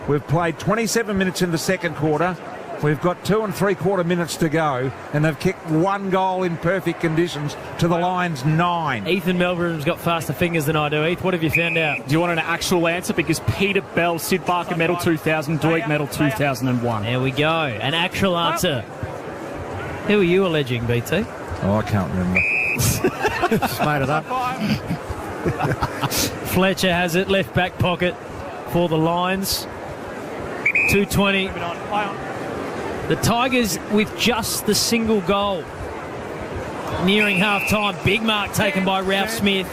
We've played 27 minutes in the second quarter. We've got 2 3/4 minutes to go, and they've kicked one goal in perfect conditions to the Lions 9. Ethan Melbourne's got faster fingers than I do. Heath, what have you found out? Do you want an actual answer? Because Peter Bell, Sid Barker medal 2000, Dweck medal 2001. There we go. An actual answer. Who are you alleging, BT? Oh, I can't remember. Just made it up. Fletcher has it, left back pocket for the Lions. 2:20. The Tigers with just the single goal. Nearing half-time. Big mark taken by Ralph Smith.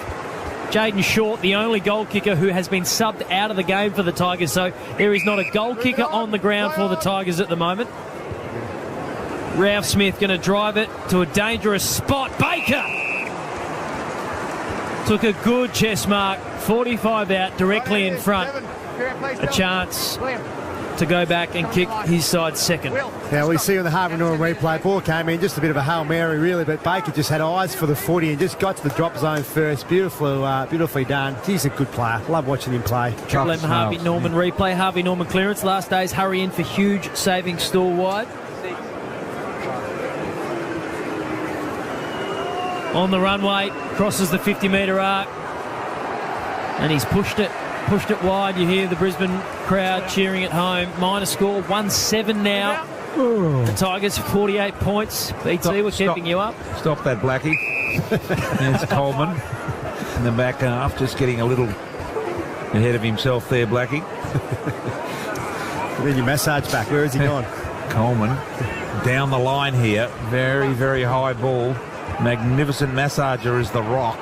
Jaden Short, the only goal kicker who has been subbed out of the game for the Tigers. So there is not a goal kicker on the ground for the Tigers at the moment. Ralph Smith going to drive it to a dangerous spot. Baker took a good chest mark. 45 out, directly in front. A chance to go back and kick his side second. Now we see on the Harvey Norman replay, ball came in, just a bit of a Hail Mary really, but Baker just had eyes for the footy and just got to the drop zone first. Beautifully done. He's a good player. Love watching him play. Triple M Harvey Norman replay. Harvey Norman clearance. Last days hurry in for huge saving store wide. On the runway, crosses the 50-metre arc, and he's pushed it wide. You hear the Brisbane crowd cheering at home. Minor score, 1-7 now. Ooh. The Tigers 48 points. BT, we're keeping you up. Stop that, Blackie. There's Coleman in the back half, just getting a little ahead of himself there, Blackie. Then your massage back. Where has he gone? Coleman down the line here. Very, very high ball. Magnificent massager is the Rock.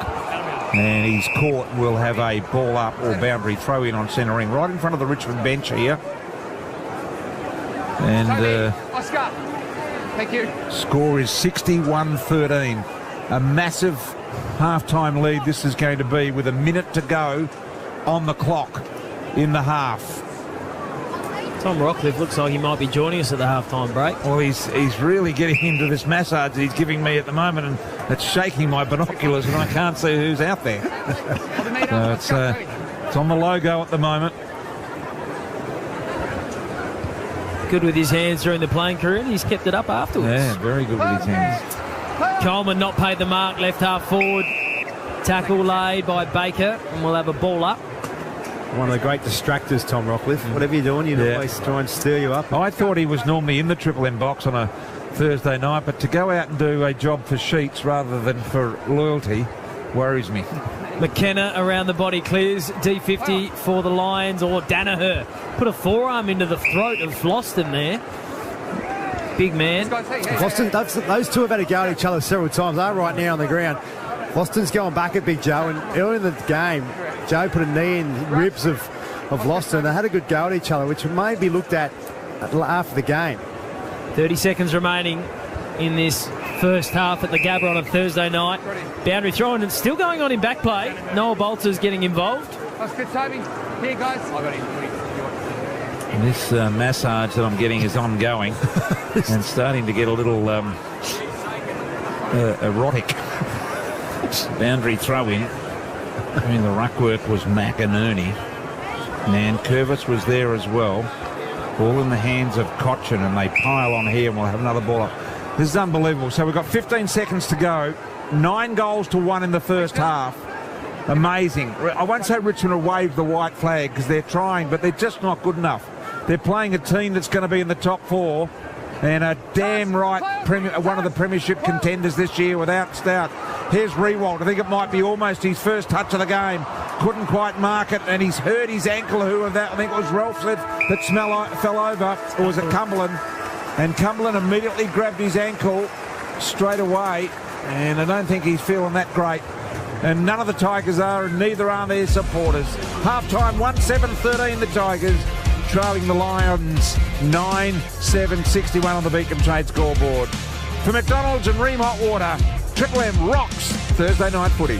And he's caught. Will have a ball up or boundary throw in on centre ring right in front of the Richmond bench here. And Oscar, thank you. Score is 61-13. A massive half-time lead this is going to be with a minute to go on the clock in the half. Tom Rockcliffe looks like he might be joining us at the half-time break. Well, he's really getting into this massage that he's giving me at the moment, and it's shaking my binoculars, and I can't see who's out there. So it's on the logo at the moment. Good with his hands during the playing career, and he's kept it up afterwards. Yeah, very good with his hands. Coleman not paid the mark, left half forward. Tackle laid by Baker, and we'll have a ball up. One of the great distractors, Tom Rockcliffe. Whatever you're doing, you always try and stir you up. I thought he was normally in the Triple M box on a Thursday night, but to go out and do a job for sheets rather than for loyalty worries me. McKenna around the body clears. D50 for the Lions, or Danaher. Put a forearm into the throat of Floston there. Big man. Floston, those two have had a go at each other several times. They're right now on the ground. Floston's going back at Big Joe, and early in the game, Joe put a knee in ribs of Floston. They had a good go at each other, which may be looked at after the game. 30 seconds remaining in this first half at the Gabba on a Thursday night. Boundary throw-in and still going on in back play. Noah Bolter's getting involved. That's good timing. Here, guys. I got it. And this massage that I'm getting is ongoing and starting to get a little erotic. Boundary throw-in. I mean, the ruck work was McInerney. And Curvis was there as well. Ball in the hands of Cochin, and they pile on here, and we'll have another ball up. This is unbelievable. So we've got 15 seconds to go. 9 goals to 1 in the first half. Amazing. I won't say Richmond will wave the white flag because they're trying, but they're just not good enough. They're playing a team that's going to be in the top 4, And a damn right one of the premiership contenders this year without doubt. Here's Rewalt. I think it might be almost his first touch of the game. Couldn't quite mark it, and he's hurt his ankle. I think it was Ralph that fell over, or was it Cumberland? And Cumberland immediately grabbed his ankle straight away, and I don't think he's feeling that great. And none of the Tigers are, and neither are their supporters. Half-time, 1-7-13 the Tigers, trailing the Lions 9-7-61 on the Beacon Trade scoreboard. For McDonald's and Ream Hot Water, Triple M rocks Thursday night footy.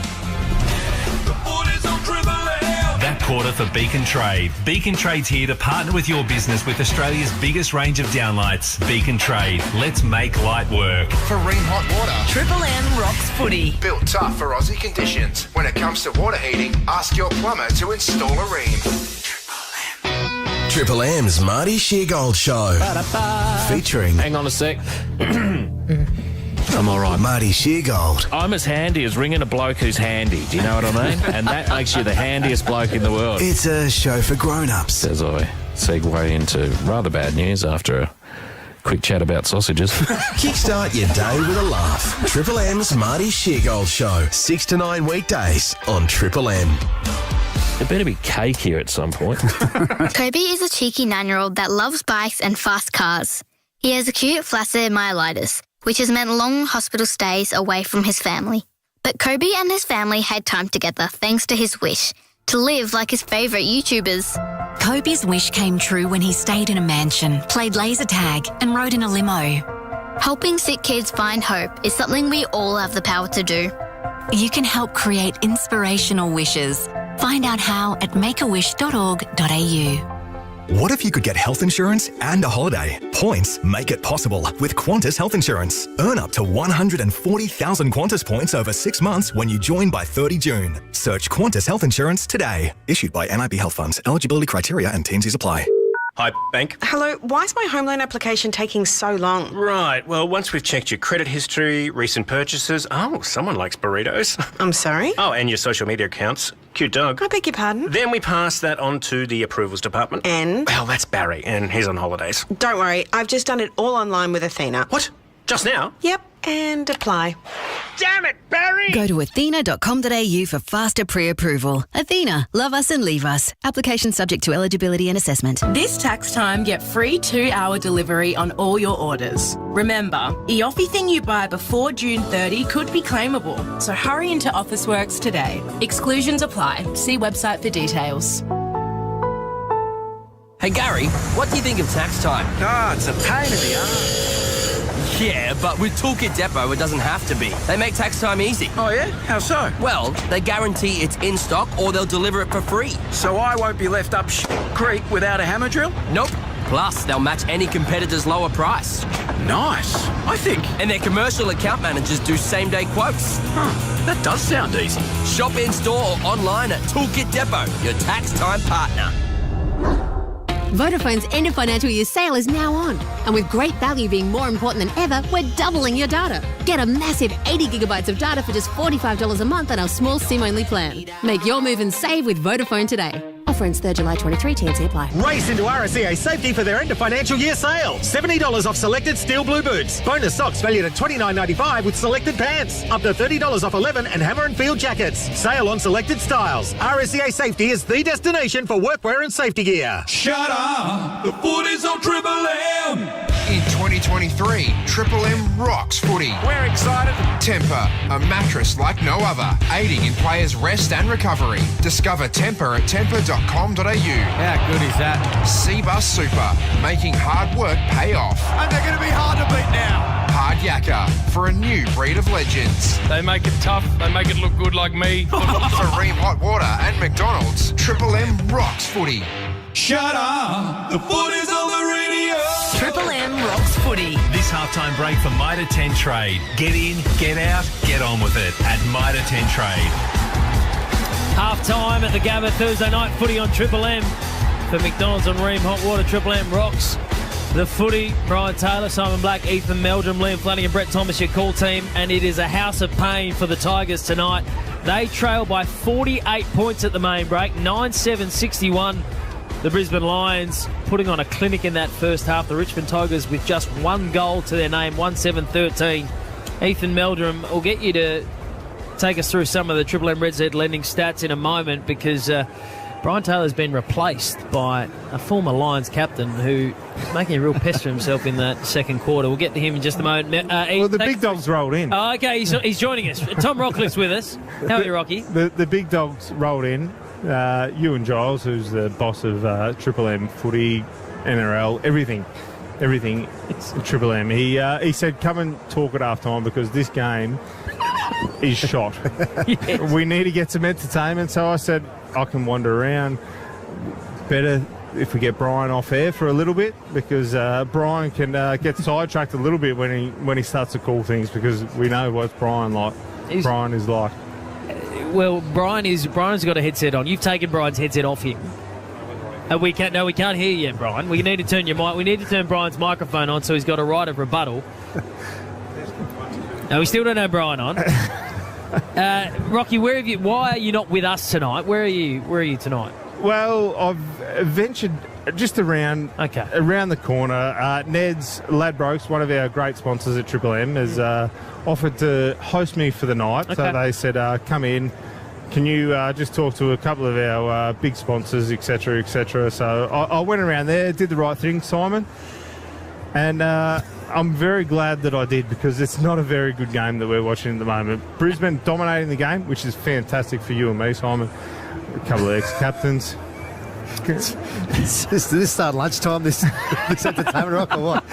That quarter for Beacon Trade. Beacon Trade's here to partner with your business with Australia's biggest range of downlights. Beacon Trade. Let's make light work. For Ream Hot Water, Triple M rocks footy. built tough for Aussie conditions. When it comes to water heating, ask your plumber to install a Ream. Triple M's Marty Sheargold Show. Featuring... Hang on a sec. I'm all right. Marty Sheargold. I'm as handy as ringing a bloke who's handy. Do you know what I mean? And that makes you the handiest bloke in the world. It's a show for grown-ups. As I segue into rather bad news after a quick chat about sausages. Kickstart your day with a laugh. Triple M's Marty Sheargold Show. 6 to 9 weekdays on Triple M. There better be cake here at some point. Kobe is a cheeky 9-year-old that loves bikes and fast cars. He has acute flaccid myelitis, which has meant long hospital stays away from his family. But Kobe and his family had time together thanks to his wish to live like his favourite YouTubers. Kobe's wish came true when he stayed in a mansion, played laser tag, and rode in a limo. Helping sick kids find hope is something we all have the power to do. You can help create inspirational wishes. Find out how at makeawish.org.au. What if you could get health insurance and a holiday? Points make it possible with Qantas Health Insurance. Earn up to 140,000 Qantas points over 6 months when you join by 30 June. Search Qantas Health Insurance today. Issued by NIB Health Funds. Eligibility criteria and T&Cs apply. Hi, bank. Hello, why is my home loan application taking so long? Right, well, once we've checked your credit history, recent purchases... Oh, someone likes burritos. I'm sorry? Oh, and your social media accounts. Cute dog. I beg your pardon? Then we pass that on to the approvals department. And? Well, that's Barry, and he's on holidays. Don't worry, I've just done it all online with Athena. What? Just now? Yep, and apply. Damn it, Barry! Go to athena.com.au for faster pre-approval. Athena, love us and leave us. Application subject to eligibility and assessment. This tax time, get free 2-hour delivery on all your orders. Remember, anything you buy before June 30 could be claimable, so hurry into Officeworks today. Exclusions apply. See website for details. Hey Gary, what do you think of tax time? It's a pain in the arse. Yeah, but with Toolkit Depot, it doesn't have to be. They make tax time easy. Oh, yeah? How so? Well, they guarantee it's in stock or they'll deliver it for free. So I won't be left up creek without a hammer drill? Nope. Plus, they'll match any competitor's lower price. Nice. I think. And their commercial account managers do same-day quotes. That does sound easy. Shop in-store or online at Toolkit Depot, your tax time partner. Vodafone's end of financial year sale is now on. And with great value being more important than ever, we're doubling your data. Get a massive 80 gigabytes of data for just $45 a month on our small SIM-only plan. Make your move and save with Vodafone today. Offer ends 3rd July 23, T&C apply. Race into RSEA Safety for their end of financial year sale. $70 off selected steel blue boots. Bonus socks valued at $29.95 with selected pants. Up to $30 off 11 and Hammer and Field jackets. Sale on selected styles. RSEA Safety is the destination for workwear and safety gear. Shut up! The footy's on Triple M! In 2023, Triple M rocks footy. We're excited. Temper, a mattress like no other, aiding in players' rest and recovery. Discover Temper at temper.com.au. How good is that? Seabus Super, making hard work pay off. And they're going to be hard to beat now. Hard Yakka, for a new breed of legends. They make it tough. They make it look good like me. For Ream Hot Water and McDonald's, Triple M rocks footy. Shut up! The footy's on the radio! Triple M rocks footy. This halftime break for Mitre 10 Trade. Get in, get out, get on with it at Mitre 10 Trade. Half-time at the Gabba, Thursday night footy on Triple M. For McDonald's and Ream Hot Water, Triple M rocks the footy. Brian Taylor, Simon Black, Ethan Meldrum, Liam Flanagan, Brett Thomas, your call team. And it is a house of pain for the Tigers tonight. They trail by 48 points at the main break, 9-7-61 the Brisbane Lions putting on a clinic in that first half. The Richmond Tigers with just one goal to their name, 1-7-13. Ethan Meldrum will get you to take us through some of the Triple M Red Z lending stats in a moment, because Brian Taylor's been replaced by a former Lions captain who is making a real pest for himself in that second quarter. We'll get to him in just a moment. Well, the big dog's rolled in. Oh, okay, he's joining us. Tom Rockliffe's with us. How are you, Rocky? The big dog's rolled in. Ewan Giles, who's the boss of Triple M footy, NRL, everything. It's Triple M. He said, come and talk at half time because this game is shot. Yes. We need to get some entertainment. So I said, I can wander around. Better if we get Brian off air for a little bit, because Brian can get sidetracked a little bit when he starts to call things, because we know what Brian is like. Well, Brian's got a headset on. You've taken Brian's headset off him. We can't hear you yet, Brian. We need to turn your mic. We need to turn Brian's microphone on so he's got a right of rebuttal. No, we still don't have Brian on. Rocky, why are you not with us tonight? Where are you tonight? Well, I've ventured just around the corner. Ned's Ladbrokes, one of our great sponsors at Triple M, has offered to host me for the night. Okay. So they said, come in. Can you just talk to a couple of our big sponsors, etc., etc.? So I went around there, did the right thing, Simon. And I'm very glad that I did, because it's not a very good game that we're watching at the moment. Brisbane dominating the game, which is fantastic for you and me, Simon. A couple of ex-captains. This start lunchtime, this entertainment rock, or what?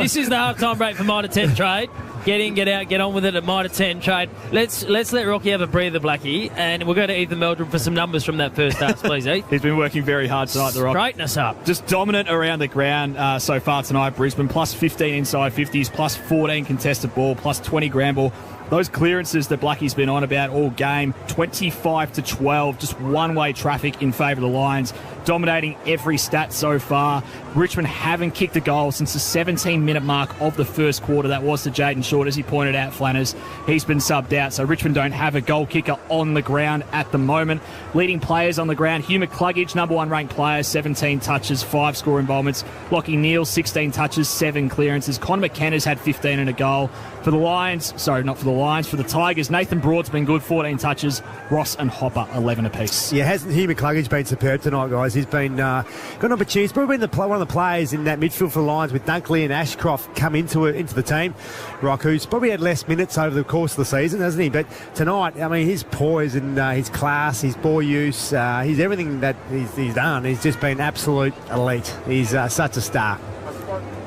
This is the half-time break for Mitre 10 Trade. Get in, get out, get on with it at Mitre 10 Trade. Let's let Rocky have a breather, Blackie, and we'll go to Ethan Meldrum for some numbers from that first half, please, Heath. He's been working very hard tonight, the Rock. Straighten us up. Just dominant around the ground so far tonight. Brisbane plus 15 inside 50s, plus 14 contested ball, plus 20 ground ball. Those clearances that Blackie's been on about all game, 25-12, just one-way traffic in favour of the Lions, dominating every stat so far. Richmond haven't kicked a goal since the 17-minute mark of the first quarter. That was to Jaden Short, as he pointed out, Flanners. He's been subbed out, so Richmond don't have a goal kicker on the ground at the moment. Leading players on the ground, Hugh McCluggage, number one ranked player, 17 touches, 5 score involvements. Lockie Neal, 16 touches, 7 clearances. Conor McKenna's had 15 and a goal. For the Lions, sorry, not for the Lions, for the Tigers, Nathan Broad's been good, 14 touches. Ross and Hopper, 11 apiece. Yeah, hasn't Hugh McCluggage been superb tonight, guys? He's been got an opportunity. He's probably been one of the players in that midfield for the Lions, with Dunkley and Ashcroft come into the team. Rock, who's probably had less minutes over the course of the season, hasn't he? But tonight, I mean, his poise and his class, his ball use, he's everything that he's done. He's just been absolute elite. He's such a star.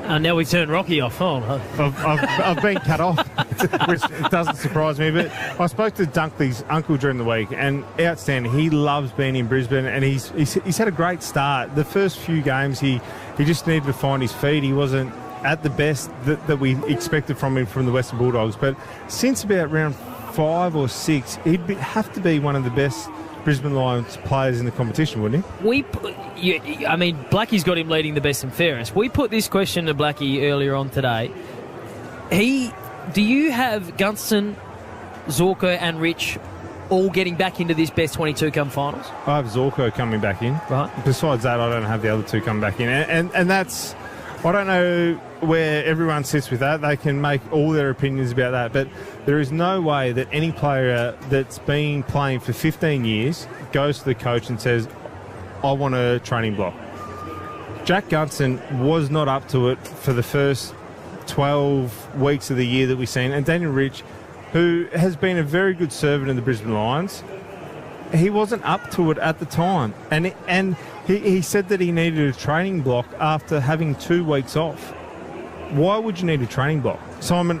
Now we turn Rocky off. Oh, I've been cut off, which doesn't surprise me. But I spoke to Dunkley's uncle during the week, and outstanding. He loves being in Brisbane, and he's had a great start. The first few games, he just needed to find his feet. He wasn't at the best that we expected from him from the Western Bulldogs. But since about round 5 or 6, he'd have to be one of the best Brisbane Lions players in the competition, wouldn't he? Blackie's got him leading the best and fairest. We put this question to Blackie earlier on today. Do you have Gunston, Zorko and Rich all getting back into this best 22 come finals? I have Zorko coming back in. Right. Besides that, I don't have the other two coming back in. And that's... I don't know where everyone sits with that. They can make all their opinions about that, but there is no way that any player that's been playing for 15 years goes to the coach and says, I want a training block. Jack Gunston was not up to it for the first 12 weeks of the year that we've seen, and Daniel Rich, who has been a very good servant in the Brisbane Lions, he wasn't up to it at the time. And he said that he needed a training block after having 2 weeks off. Why would you need a training block? Simon,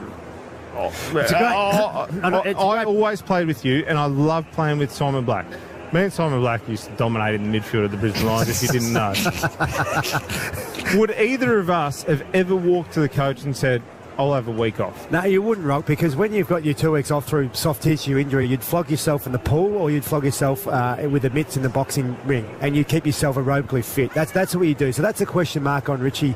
I always played with you, and I love playing with Simon Black. Me and Simon Black used to dominate in the midfield of the Brisbane Lions, if you didn't know. Would either of us have ever walked to the coach and said, I'll have a week off? No, you wouldn't, Rock, because when you've got your 2 weeks off through soft tissue injury, you'd flog yourself in the pool, or you'd flog yourself with the mitts in the boxing ring, and you keep yourself aerobically fit. That's what you do. So that's a question mark on Richie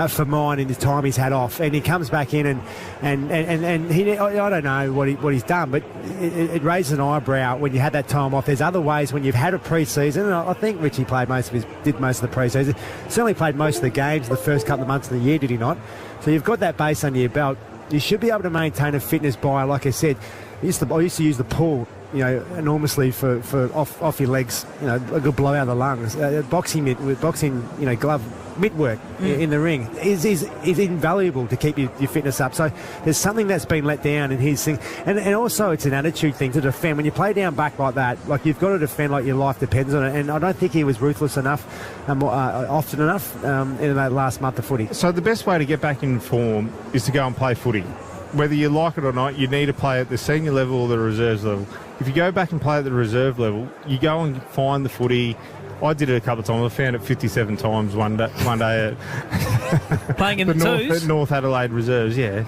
for mine in the time he's had off, and he comes back in and he, I don't know what he's done, but it raises an eyebrow when you had that time off. There's other ways when you've had a pre-season, and I think Richie did most of the pre-season. Certainly played most of the games the first couple of months of the year, did he not? So you've got that base under your belt. You should be able to maintain a fitness by, like I said, I used to use the pull, enormously for off your legs, a good blow out of the lungs. Boxing glove mitt work in the ring is invaluable to keep your fitness up. So there's something that's been let down in his thing, and also it's an attitude thing to defend. When you play down back like that, like you've got to defend like your life depends on it. And I don't think he was ruthless enough, often enough in that last month of footy. So the best way to get back in form is to go and play footy. Whether you like it or not, you need to play at the senior level or the reserves level. If you go back and play at the reserve level, you go and find the footy. I did it a couple of times. I found it 57 times one day at playing in the twos? North Adelaide reserves, yeah,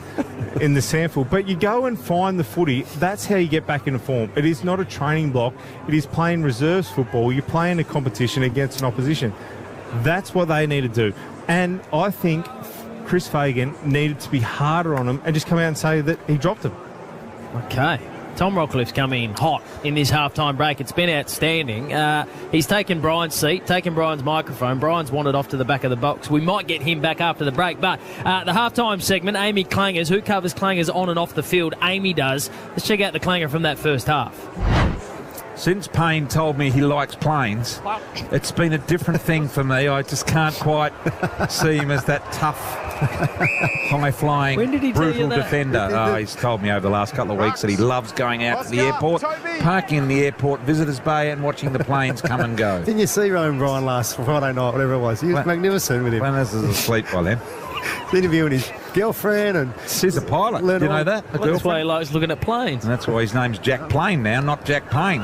in the sample. But you go and find the footy. That's how you get back into form. It is not a training block. It is playing reserves football. You're playing a competition against an opposition. That's what they need to do. And I think Chris Fagan needed to be harder on him and just come out and say that he dropped him. Okay. Tom Rockliff's come in hot in this halftime break. It's been outstanding. He's taken Brian's seat, taken Brian's microphone. Brian's wandered off to the back of the box. We might get him back after the break. But the halftime segment, Amy Clangers, who covers Clangers on and off the field? Amy does. Let's check out the Clanger from that first half. Since Payne told me he likes planes, it's been a different thing for me. I just can't quite see him as that tough, high-flying, brutal defender. He's told me over the last couple of weeks that he loves going out to the airport, parking in the airport, visitors' bay, and watching the planes come and go. Didn't you see Rowan Bryan last Friday night, whatever it was? He was magnificent with him. Planes was asleep by then. Interviewing his girlfriend, and she's a pilot. Do you know that? That's why he likes looking at planes. And that's why his name's Jack Plane now, not Jack Payne.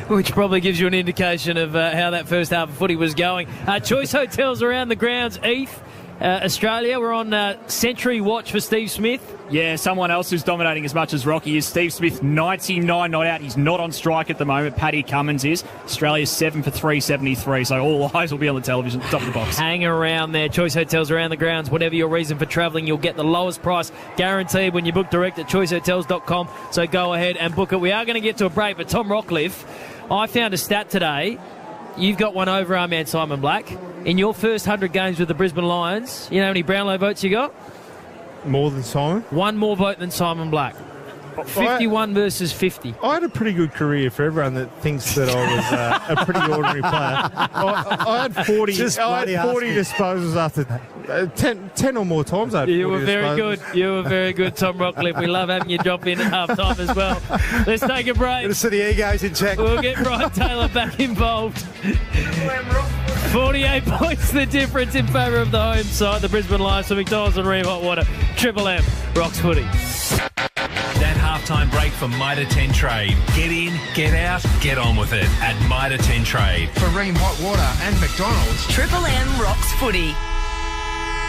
Which probably gives you an indication of how that first half of footy was going. Choice Hotels around the grounds, Heath. Australia, we're on century watch for Steve Smith. Yeah, someone else who's dominating as much as Rocky is Steve Smith, 99 not out. He's not on strike at the moment. Paddy Cummins is. Australia's 7 for 373, so all eyes will be on the television, top of the box. Hang around there. Choice Hotels around the grounds. Whatever your reason for travelling, you'll get the lowest price guaranteed when you book direct at choicehotels.com, so go ahead and book it. We are going to get to a break, but Tom Rockliff, I found a stat today. You've got one over our man Simon Black. In your first 100 games with the Brisbane Lions, you know how many Brownlow votes you got? More than Simon? One more vote than Simon Black. 51 versus 50. I had a pretty good career for everyone that thinks that I was a pretty ordinary player. I had 40 disposals after 10 or more times. You were very good. You were very good, Tom Rockliff. We love having you drop in at half-time as well. Let's take a break. Good to see the egos in check. We'll get Brian Taylor back involved. 48 points the difference in favour of the home side. The Brisbane Lions for McDonald's and Ream Hot Water. Triple M, Rocks Footy. That halftime break for Mitre 10 Trade. Get in, get out, get on with it at Mitre 10 Trade. For Ream Hot Water and McDonald's. Triple M Rocks Footy.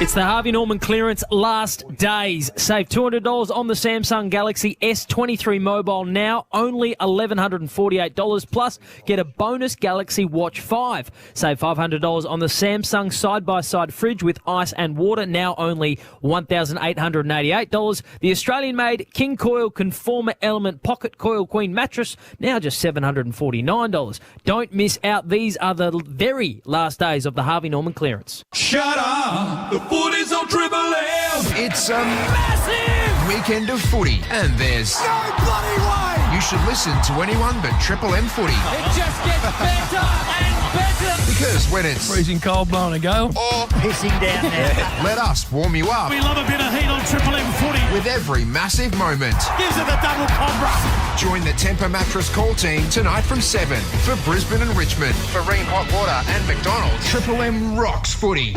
It's the Harvey Norman clearance last days. Save $200 on the Samsung Galaxy S23 mobile now, only $1,148. Plus, get a bonus Galaxy Watch 5. Save $500 on the Samsung side-by-side fridge with ice and water, now only $1,888. The Australian-made King Coil Conformer Element Pocket Coil Queen mattress, now just $749. Don't miss out. These are the very last days of the Harvey Norman clearance. Shut up! The footy's on Triple M! It's a massive weekend of footy, and there's no bloody way! You should listen to anyone but Triple M footy. It just gets better and better! Because when it's freezing cold, blowing a gale, or pissing down there, let us warm you up. We love a bit of heat on Triple M footy. With every massive moment. Gives it the double cobra. Join the Temper Mattress call team tonight from 7 for Brisbane and Richmond. For Ream Hot Water and McDonald's. Triple M rocks footy.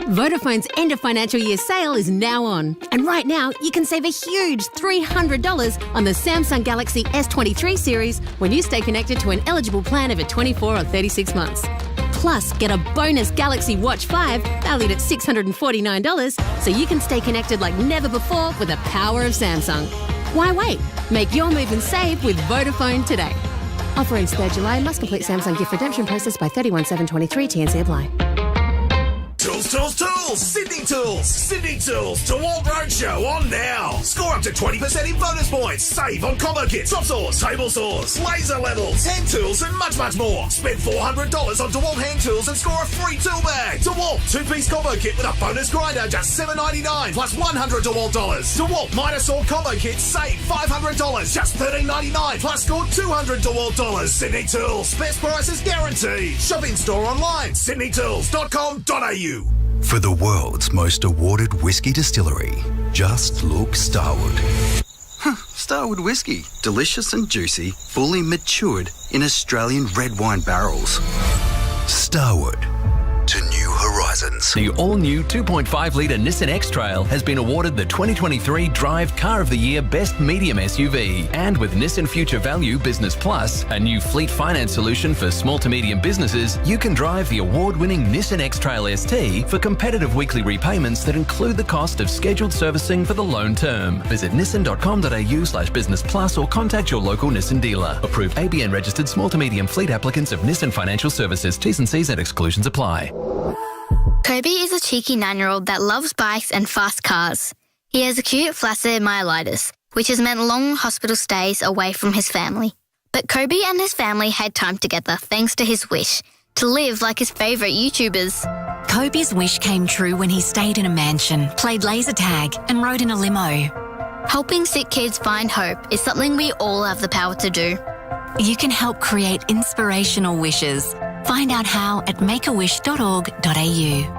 Vodafone's end of financial year sale is now on. And right now, you can save a huge $300 on the Samsung Galaxy S23 series when you stay connected to an eligible plan over 24 or 36 months. Plus, get a bonus Galaxy Watch 5 valued at $649 so you can stay connected like never before with the power of Samsung. Why wait? Make your move and save with Vodafone today. Offer ends 3rd July. Must complete Samsung gift redemption process by 31/7/23. TNC apply. Tools, tools, tools! Sydney Tools! Sydney Tools! DeWalt Roadshow on now! Score up to 20% in bonus points! Save on combo kits, top saws, table saws, laser levels, hand tools and much, much more! Spend $400 on DeWalt hand tools and score a free tool bag! DeWalt 2-piece combo kit with a bonus grinder, just $7.99 plus $100 DeWalt dollars! DeWalt miter saw combo kit, save $500, just $13.99 plus score $200 DeWalt dollars! Sydney Tools! Best prices guaranteed! Shop in store online, sydneytools.com.au. For the world's most awarded whiskey distillery, just look Starwood. Starwood whiskey, delicious and juicy, fully matured in Australian red wine barrels. Starwood, to new horizons. The all-new 2.5-litre Nissan X-Trail has been awarded the 2023 Drive Car of the Year Best Medium SUV. And with Nissan Future Value Business Plus, a new fleet finance solution for small to medium businesses, you can drive the award-winning Nissan X-Trail ST for competitive weekly repayments that include the cost of scheduled servicing for the loan term. Visit nissan.com.au/business plus or contact your local Nissan dealer. Approved ABN registered small to medium fleet applicants of Nissan Financial Services. T's and C's and exclusions apply. Kobe is a cheeky 9-year-old that loves bikes and fast cars. He has acute flaccid myelitis, which has meant long hospital stays away from his family. But Kobe and his family had time together thanks to his wish to live like his favourite YouTubers. Kobe's wish came true when he stayed in a mansion, played laser tag, and rode in a limo. Helping sick kids find hope is something we all have the power to do. You can help create inspirational wishes. Find out how at makeawish.org.au.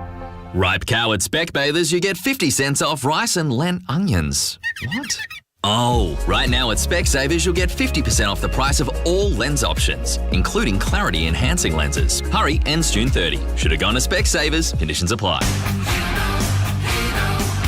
Ripe Coward Spec Bathers, you get 50 cents off rice and Lent onions. What? Oh, right now at Specsavers, you'll get 50% off the price of all lens options, including clarity enhancing lenses. Hurry, ends June 30. Should have gone to Specsavers. Conditions apply.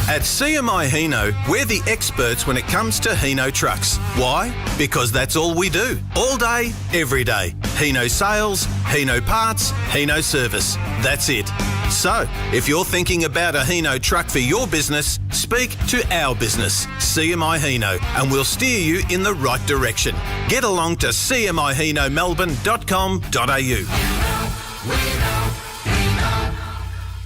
At CMI Hino, we're the experts when it comes to Hino trucks. Why? Because that's all we do. All day, every day. Hino sales, Hino parts, Hino service. That's it. So, if you're thinking about a Hino truck for your business, speak to our business, CMI Hino, and we'll steer you in the right direction. Get along to cmihinomelbourne.com.au.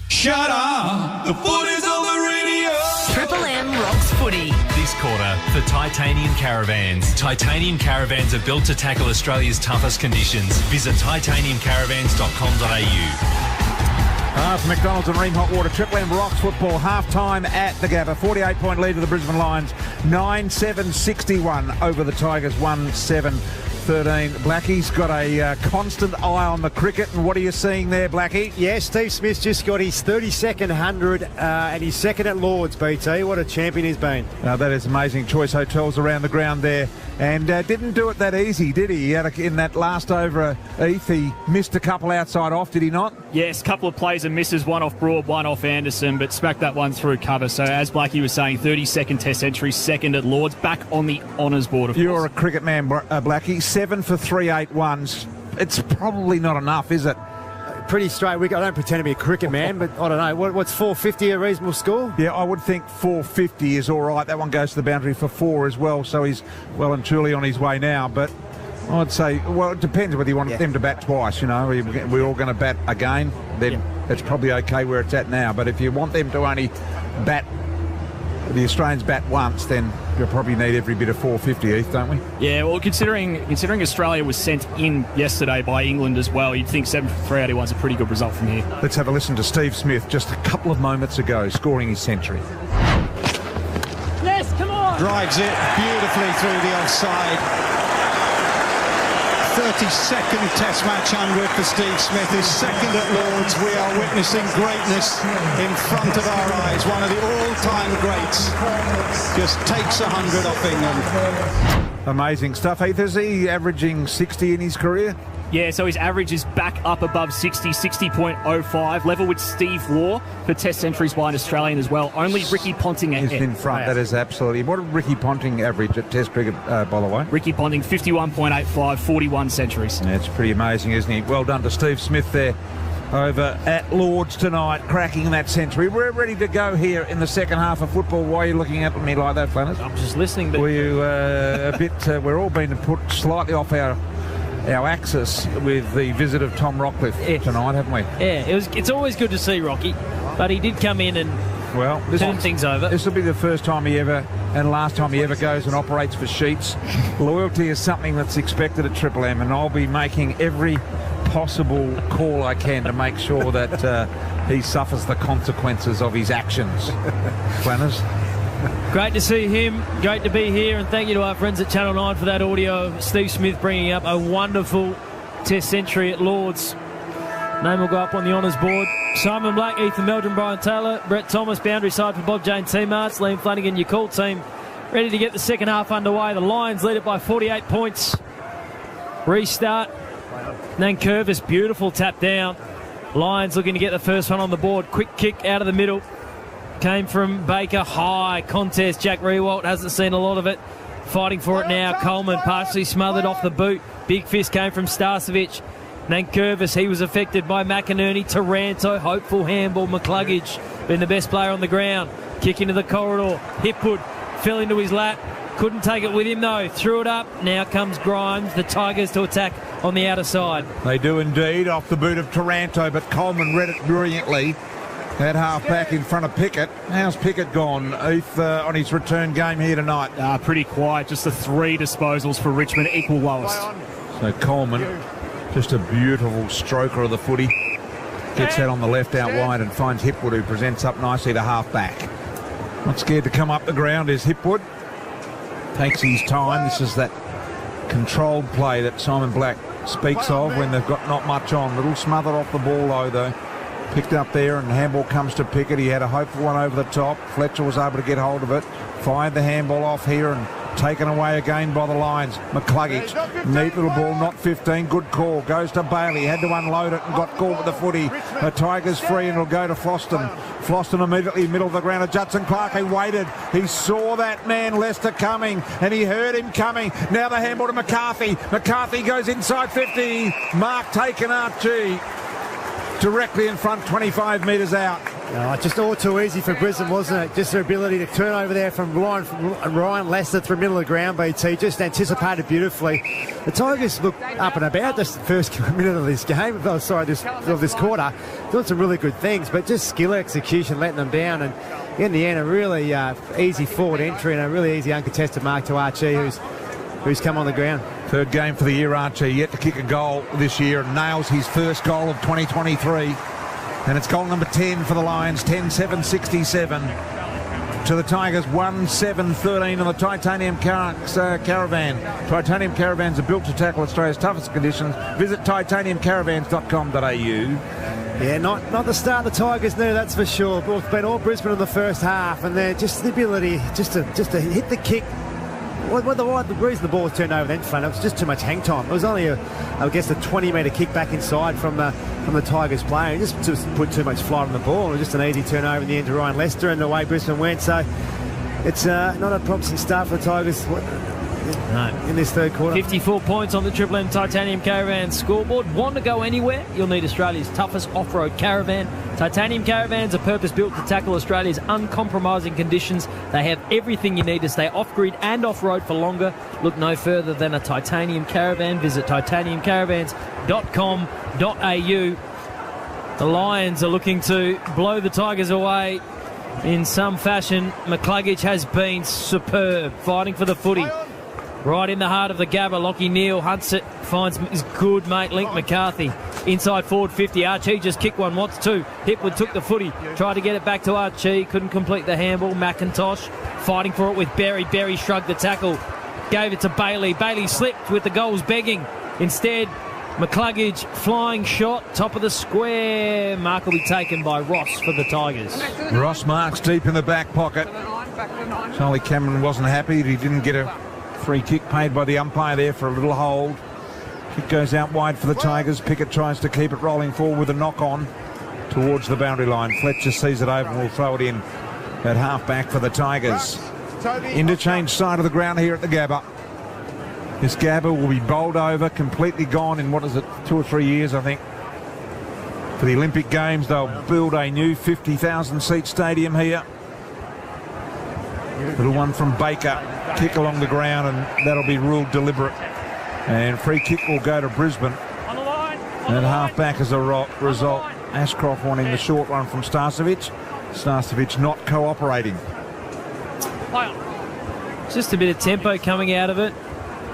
Shut up! The footy's on the radio! Triple M rocks footy. This quarter for Titanium Caravans. Titanium Caravans are built to tackle Australia's toughest conditions. Visit titaniumcaravans.com.au. From McDonald's and Ream Hot Water, Triple M rocks football, half-time at the Gabba. 48-point lead to the Brisbane Lions, 9-7-61 over the Tigers, 1-7-13. Blackie's got a constant eye on the cricket, and what are you seeing there, Blackie? Yeah, Steve Smith's just got his 32nd 100 and he's second at Lord's, BT. What a champion he's been. That is amazing. Choice hotels around the ground there. And didn't do it that easy, did he? He had in that last over, Heath, he missed a couple outside off, did he not? Yes, a couple of plays and misses, one off Broad, one off Anderson, but smacked that one through cover. So as Blackie was saying, 32nd Test century, second at Lord's, back on the honours board, of course. You're a cricket man, Blackie. 7 for 381s. It's probably not enough, is it? Pretty straight. I don't pretend to be a cricket man, but I don't know. What's 450 a reasonable score? Yeah, I would think 450 is all right. That one goes to the boundary for 4 as well, so he's well and truly on his way now. But I'd say, well, it depends whether you want them to bat twice, you know. We're all going to bat again, then it's probably okay where it's at now. But if you want them to only bat, the Australians bat once, then you'll probably need every bit of 450, Heath, don't we? Yeah, well, considering Australia was sent in yesterday by England as well, you'd think 7 for 381 is a pretty good result from here. Let's have a listen to Steve Smith just a couple of moments ago, scoring his century. Yes, come on! Drives it beautifully through the offside. 32nd Test match 100 for Steve Smith, his second at Lord's. We are witnessing greatness in front of our eyes. One of the all-time greats just takes 100 off England. Amazing stuff. Heath, is he averaging 60 in his career? Yeah, so his average is back up above 60, 60.05, level with Steve Law for Test centuries by an Australian as well. Only Ricky Ponting is in front. That is absolutely. What did Ricky Ponting average at Test cricket, by the way? Ricky Ponting, 51.85, 41 centuries. Yeah, it's pretty amazing, isn't he? Well done to Steve Smith there over at Lord's tonight, cracking that century. We're ready to go here in the second half of football. Why are you looking at me like that, Flanners? I'm just listening. But were you a bit... we're all being put slightly off our our axis with the visit of Tom Rockcliffe tonight, haven't we? Yeah, it's always good to see Rocky, but he did come in and turn things over. This will be the first time he ever, and last time he ever goes and operates for Sheets. Loyalty is something that's expected at Triple M, and I'll be making every possible call I can to make sure that he suffers the consequences of his actions. Planners. Great to see him. Great to be here, and thank you to our friends at Channel 9 for that audio of Steve Smith bringing up a wonderful Test century at Lords. Name will go up on the honours board. Simon Black, Ethan Meldrum, Brian Taylor, Brett Thomas, boundary side for Bob Jane T-Marts, Liam Flanagan, your call team, ready to get the second half underway. The Lions lead it by 48 points. Restart. Nankervis, beautiful tap down. Lions looking to get the first one on the board. Quick kick out of the middle. Came from Baker. High contest. Jack Rewalt hasn't seen a lot of it. Fighting for it now. Coleman partially smothered off the boot. Big fist came from Starcevic. Nankervis, he was affected by McInerney. Taranto, hopeful handball. McCluggage, been the best player on the ground. Kick into the corridor. Hipwood fell into his lap. Couldn't take it with him though. Threw it up. Now comes Grimes. The Tigers to attack on the outer side. They do indeed, off the boot of Taranto, but Coleman read it brilliantly. That half back in front of Pickett. How's Pickett gone, Heath, on his return game here tonight? Pretty quiet. Just the 3 disposals for Richmond, equal lowest. So Coleman, just a beautiful stroker of the footy. Gets that on the left out wide and finds Hipwood, who presents up nicely to half back. Not scared to come up the ground is Hipwood. Takes his time. This is that controlled play that Simon Black speaks of when they've got not much on. Little smothered off the ball though. Picked up there, and handball comes to Pickett. He had a hopeful one over the top. Fletcher was able to get hold of it. Fired the handball off here and taken away again by the Lions. McCluggage, neat little ball, not 15. Good call. Goes to Bailey. Had to unload it and got caught with the footy. The Tigers free and it'll go to Floston. Floston immediately middle of the ground. Judson Clark, he waited. He saw that man Lester coming and he heard him coming. Now the handball to McCarthy. McCarthy goes inside 50. Mark taken Archie. Directly in front, 25 metres out. Just all too easy for Brisbane, wasn't it? Just their ability to turn over there from Ryan Lester through middle of the ground, BT. Just anticipated beautifully. The Tigers looked up and about this first minute of this game. Oh, sorry, this quarter. Doing some really good things, but just skill execution letting them down. And in the end, a really easy forward entry and a really easy uncontested mark to Archie, who's come on the ground. Third game for the year, Archie, yet to kick a goal this year, and nails his first goal of 2023. And it's goal number 10 for the Lions, 10-7-67. To the Tigers, 1-7-13 on the Titanium Caravan. Titanium Caravans are built to tackle Australia's toughest conditions. Visit titaniumcaravans.com.au. Yeah, not the start the Tigers knew, that's for sure. But it's been all Brisbane in the first half, and they're just the ability just to hit the kick. The reason the ball was turned over then, it was just too much hang time. It was only a 20-metre kick back inside from the Tigers player. He just put too much flight on the ball. It was just an easy turnover in the end to Ryan Lester, and the way Brisbane went. So it's not a promising start for the Tigers in this third quarter. 54 points on the Triple M Titanium Caravan scoreboard. Want to go anywhere? You'll need Australia's toughest off-road caravan. Titanium Caravans are purpose-built to tackle Australia's uncompromising conditions. They have everything you need to stay off-grid and off-road for longer. Look no further than a Titanium Caravan. Visit titaniumcaravans.com.au. The Lions are looking to blow the Tigers away in some fashion. McCluggage has been superb, fighting for the footy. Right in the heart of the Gabba, Lockie Neal hunts it, finds his good mate Link McCarthy. Inside forward 50, Archie just kicked one, wants two. Hipwood took the footy, tried to get it back to Archie, couldn't complete the handball. McIntosh fighting for it with Berry. Berry shrugged the tackle, gave it to Bailey. Bailey slipped with the goals begging. Instead, McCluggage, flying shot, top of the square. Mark will be taken by Ross for the Tigers. Ross marks deep in the back pocket. Charlie Cameron wasn't happy. He didn't get a free kick paid by the umpire there for a little hold. Kick goes out wide for the Tigers. Pickett tries to keep it rolling forward with a knock-on towards the boundary line. Fletcher sees it over and will throw it in at half-back for the Tigers. Interchange side of the ground here at the Gabba. This Gabba will be bowled over, completely gone in, 2 or 3 years, I think. For the Olympic Games, they'll build a new 50,000-seat stadium here. Little one from Baker, kick along the ground, and that'll be ruled deliberate. And free kick will go to Brisbane. And half-back as a result. Ashcroft wanting the short one from Starcevic. Starcevic not cooperating. Just a bit of tempo coming out of it.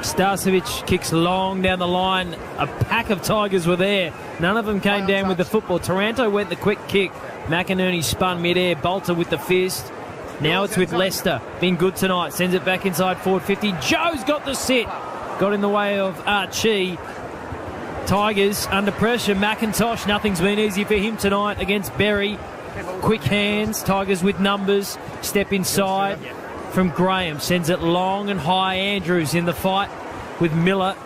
Starcevic kicks long down the line. A pack of Tigers were there. None of them came down with the football. Taranto went the quick kick. McInerney spun mid-air. Bolter with the fist. Now it's with Leicester. Been good tonight. Sends it back inside forward 50. Joe's got the sit. Got in the way of Archie. Tigers under pressure. McIntosh. Nothing's been easy for him tonight against Berry. Quick hands. Tigers with numbers. Step inside from Graham. Sends it long and high. Andrews in the fight with Miller.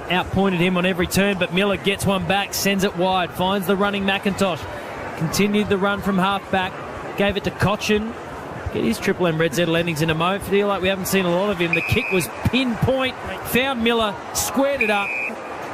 Outpointed him on every turn, but Miller gets one back. Sends it wide. Finds the running McIntosh. Continued the run from half-back. Gave it to Cochin. Get his Triple M Red Z Lendings in a moment. Feel like we haven't seen a lot of him. The kick was pinpoint. Found Miller. Squared it up.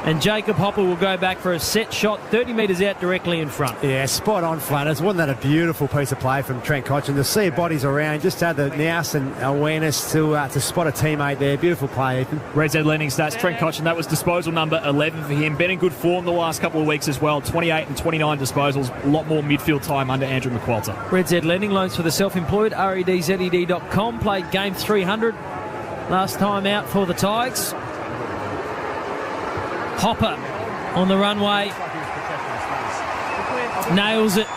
And Jacob Hopper will go back for a set shot 30 metres out directly in front. Yeah, spot on, Flanners. Wasn't that a beautiful piece of play from Trent Cotchin? To see bodies around, just had the nous and awareness to spot a teammate there. Beautiful play, Ethan. Red Z Lending stats, Trent Cotchin, that was disposal number 11 for him. Been in good form the last couple of weeks as well. 28 and 29 disposals. A lot more midfield time under Andrew McQualter. Red Z Lending, loans for the self-employed, REDZED.com. Played game 300 last time out for the Tigers. Hopper on the runway, nails it.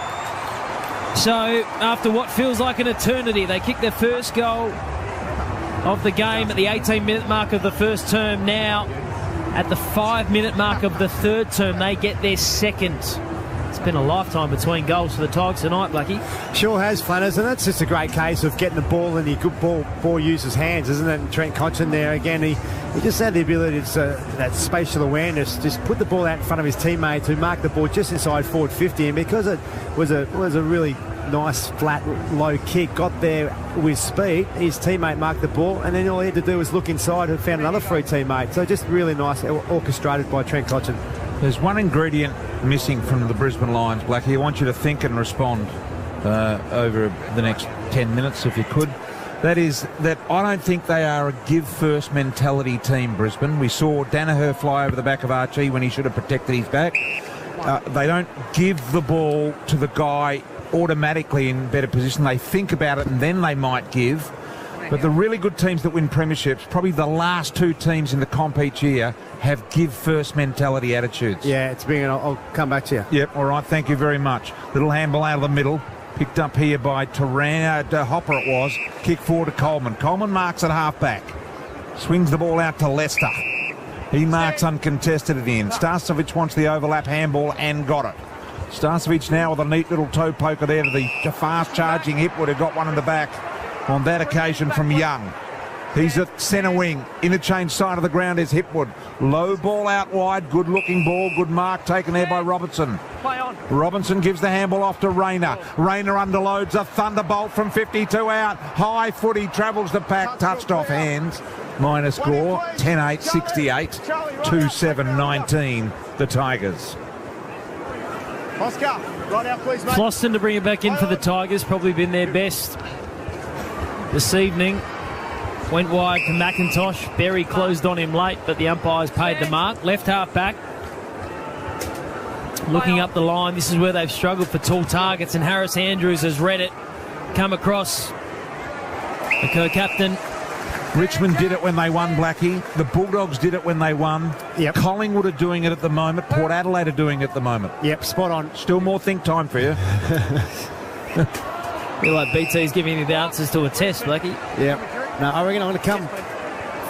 So after what feels like an eternity, they kick their first goal of the game at the 18-minute mark of the first term. Now at the 5-minute mark of the third term, they get their second. It's been a lifetime between goals for the Tigers tonight, Blackie. Sure has, Flanners, and that's just a great case of getting the ball in the good ball user's hands, isn't it? And Trent Cotchin there, again, he just had the ability to, that spatial awareness, just put the ball out in front of his teammates who marked the ball just inside forward 50, and because it was a really nice, flat, low kick, got there with speed, his teammate marked the ball, and then all he had to do was look inside and found another free teammate. So just really nice, orchestrated by Trent Cotchin. There's one ingredient missing from the Brisbane Lions, Blackie. I want you to think and respond over the next 10 minutes, if you could. That is that I don't think they are a give-first mentality team, Brisbane. We saw Danaher fly over the back of Archie when he should have protected his back. They don't give the ball to the guy automatically in better position. They think about it and then they might give. But the really good teams that win premierships, probably the last two teams in the comp each year, have give-first mentality attitudes. Yeah, it's brilliant. I'll come back to you. Yep, all right, thank you very much. Little handball out of the middle. Picked up here by Hopper it was. Kick forward to Coleman. Coleman marks at half-back. Swings the ball out to Leicester. He marks uncontested at the end. Starcevic wants the overlap handball and got it. Starcevic now with a neat little toe poker there to the fast-charging Hipwood, who got one in the back on that occasion from Young. He's at centre wing. Interchange side of the ground is Hipwood. Low ball out wide. Good looking ball. Good mark taken there by Robertson. Robinson gives the handball off to Rayner. Rayner underloads a thunderbolt from 52 out. High footy travels the pack. Touched off hands. Minor score 10-8, 68, 2-7-19. The Tigers. Oscar, right out, please, mate. Floston to bring it back in for the Tigers. Probably been their best this evening. Went wide to McIntosh. Berry closed on him late, but the umpires paid the mark. Left half back. Looking up the line. This is where they've struggled for tall targets, and Harris Andrews has read it. Come across. The co-captain. Richmond did it when they won, Blackie. The Bulldogs did it when they won. Yep. Collingwood are doing it at the moment. Port Adelaide are doing it at the moment. Yep, spot on. Still more think time for you. Feel like BT's giving you the answers to a test, Blackie. Yep. No, I reckon I'm going to come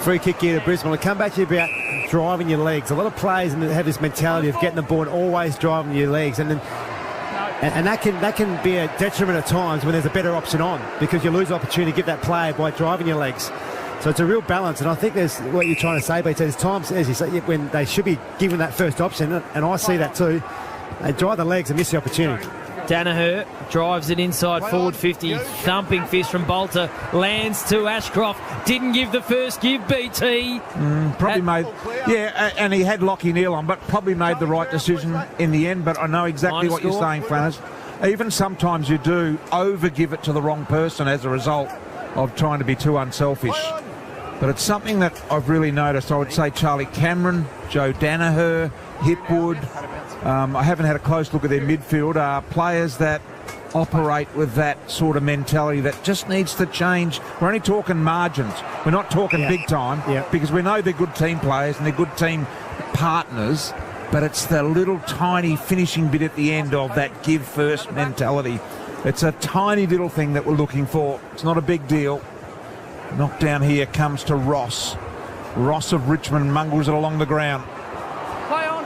free kick here to Brisbane. I'll come back to you about driving your legs. A lot of players have this mentality of getting the ball and always driving your legs, and that can be a detriment at times when there's a better option on, because you lose opportunity to give that play by driving your legs. So it's a real balance, and I think there's what you're trying to say, BT. There's times, as you say, when they should be given that first option, and I see that too. They drive the legs and miss the opportunity. Danaher drives it inside forward 50. Thumping fist from Bolter. Lands to Ashcroft. Didn't give the first give, BT. Probably made... Yeah, and he had Lockie Neal on, but probably made the right decision in the end. But I know exactly what you're saying, Flanners. Even sometimes you do over-give it to the wrong person as a result of trying to be too unselfish. But it's something that I've really noticed. I would say Charlie Cameron, Joe Danaher, Hipwood. I haven't had a close look at their midfield. Are players that operate with that sort of mentality that just needs to change. We're only talking margins. We're not talking big time because we know they're good team players and they're good team partners, but it's the little tiny finishing bit at the end of that give first mentality. It's a tiny little thing that we're looking for. It's not a big deal. Knockdown here comes to Ross. Ross of Richmond mungles it along the ground. Play on.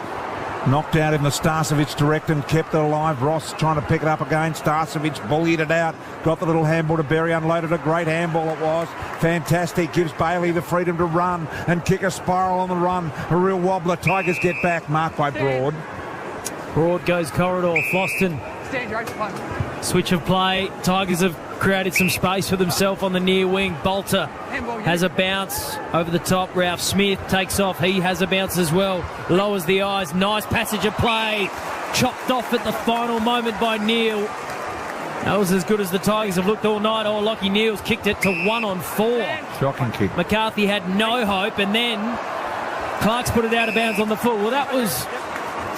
Knocked out in the Starcevic direct and kept it alive. Ross trying to pick it up again. Starcevic bullied it out. Got the little handball to Berry. Unloaded a great handball it was. Fantastic. Gives Bailey the freedom to run and kick a spiral on the run. A real wobbler. Tigers get back. Marked by Broad. Broad goes corridor. Floston. Switch of play. Tigers have created some space for themselves on the near wing. Bolter has a bounce over the top. Ralph Smith takes off. He has a bounce as well. Lowers the eyes. Nice passage of play. Chopped off at the final moment by Neil. That was as good as the Tigers have looked all night. Oh, Lockie Neal's kicked it to 1-on-4. Shocking kick. McCarthy had no hope, and then Clark's put it out of bounds on the full. Well, that was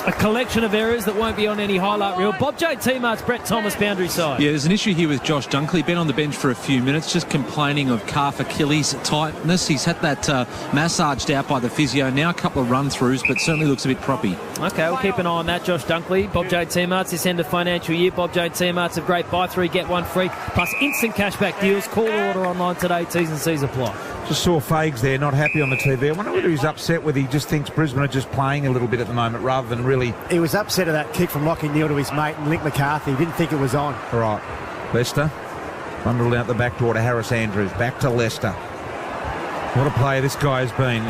a collection of errors that won't be on any highlight reel. Bob J. T-Mart's Brett Thomas boundary side. Yeah, there's an issue here with Josh Dunkley. Been on the bench for a few minutes, just complaining of calf Achilles tightness. He's had that massaged out by the physio. Now a couple of run-throughs, but certainly looks a bit proppy. Okay, we'll keep an eye on that. Josh Dunkley, Bob J. T-Mart's this end of financial year. Bob J. T-Mart's a great buy 3, get 1 free, plus instant cashback deals. Call or order online today. T's and C's apply. Just saw Fags there, not happy on the TV. I wonder whether he's upset with he just thinks Brisbane are just playing a little bit at the moment rather than really... He was upset at that kick from Lockie Neal to his mate and Link McCarthy. He didn't think it was on. All right. Leicester. Bundled out the back door to Harris Andrews. Back to Leicester. What a player this guy has been.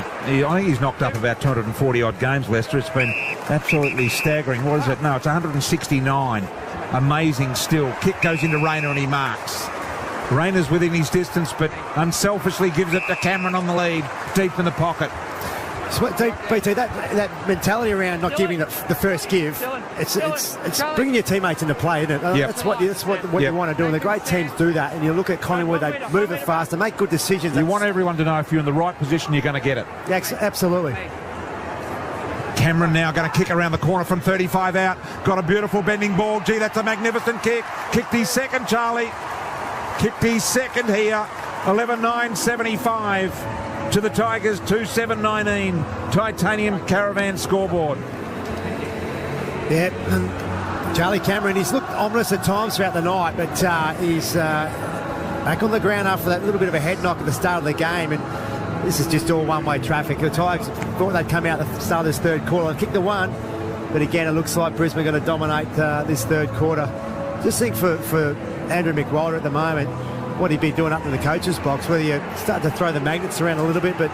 I think he's knocked up about 240-odd games, Leicester. It's been absolutely staggering. What is it? No, it's 169. Amazing still. Kick goes into Rayner and he marks. Rayner's within his distance, but unselfishly gives it to Cameron on the lead, deep in the pocket. So, BT, that mentality around not giving the first give, it's bringing your teammates into play, isn't it? Yep. That's what you want to do, and the great teams do that. And you look at Collingwood, they move it fast, they make good decisions. You want everyone to know if you're in the right position, you're going to get it. Absolutely. Cameron now going to kick around the corner from 35 out. Got a beautiful bending ball. Gee, that's a magnificent kick. Kicked his second, Charlie. Kicked his second here. 11-9-75 to the Tigers. 2-7-19. Titanium Caravan scoreboard. Yeah, and Charlie Cameron, he's looked ominous at times throughout the night, but he's back on the ground after that little bit of a head knock at the start of the game. And this is just all one-way traffic. The Tigers thought they'd come out at the start of this third quarter and kick the one. But again, it looks like Brisbane are going to dominate this third quarter. Just think for Andrew McWilder at the moment, what he'd be doing up in the coach's box, whether you start to throw the magnets around a little bit, but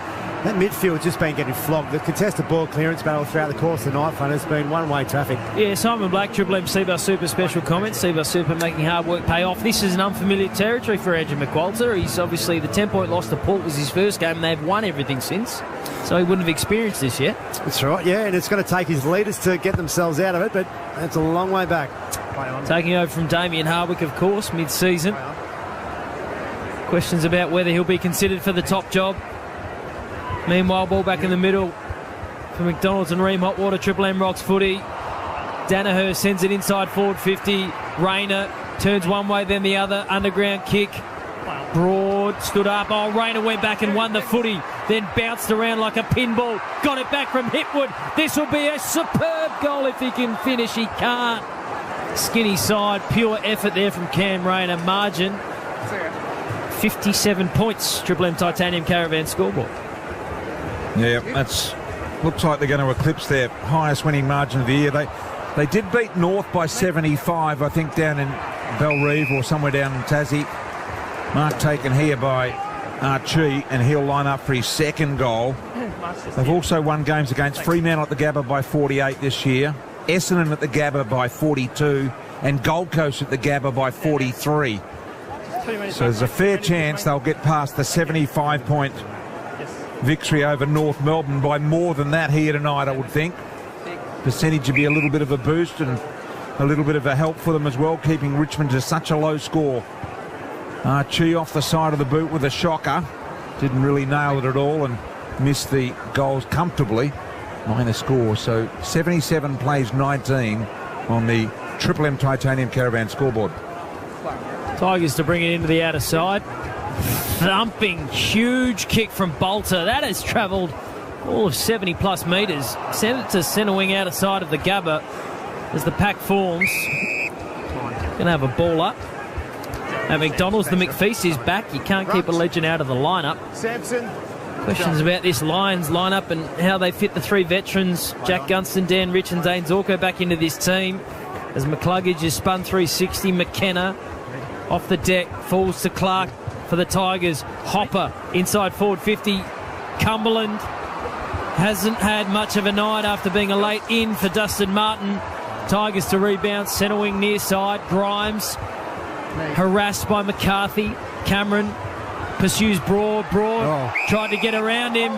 that midfield's just been getting flogged. The contested ball clearance battle throughout the course of the night front has been one-way traffic. Yeah, Simon Black, Triple M Seabus Super special comments. Seabus Super making hard work pay off. This is an unfamiliar territory for Andrew McWilder. He's obviously the 10-point loss to Port was his first game, and they've won everything since. So he wouldn't have experienced this yet. That's right, yeah, and it's going to take his leaders to get themselves out of it, but that's a long way back. Taking over from Damien Hardwick, of course, mid-season. Questions about whether he'll be considered for the top job. Meanwhile, ball back in the middle for McDonald's and Ream Hotwater. Triple M rocks footy. Danaher sends it inside forward 50. Rayner turns one way, then the other. Underground kick. Broad stood up. Oh, Rayner went back and won the footy. Then bounced around like a pinball. Got it back from Hipwood. This will be a superb goal if he can finish. He can't. Skinny side. Pure effort there from Cam Rayner. Margin 57 points. Triple M Titanium Caravan scoreboard. Yeah, that's looks like they're going to eclipse their highest winning margin of the year. They did beat North by 75, I think, down in Bellerive or somewhere down in Tassie. Mark taken here by Archie, and he'll line up for his second goal. They've also won games against Fremantle at the Gabba by 48 this year, Essendon at the Gabba by 42, and Gold Coast at the Gabba by 43. So there's a fair chance they'll get past the 75-point victory over North Melbourne by more than that here tonight, I would think. Percentage would be a little bit of a boost and a little bit of a help for them as well, keeping Richmond to such a low score. Archie off the side of the boot with a shocker. didn't really nail it at all and missed the goals comfortably. Minor score, so 77 plays 19 on the Triple M Titanium Caravan scoreboard. Tigers to bring it into the outer side. Thumping, huge kick from Bolter. That has travelled all of 70 plus metres. Sent it to centre wing outer side of the Gabba as the pack forms. Going to have a ball up. At McDonald's, the McFeast is back. You can't keep a legend out of the lineup. Sampson. Questions about this Lions lineup and how they fit the three veterans, Jack Gunston, Dan Rich and Zane Zorko, back into this team. As McCluggage is spun 360, McKenna off the deck, falls to Clark for the Tigers. Hopper inside forward 50. Cumberland hasn't had much of a night after being a late in for Dustin Martin. Tigers to rebound, centre wing near side. Grimes harassed by McCarthy. Cameron pursues Broad. Tried to get around him.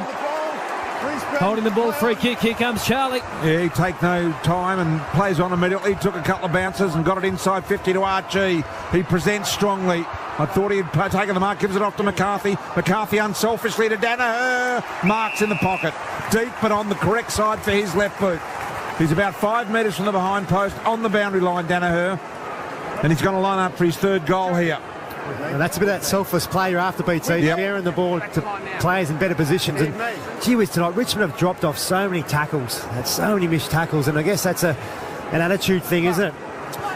Holding the ball, free kick. Here comes Charlie. Yeah, he take no time and plays on immediately. Took a couple of bounces and got it inside 50 to Archie. He presents strongly. I thought he had taken the mark, gives it off to McCarthy. McCarthy unselfishly to Danaher. Marks in the pocket. Deep, but on the correct side for his left boot. He's about 5 metres from the behind post on the boundary line, Danaher. And he's going to line up for his third goal here. And that's a bit of that selfless play you're after, BT, sharing the ball to players in better positions. And gee whiz, tonight, Richmond have dropped off so many tackles. Had so many missed tackles, and I guess that's an attitude thing, isn't it?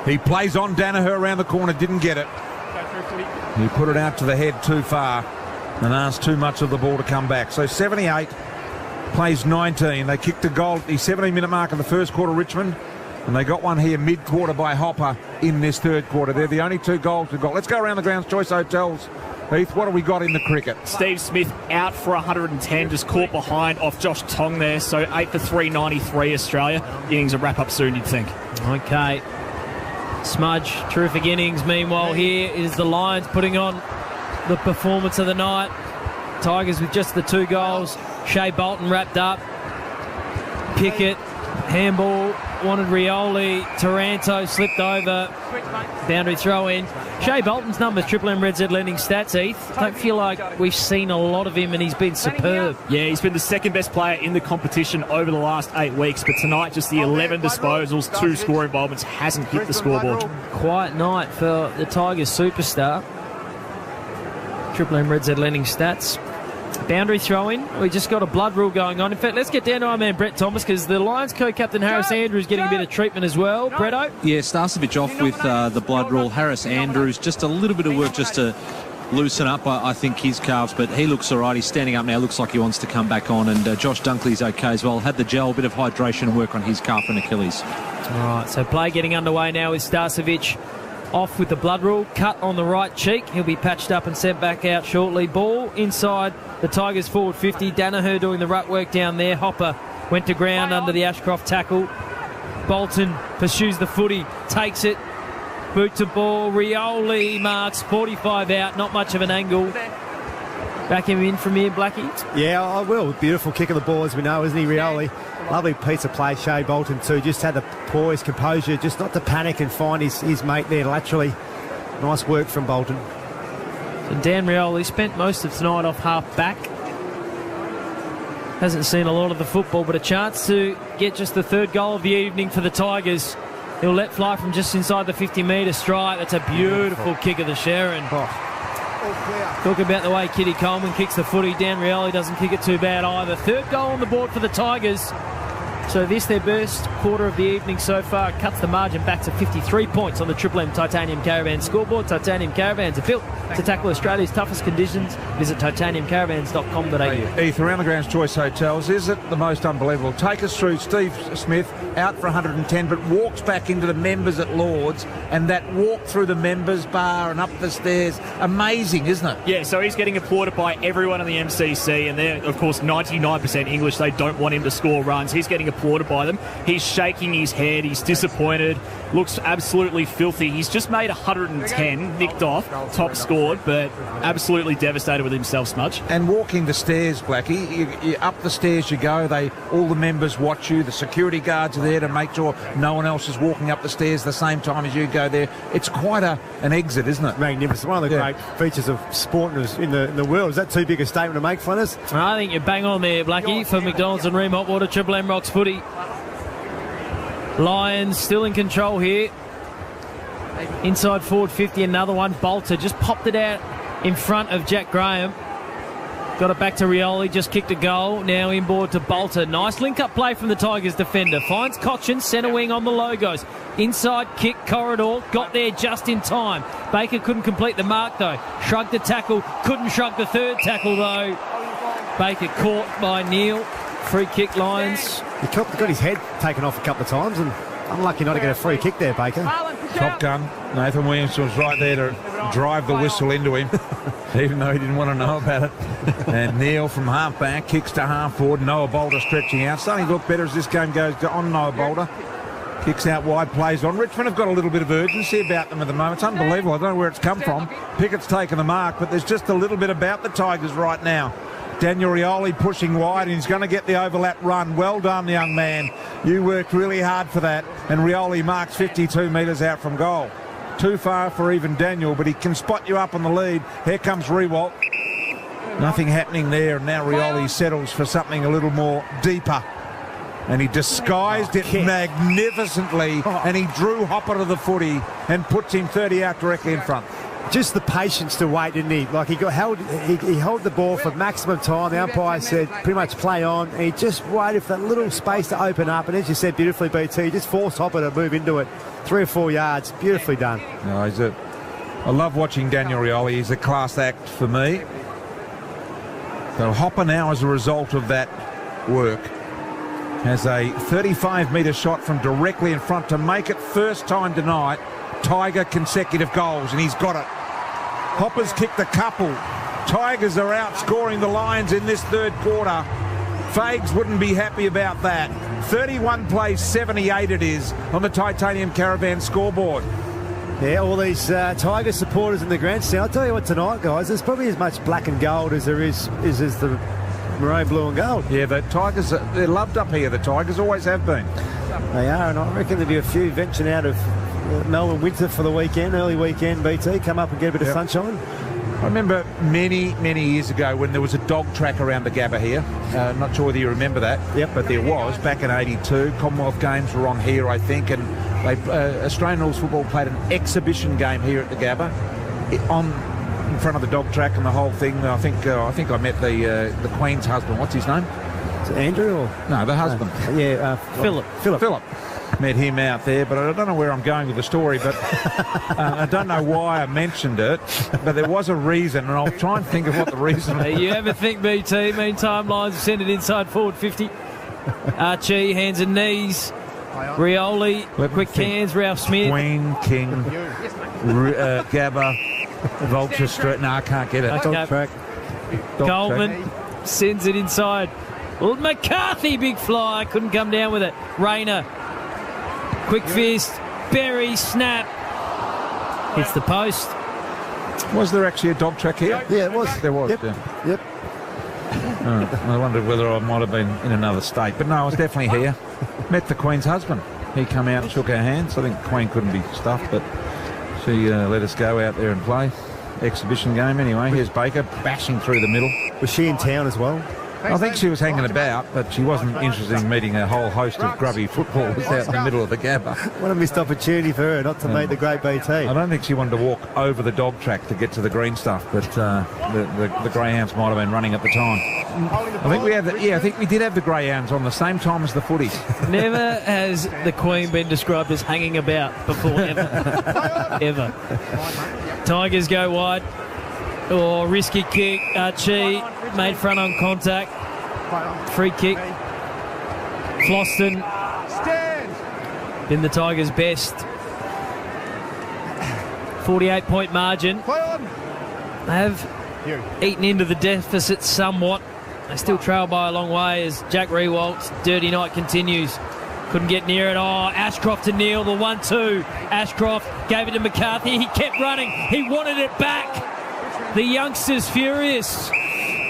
He plays on Danaher around the corner, didn't get it. He put it out to the head too far and asked too much of the ball to come back. So 78 plays 19. They kicked a goal at the 17-minute mark of the first quarter, Richmond. And they got one here mid-quarter by Hopper in this third quarter. They're the only two goals we've got. Let's go around the Grounds Choice Hotels. Heath, what have we got in the cricket? Steve Smith out for 110, just caught behind off Josh Tong there. So 8 for 393 Australia. Innings will wrap up soon, you'd think. Okay. Smudge, terrific innings. Meanwhile, here is the Lions putting on the performance of the night. Tigers with just the 2 goals. Shea Bolton wrapped up. Pickett, handball, wanted Rioli. Taranto slipped over. Boundary throw in. Shea Bolton's numbers, Triple M Red Z lending stats, Heath. Don't feel like we've seen a lot of him and he's been superb. Yeah, he's been the second best player in the competition over the last 8 weeks, but tonight just the 11 disposals, 2 score involvements, hasn't hit the scoreboard. Quiet night for the Tigers superstar. Triple M Red Z lending stats. Boundary throw-in. We just got a blood rule going on. In fact, let's get down to our man Brett Thomas because the Lions co-captain Harris Andrews getting a bit of treatment as well. Bretto? Yeah, Starcevic off with the blood rule. Harris Andrews, just a little bit of work just to loosen up, I think, his calves, but he looks all right. He's standing up now. Looks like he wants to come back on, and Josh Dunkley's okay as well. Had the gel, a bit of hydration and work on his calf and Achilles. All right, so play getting underway now with Starcevic off with the blood rule. Cut on the right cheek. He'll be patched up and sent back out shortly. Ball inside the Tigers forward 50. Danaher doing the rut work down there. Hopper went to ground under the Ashcroft tackle. Bolton pursues the footy, takes it. Boot to ball. Rioli marks 45 out. Not much of an angle. Back him in from here, Blackie. Yeah, I will. Beautiful kick of the ball, as we know, isn't he, Rioli? Lovely piece of play, Shea Bolton too. Just had the poise, composure, just not to panic and find his mate there laterally. Nice work from Bolton. So Dan Rioli spent most of tonight off half back. Hasn't seen a lot of the football, but a chance to get just the third goal of the evening for the Tigers. He'll let fly from just inside the 50-metre strike. That's a beautiful kick of the Sharon. Talk about the way Kitty Coleman kicks the footy. Dan Rioli doesn't kick it too bad either. Third goal on the board for the Tigers. So this, their best quarter of the evening so far, cuts the margin back to 53 points on the Triple M Titanium Caravan scoreboard. Titanium Caravans are built to tackle Australia's toughest conditions. Visit titaniumcaravans.com.au. Heath, around the Grounds Choice Hotels, is it the most unbelievable? Take us through Steve Smith, out for 110, but walks back into the members at Lords, and that walk through the members bar and up the stairs, amazing, isn't it? Yeah, so he's getting applauded by everyone in the MCC, and they're, of course, 99% English. They don't want him to score runs. He's getting applauded by them. He's shaking his head. He's disappointed. Looks absolutely filthy. He's just made 110, nicked off, top scored, but absolutely devastated with himself, Smudge. And walking the stairs, Blackie, you up the stairs you go. All the members watch you. The security guards are there to make sure no one else is walking up the stairs the same time as you go there. It's quite an exit, isn't it? Magnificent. One of the great features of sport in the world. Is that too big a statement to make, Flanners? I think you're bang on there, Blackie, for McDonald's and Ream Hot Water Triple M Rocks footy. Lions still in control here. Inside forward 50, another one. Bolter just popped it out in front of Jack Graham. Got it back to Rioli, just kicked a goal. Now inboard to Bolter. Nice link-up play from the Tigers defender. Finds Cochin, centre wing on the logos. Inside kick, corridor, got there just in time. Baker couldn't complete the mark though. Shrugged the tackle, couldn't shrug the third tackle though. Baker caught by Neil. Free kick, Lions. He got his head taken off a couple of times and unlucky not to get a free kick there, Baker. Top gun. Nathan Williams was right there to drive the whistle into him, even though he didn't want to know about it. And Neil from half back kicks to half forward. Noah Boulder stretching out. Starting to look better as this game goes on. Noah Boulder kicks out wide, plays on. Richmond have got a little bit of urgency about them at the moment. It's unbelievable. I don't know where it's come from. Pickett's taken the mark, but there's just a little bit about the Tigers right now. Daniel Rioli pushing wide, and he's going to get the overlap run. Well done, young man. You worked really hard for that. And Rioli marks 52 metres out from goal. Too far for even Daniel, but he can spot you up on the lead. Here comes Rewalt. Nothing happening there, and now Rioli settles for something a little more deeper. And he disguised it magnificently, and he drew Hopper to the footy and puts him 30 out directly in front. Just the patience to wait, didn't he? Like he held the ball for maximum time. The umpire said pretty much play on. And he just waited for that little space to open up. And as you said beautifully, BT, just forced Hopper to move into it. 3 or 4 yards. Beautifully done. No, I love watching Daniel Rioli. He's a class act for me. So Hopper now, as a result of that work, has a 35-metre shot from directly in front to make it first time tonight. Tiger consecutive goals, and he's got it. Hopper's kicked a couple. Tigers are outscoring the Lions in this third quarter. Fags wouldn't be happy about that. 31 plays 78 it is on the Titanium Caravan scoreboard. Yeah, all these Tiger supporters in the grandstand. I'll tell you what tonight, guys, there's probably as much black and gold as there is the maroon, blue and gold. Yeah, the Tigers, they're loved up here. The Tigers always have been. They are, and I reckon there'll be a few venturing out of Melbourne winter for the weekend, early weekend, BT, come up and get a bit of sunshine. I remember many, many years ago when there was a dog track around the Gabba here. Not sure whether you remember that. Yep. But there was, back in 82. Commonwealth Games were on here, I think, and Australian Rules Football played an exhibition game here at the Gabba in front of the dog track and the whole thing. I think I met the Queen's husband. What's his name? Is it Andrew or? No, the husband. Philip. Met him out there, but I don't know where I'm going with the story, but I don't know why I mentioned it, but there was a reason, and I'll try and think of what the reason was. You ever think, BT? Meantime, Lions send it inside forward 50. Archie, hands and knees. Rioli, quick hands, Ralph Smith. Queen, King, Gabba, Vulture Street. No, I can't get it. Dog track. Coleman sends it inside. Well, McCarthy, big fly, couldn't come down with it. Rayner, quick fist, Berry, snap. Hits the post. Was there actually a dog track here? Yeah, it was. There was. Yep. Yeah. Yep. I wondered whether I might have been in another state, but no, I was definitely here. Met the Queen's husband. He come out and shook our hands. I think the Queen couldn't be stuffed, but she let us go out there and play. Exhibition game anyway. Here's Baker bashing through the middle. Was she in town as well? I think she was hanging about, but she wasn't interested in meeting a whole host of grubby footballers out in the middle of the Gabba. What a missed opportunity for her not to meet the great BT. I don't think she wanted to walk over the dog track to get to the green stuff, but the greyhounds might have been running at the time. I think we did have the greyhounds on the same time as the footy. Never has the Queen been described as hanging about before, ever. Ever. Tigers go wide. Oh, risky kick. Archie made front on contact. Free kick. Floston in the Tigers' best. 48-point margin. They have eaten into the deficit somewhat They still trail by a long way as Jack Rewalt's dirty night continues. Couldn't get near it. Oh, Ashcroft to Neil, the 1-2. Ashcroft gave it to McCarthy. He kept running. He wanted it back. The youngster's furious.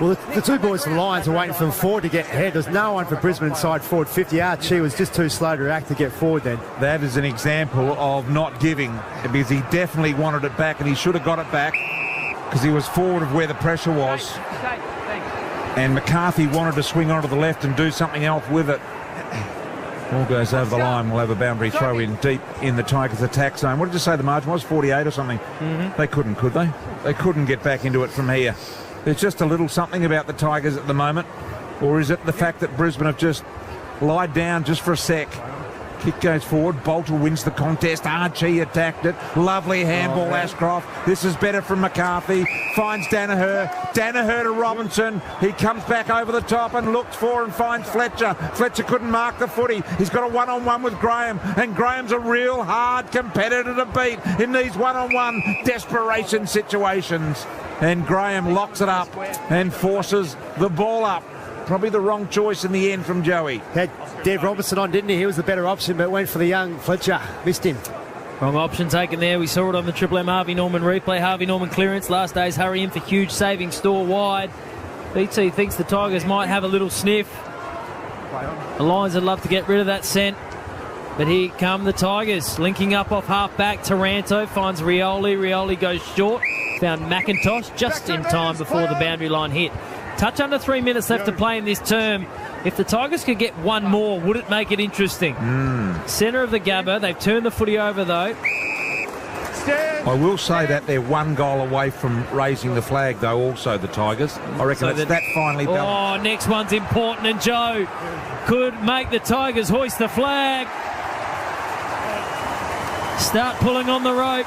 Well, the two boys from Lions are waiting for Ford to get ahead. There's no one for Brisbane inside forward 50. Archie was just too slow to react to get forward then. That is an example of not giving, because he definitely wanted it back, and he should have got it back because he was forward of where the pressure was. And McCarthy wanted to swing onto the left and do something else with it. Ball goes over the line. We'll have a boundary throw in deep in the Tigers' attack zone. What did you say the margin was? 48 or something? They couldn't, could they? They couldn't get back into it from here. There's just a little something about the Tigers at the moment. Or is it the fact that Brisbane have just lied down just for a sec? Kick goes forward. Bolter wins the contest. Archie attacked it. Lovely handball, Ashcroft. This is better from McCarthy. Finds Danaher. Danaher to Robinson. He comes back over the top and looks for and finds Fletcher. Fletcher couldn't mark the footy. He's got a one-on-one with Graham. And Graham's a real hard competitor to beat in these one-on-one desperation situations. And Graham locks it up and forces the ball up. Probably the wrong choice in the end from Joey. Had Dev Robinson on, didn't he? He was the better option, but went for the young Fletcher. Missed him. Wrong option taken there. We saw it on the Triple M Harvey Norman replay. Harvey Norman clearance. Last day's hurry in for huge saving. Store wide. BT thinks the Tigers might have a little sniff. The Lions would love to get rid of that scent. But here come the Tigers. Linking up off half-back. Taranto finds Rioli. Rioli goes short. Found McIntosh just in time before the boundary line hit. Touch under 3 minutes left to play in this term. If the Tigers could get one more, would it make it interesting? Centre of the Gabba. They've turned the footy over, though. I will say that they're one goal away from raising the flag, though, also, the Tigers. I reckon it's that finally balanced. Oh, next one's important, and Joe could make the Tigers hoist the flag. Start pulling on the rope.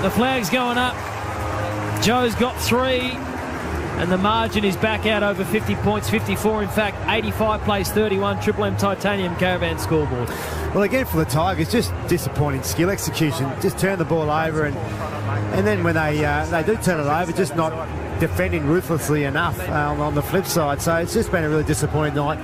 The flag's going up. Joe's got 3. And the margin is back out over 50 points, 54 in fact, 85 plays 31, Triple M Titanium Caravan scoreboard. Well, again for the Tigers, just disappointing skill execution. Just turn the ball over, and then when they do turn it over, just not defending ruthlessly enough on the flip side. So it's just been a really disappointing night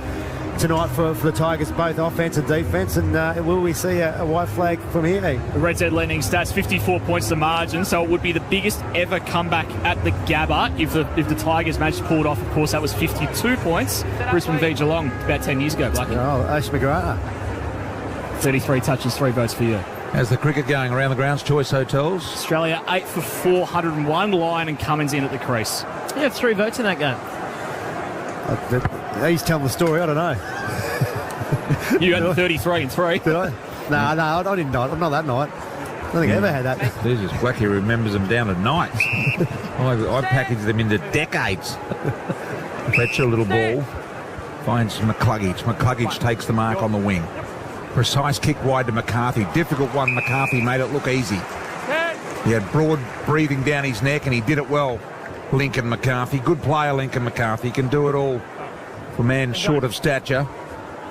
tonight for the Tigers, both offense and defence. And will we see a white flag from here? The Red Z lending stats, 54 points the margin, so it would be the biggest ever comeback at the Gabba if the Tigers managed to pull it off. Of course, that was 52 points. Brisbane v Geelong about 10 years ago, Blackie. Oh, Ash McGrath. 33 touches, 3 votes for you. How's the cricket going around the grounds? Choice Hotels. Australia 8 for 401. Lyon and Cummins in at the crease. You have 3 votes in that game. He's telling the story, I don't know. You had 33 and 3. Did I? No, I didn't. I'm not that night. I don't think I ever had that. Jesus, Blackie remembers them down to nights. I packaged them into decades. Fletcher, a little ball. Finds McCluggage. McCluggage takes the mark on the wing. Precise kick wide to McCarthy. Difficult one. McCarthy made it look easy. He had broad breathing down his neck and he did it well. Lincoln McCarthy. Good player, Lincoln McCarthy. Can do it all for a man short of stature.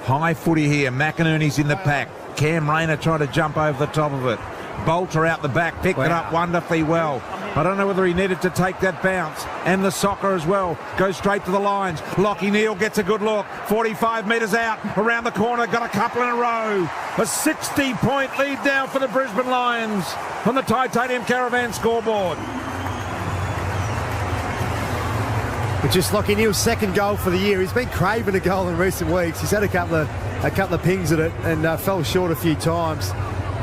High footy here. McInerney's in the pack. Cam Rayner trying to jump over the top of it. Bolter out the back. Picked it up wonderfully well. I don't know whether he needed to take that bounce. And the soccer as well. Goes straight to the lines. Lockie Neal gets a good look. 45 metres out. Around the corner. Got a couple in a row. A 60-point lead now for the Brisbane Lions on the Titanium Caravan scoreboard. Which is Lockie Neal's second goal for the year. He's been craving a goal in recent weeks. He's had a couple of pings at it and fell short a few times.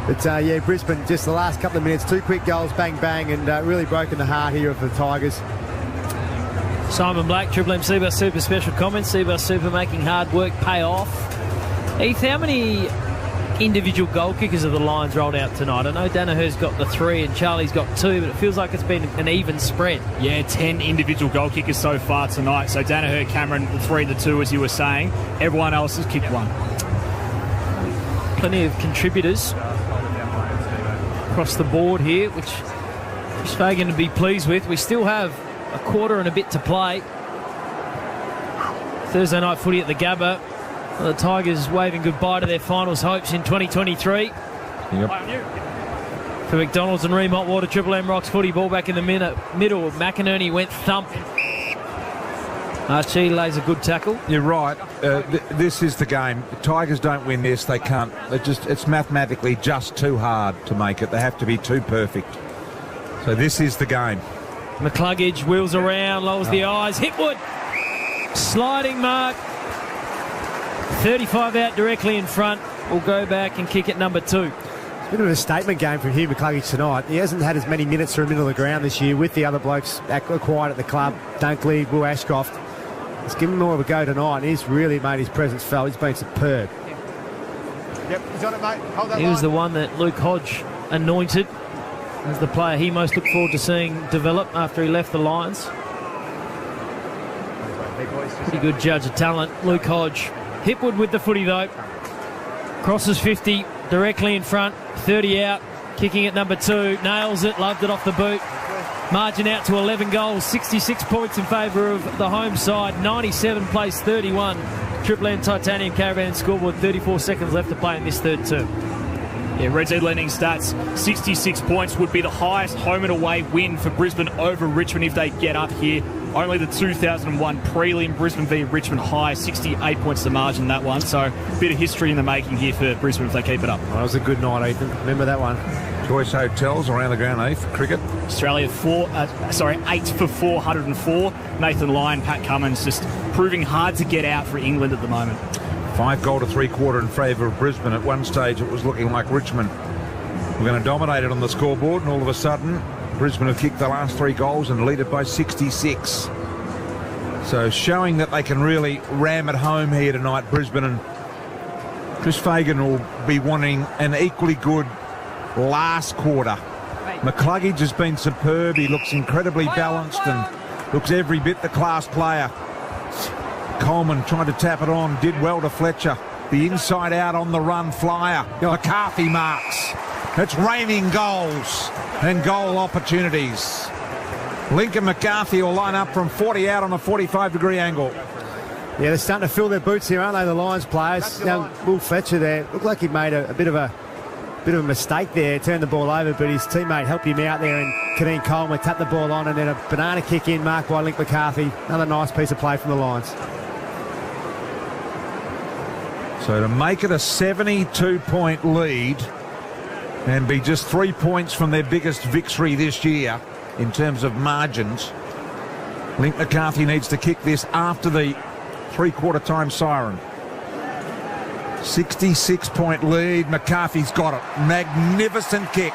But yeah, Brisbane, just the last couple of minutes, 2 quick goals, bang, bang, and really broken the heart here of the Tigers. Simon Black, Triple M Seabus Super special comments. Seabus Super making hard work pay off. Heath, how many individual goal kickers of the Lions rolled out tonight? I know Danaher's got the 3 and Charlie's got 2, but it feels like it's been an even spread. Yeah, 10 individual goal kickers so far tonight. So Danaher, Cameron, the 3 and the 2, as you were saying. Everyone else has kicked 1. Plenty of contributors across the board here, which Chris Fagan to be pleased with. We still have a quarter and a bit to play. Thursday night footy at the Gabba. The Tigers waving goodbye to their finals hopes in 2023. Yep. For McDonald's and Remont Water, Triple M Rocks footy ball back in the middle. McInerney went thump. Archie lays a good tackle. You're right. This is the game. The Tigers don't win this. They can't. It's mathematically just too hard to make it. They have to be too perfect. So this is the game. McCluggage wheels around, lowers the eyes. Hipwood, sliding mark. 35 out directly in front. Will go back and kick at number 2. It's a bit of a statement game from Hugh McCluggage tonight. He hasn't had as many minutes through the middle of the ground this year with the other blokes acquired at the club. Dunkley, Will Ashcroft. It's given him more of a go tonight. He's really made his presence felt. He's been superb. Yep, he's on it, mate. Hold that He line. was the one that Luke Hodge anointed as the player he most looked forward to seeing develop after he left the Lions. Pretty good judge of talent, Luke Hodge. Hipwood with the footy though. Crosses 50, directly in front, 30 out, kicking at number 2, nails it, loved it off the boot. Margin out to 11 goals, 66 points in favour of the home side, 97 plays 31. Triple M Titanium Caravan scoreboard, 34 seconds left to play in this third term. Yeah, Red Z Lending stats, 66 points would be the highest home and away win for Brisbane over Richmond if they get up here. Only the 2001 prelim, Brisbane v Richmond high, 68 points the margin in that one. So a bit of history in the making here for Brisbane if they keep it up. That was a good night, Ethan. Remember that one. Choice hotels around the ground, Heath. Cricket. Australia 8 for 404. Nathan Lyon, Pat Cummins just proving hard to get out for England at the moment. 5 goal to 3/4 in favour of Brisbane. At one stage it was looking like Richmond were going to dominate it on the scoreboard, and all of a sudden Brisbane have kicked the last 3 goals and lead it by 66. So showing that they can really ram it home here tonight, Brisbane, and Chris Fagan will be wanting an equally good last quarter. McCluggage has been superb. He looks incredibly balanced and looks every bit the class player. Coleman tried to tap it on, did well to Fletcher. The inside out on the run flyer. McCarthy marks. It's raining goals and goal opportunities. Lincoln McCarthy will line up from 40 out on a 45-degree angle. Yeah, they're starting to fill their boots here, aren't they, the Lions players? Now, Will Fletcher there looked like he made a bit of a mistake there, turned the ball over, but his teammate helped him out there, and Kadeem Coleman tapped the ball on, and then a banana kick in, marked by Link McCarthy. Another nice piece of play from the Lions. So to make it a 72-point lead and be just 3 points from their biggest victory this year in terms of margins, Link McCarthy needs to kick this after the 3/4 time siren. 66-point lead. McCarthy's got it. Magnificent kick.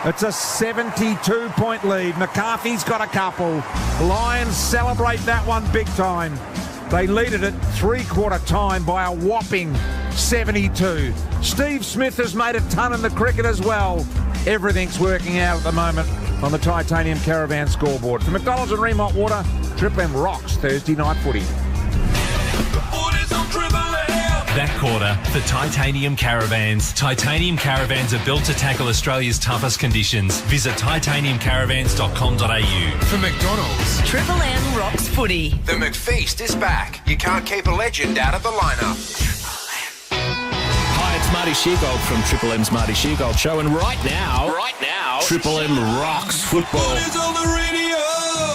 It's a 72-point lead. McCarthy's got a couple. Lions celebrate that one big time. They lead it at 3/4 time by a whopping 72. Steve Smith has made a ton in the cricket as well. Everything's working out at the moment on the Titanium Caravan scoreboard. For McDonald's and Ream Hot Water, Triple M rocks Thursday night footy. That quarter for Titanium Caravans. Titanium Caravans are built to tackle Australia's toughest conditions. Visit titaniumcaravans.com.au. For McDonald's, Triple M rocks footy. the McFeast is back. You can't keep a legend out of the lineup. Hi, it's Marty Sheargold from Triple M's Marty Sheargold Show, and right now, Triple M rocks football.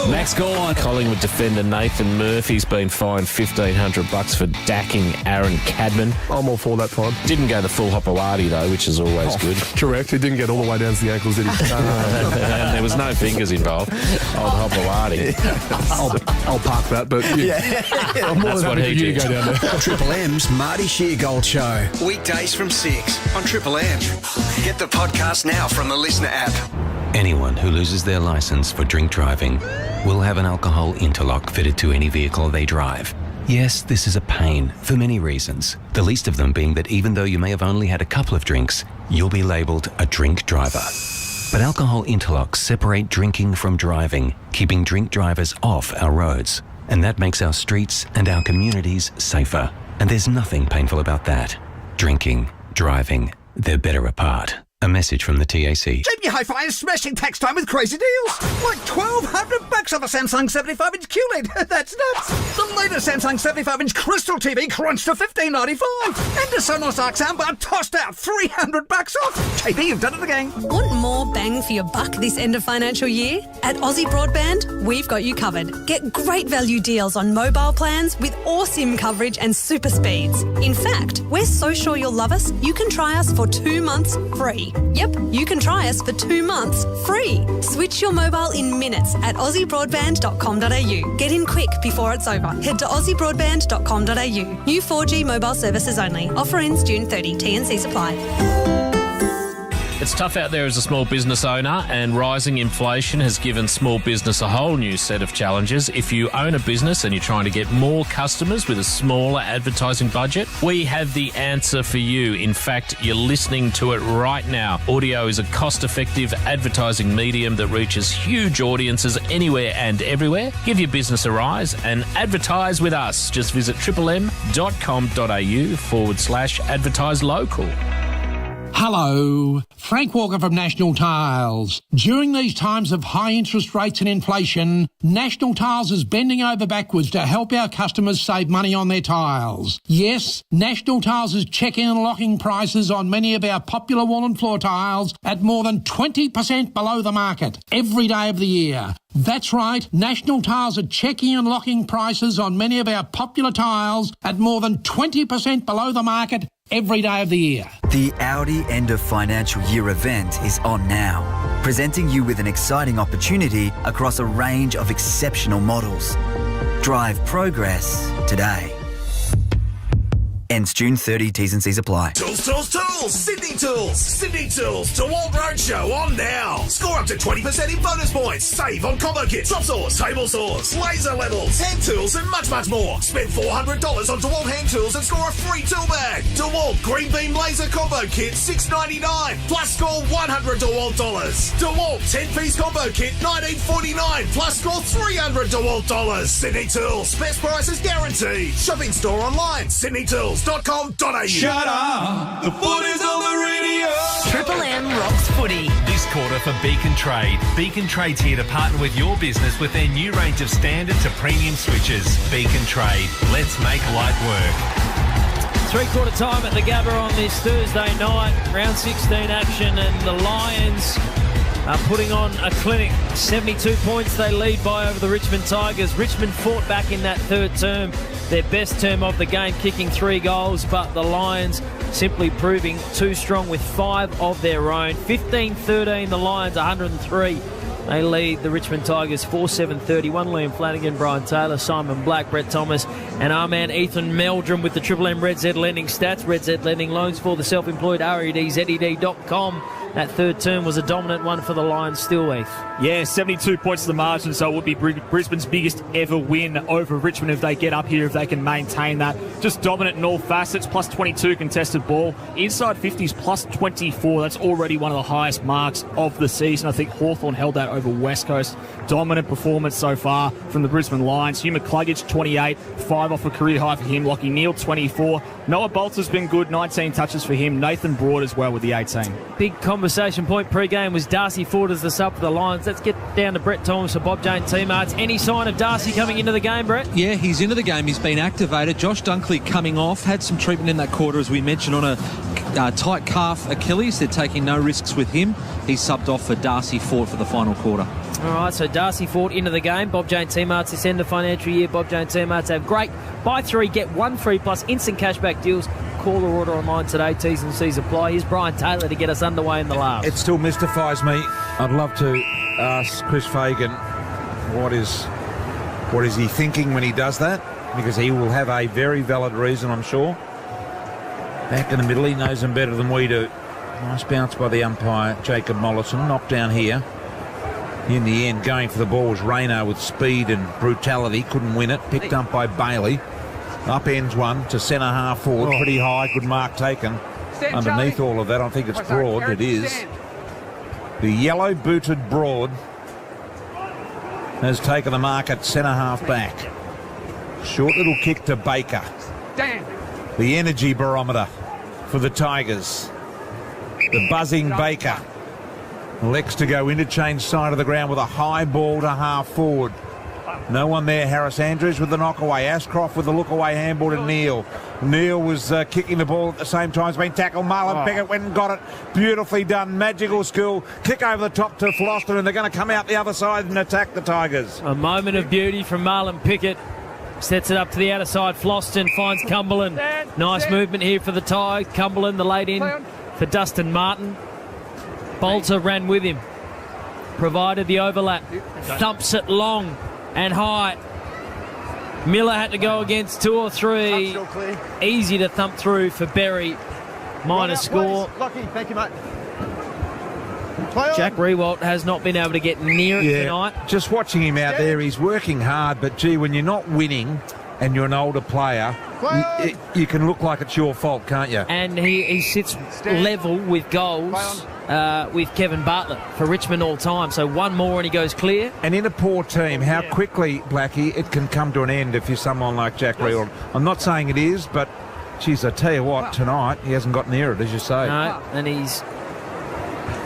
Max Gorn. Collingwood defender Nathan Murphy's been fined $1,500 for dacking Aaron Cadman. I'm all for that fine. Didn't go the full Hopewadi though, which is always good. Correct. He didn't get all the way down to the ankles, did he? And there was no fingers involved. Old Hopewadi. I'll park that, but I'm more That's than what happy he for you to did. go down there. Triple M's Marty Sheargold Show. Weekdays from 6 on Triple M. Get the podcast now from the Listener app. Anyone who loses their licence for drink driving will have an alcohol interlock fitted to any vehicle they drive. Yes, this is a pain for many reasons, the least of them being that even though you may have only had a couple of drinks, you'll be labelled a drink driver. But alcohol interlocks separate drinking from driving, keeping drink drivers off our roads. And that makes our streets and our communities safer. And there's nothing painful about that. Drinking, driving, they're better apart. A message from the TAC. JB Hi-Fi is smashing tax time with crazy deals. Like $1,200 off a Samsung 75-inch QLED. That's nuts. The latest Samsung 75-inch Crystal TV crunched to $1,595. And a Sonos Arc soundbar tossed out $300 off. JB, you've done it again. Want more bang for your buck this end of financial year? At Aussie Broadband, we've got you covered. Get great value deals on mobile plans with awesome coverage and super speeds. In fact, we're so sure you'll love us, you can try us for 2 months free. Yep, you can try us for 2 months free. Switch your mobile in minutes at aussiebroadband.com.au. Get in quick before it's over. Head to aussiebroadband.com.au. New 4G mobile services only. Offer ends June 30. T&Cs apply. It's tough out there as a small business owner, and rising inflation has given small business a whole new set of challenges. If you own a business and you're trying to get more customers with a smaller advertising budget, we have the answer for you. In fact, you're listening to it right now. Audio is a cost-effective advertising medium that reaches huge audiences anywhere and everywhere. Give your business a rise and advertise with us. Just visit triplem.com.au/advertise local. Hello, Frank Walker from National Tiles. During these times of high interest rates and inflation, National Tiles is bending over backwards to help our customers save money on their tiles. Yes, National Tiles is checking and locking prices on many of our popular wall and floor tiles at more than 20% below the market every day of the year. That's right, National Tiles are checking and locking prices on many of our popular tiles at more than 20% below the market every day of the year. The Audi end of financial year event is on now, presenting you with an exciting opportunity across a range of exceptional models. Drive progress today. Ends June 30, T's and C's apply. Tools, tools, tools! Sydney Tools! Sydney Tools to Walt Roadshow on now. Score up to 20% in bonus points. Save on combo kits, chop saws, table saws, laser levels, hand tools and much, much more. Spend $400 on DeWalt hand tools and score a free tool bag. DeWalt Green Beam Laser Combo Kit, $6.99. Plus score $100 DeWalt dollars. DeWalt 10-piece combo kit, $19.49. Plus score $300 DeWalt dollars. Sydney Tools. Best prices guaranteed. Shopping store online. SydneyTools.com.au. Shut up! The foot is on the radio! Triple M rocks footy. This quarter for Beacon Trade. Beacon Trade's here to partner with your business with their new range of standard to premium switches. Beacon Trade. Let's make light work. 3/4 time at the Gabba on this Thursday night. Round 16 action, and the Lions are putting on a clinic. 72 points they lead by over the Richmond Tigers. Richmond fought back in that third term, their best term of the game, kicking 3 goals, but the Lions simply proving too strong with 5 of their own. 15-13, the Lions 103. They lead the Richmond Tigers 4-7-31. Liam Flanagan, Brian Taylor, Simon Black, Brett Thomas, and our man Ethan Meldrum with the Triple M Red Z Lending stats. Red Z Lending loans for the self-employed, REDZED.com. That third term was a dominant one for the Lions still, Heath. Yeah, 72 points to the margin, so it would be Brisbane's biggest ever win over Richmond if they get up here, if they can maintain that. Just dominant in all facets, plus 22 contested ball. Inside 50s, plus 24. That's already one of the highest marks of the season. I think Hawthorn held that over West Coast. Dominant performance so far from the Brisbane Lions. Hugh McCluggage, 28. 5 off a career high for him. Lockie Neal, 24. Noah Bolter's been good. 19 touches for him. Nathan Broad as well with the 18. Big conversation point pre-game was Darcy Ford as the sub for the Lions. Let's get down to Brett Thomas for Bob Jane teammates. Any sign of Darcy coming into the game, Brett? Yeah, he's into the game. He's been activated. Josh Dunkley coming off. Had some treatment in that quarter, as we mentioned, on a tight calf Achilles. They're taking no risks with him. He's subbed off for Darcy Ford for the final quarter. All right, so Darcy Ford into the game. Bob Jane teammates this end of financial year. Bob Jane teammates have great buy 3, get 1 free plus instant cashback deals. Call or order online today. T's and C's apply. Here's Brian Taylor to get us underway in the last. It still mystifies me. I'd love to ask Chris Fagan what is he thinking when he does that, because he will have a very valid reason, I'm sure. Back in the middle, he knows them better than we do. Nice bounce by the umpire, Jacob Mollison. Knocked down here. In the end, going for the ball was Rayner with speed and brutality. Couldn't win it. Picked up by Bailey. Up ends one to centre half forward. Pretty high. Good mark taken. Underneath all of that, I think it's Broad. It is. The yellow-booted Broad has taken the mark at centre half back. Short little kick to Baker. The energy barometer for the Tigers. The buzzing Baker. Elects to go interchange side of the ground with a high ball to half forward. No one there. Harris Andrews with the knock away. Ashcroft with the look away handball to Neal. Neal was kicking the ball at the same time. Has been tackled. Marlon Pickett went and got it. Beautifully done. Magical skill. Kick over the top to Floston, and they're going to come out the other side and attack the Tigers. A moment of beauty from Marlon Pickett. Sets it up to the outer side. Floston finds Cumberland. Nice movement here for the Tigers. Cumberland, the late in for Dustin Martin. Bolter ran with him. Provided the overlap. Thumps it long and high. Miller had to go against 2 or 3. Easy to thump through for Berry. Minor score. Lucky, thank you, mate. Jack Rewalt has not been able to get near it tonight. Just watching him out there, he's working hard, but gee, when you're not winning and you're an older player, you can look like it's your fault, can't you? And he sits level with goals with Kevin Bartlett for Richmond all time. So one more and he goes clear. And in a poor team, how quickly, Blackie, it can come to an end if you're someone like Jack Rewalt. I'm not saying it is, but geez, I tell you what, tonight he hasn't got near it, as you say. No, and he's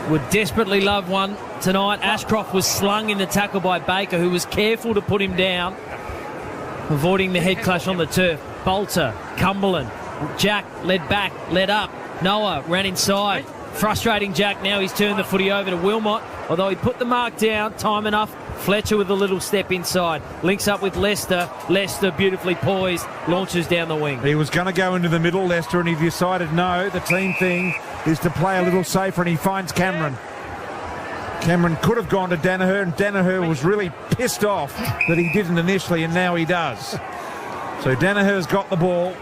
would desperately love one tonight. Ashcroft was slung in the tackle by Baker, who was careful to put him down, avoiding the head clash on the turf. Bolter, Cumberland, Jack led back, led up. Noah ran inside. Frustrating Jack now. He's turned the footy over to Wilmot, although he put the mark down time enough. Fletcher with a little step inside. Links up with Lester. Lester beautifully poised. Launches down the wing. He was going to go into the middle, Lester, and he decided no. The team thing is to play a little safer, and he finds Cameron. Cameron could have gone to Danaher, and Danaher was really pissed off that he didn't initially, and now he does. So Danaher's got the ball.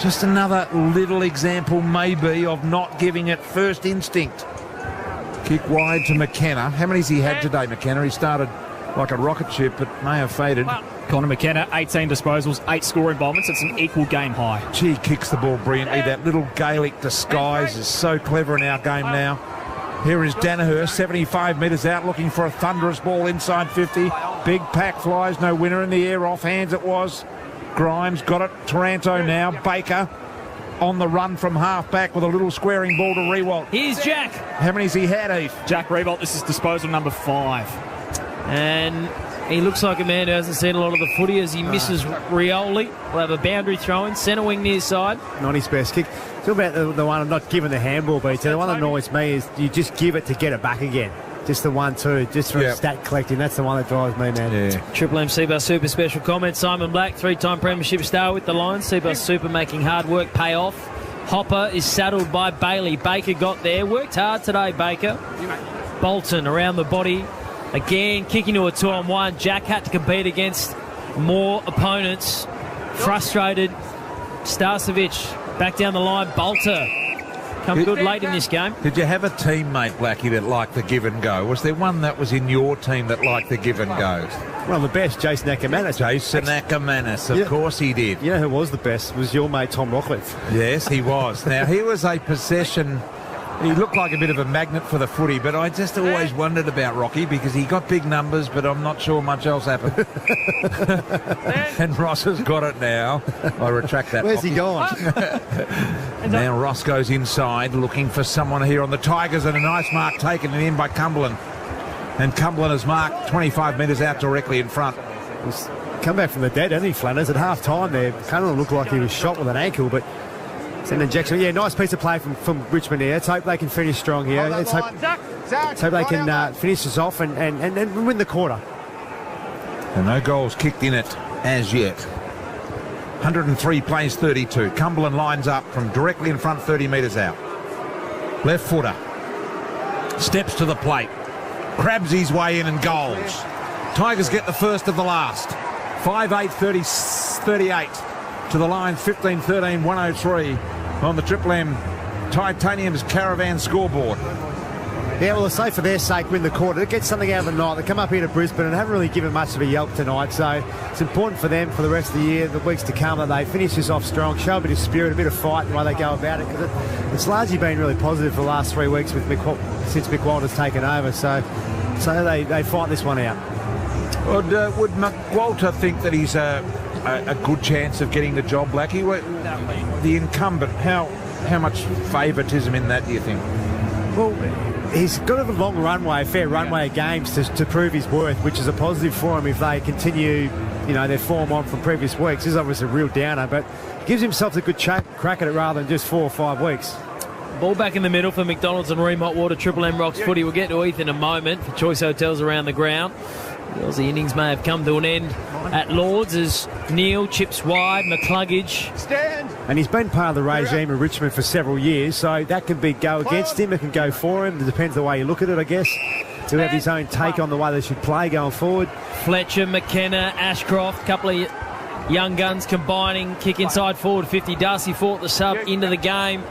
Just another little example, maybe, of not giving it first instinct. Kick wide to McKenna. How many's he had today, McKenna? He started like a rocket ship, but may have faded. Connor McKenna, 18 disposals, 8 score involvements. It's an equal game high. Gee, kicks the ball brilliantly. That little Gaelic disguise is so clever in our game now. Here is Danaher, 75 metres out, looking for a thunderous ball inside 50. Big pack flies, no winner in the air, off hands it was. Grimes got it. Taranto now. Baker on the run from half-back with a little squaring ball to Rewalt. Here's Jack. How many's he had, Heath? Jack Rewalt, this is disposal number 5. And he looks like a man who hasn't seen a lot of the footy as he misses Rioli. We'll have a boundary throw in. Centre wing near side. Not his best kick. It's all about the one I'm not giving the handball beat. The one that annoys me is you just give it to get it back again. Just the 1-2, just for stat collecting. That's the one that drives me, man. Yeah. Triple M Seabus Super special comment. Simon Black, 3-time premiership star with the Lions. Seabus Super making hard work pay off. Hopper is saddled by Bailey. Baker got there. Worked hard today, Baker. Bolton around the body. Again, kicking to a 2-on-1. Jack had to compete against more opponents. Frustrated. Starcevic back down the line. Bolter come good late in this game. Did you have a teammate, Blackie, that liked the give and go? Was there one that was in your team that liked the give and go? Well, the best, Jason Ackermanis. Jason Ackermanis, of course he did. You know who was the best? Was your mate Tom Rockcliffe. Yes, he was. Now, he was a possession. He looked like a bit of a magnet for the footy, but I just always wondered about Rocky because he got big numbers, but I'm not sure much else happened. And Ross has got it now. I retract that. Where's he gone? Now Ross goes inside looking for someone here on the Tigers, and a nice mark taken in by Cumberland. And Cumberland has marked 25 metres out directly in front. He's come back from the dead, hasn't he, Flanners? At half time there, Cumberland looked like he was shot with an ankle, but it's an injection. Yeah, nice piece of play from Richmond here. Let's hope they can finish strong here. Let's hope they can finish this off and win the quarter. And no goals kicked in it as yet. 103 plays 32. Cumberland lines up from directly in front, 30 metres out. Left footer. Steps to the plate. Crabs his way in and goals. Tigers get the first of the last. 5-8-38 to the Lions, 15-13, 103 on the Triple M Titanium's Caravan scoreboard. Yeah, well, let's say for their sake, win the quarter. Get something out of the night. They come up here to Brisbane and haven't really given much of a yelp tonight, so it's important for them for the rest of the year, the weeks to come, that they finish this off strong, show a bit of spirit, a bit of fight in the way they go about it, because it's largely been really positive for the last 3 weeks since Mick Walter's taken over, so they fight this one out. Would Walter think that he's a good chance of getting the job, Blackie? The incumbent, how how much favouritism in that do you think? Well, he's got a long runway, a fair runway of games to prove his worth, which is a positive for him if they continue, their form on from previous weeks. This is obviously a real downer, but gives himself a good crack at it rather than just 4 or 5 weeks. Ball back in the middle for McDonald's and Ream Hot Water. Triple M Rocks footy. We'll get to Heath in a moment for Choice Hotels around the ground. The Aussie innings may have come to an end at Lords as Neil chips wide, McCluggage. Stand! And he's been part of the regime of Richmond for several years, so that can go against him, it can go for him. It depends the way you look at it, I guess. He'll have his own take on the way they should play going forward. Fletcher, McKenna, Ashcroft, a couple of young guns combining, kick inside forward 50. Darcy fought the sub into the game.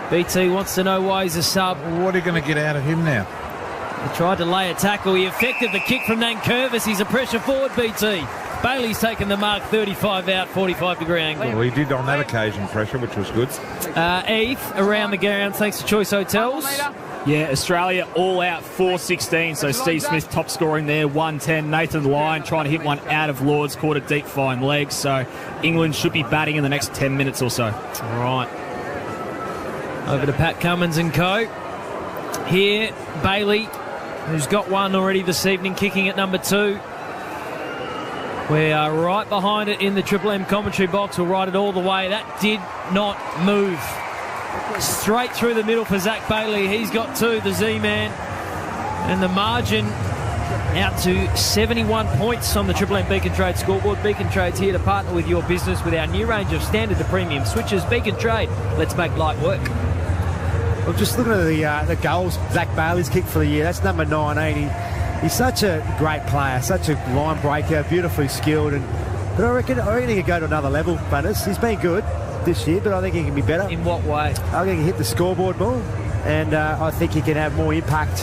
BT wants to know why he's a sub. What are you going to get out of him now? He tried to lay a tackle. He effected the kick from Nankervis. He's a pressure forward, BT. Bailey's taken the mark, 35 out, 45-degree angle. Well, he did on that occasion pressure, which was good. Heath around the ground thanks to Choice Hotels. Yeah, Australia all out 4-16, so Steve Smith top scoring there, 110. Nathan Lyon trying to hit one out of Lords, caught a deep fine leg, so England should be batting in the next 10 minutes or so. All right. Over to Pat Cummins and co. Here, Bailey, who's got one already this evening, kicking at number 2. We are right behind it in the Triple M commentary box. We'll ride it all the way. That did not move. Straight through the middle for Zach Bailey. He's got 2, the Z-Man. And the margin out to 71 points on the Triple M Beacon Trade scoreboard. Beacon Trade's here to partner with your business with our new range of standard to premium switches. Beacon Trade, let's make light work. Well, just looking at the goals Zach Bailey's kicked for the year, that's number 19. He's such a great player, such a line breaker, beautifully skilled. But I reckon he could go to another level, Bunners. He's been good this year, but I think he can be better. In what way? I think he can hit the scoreboard more, and I think he can have more impact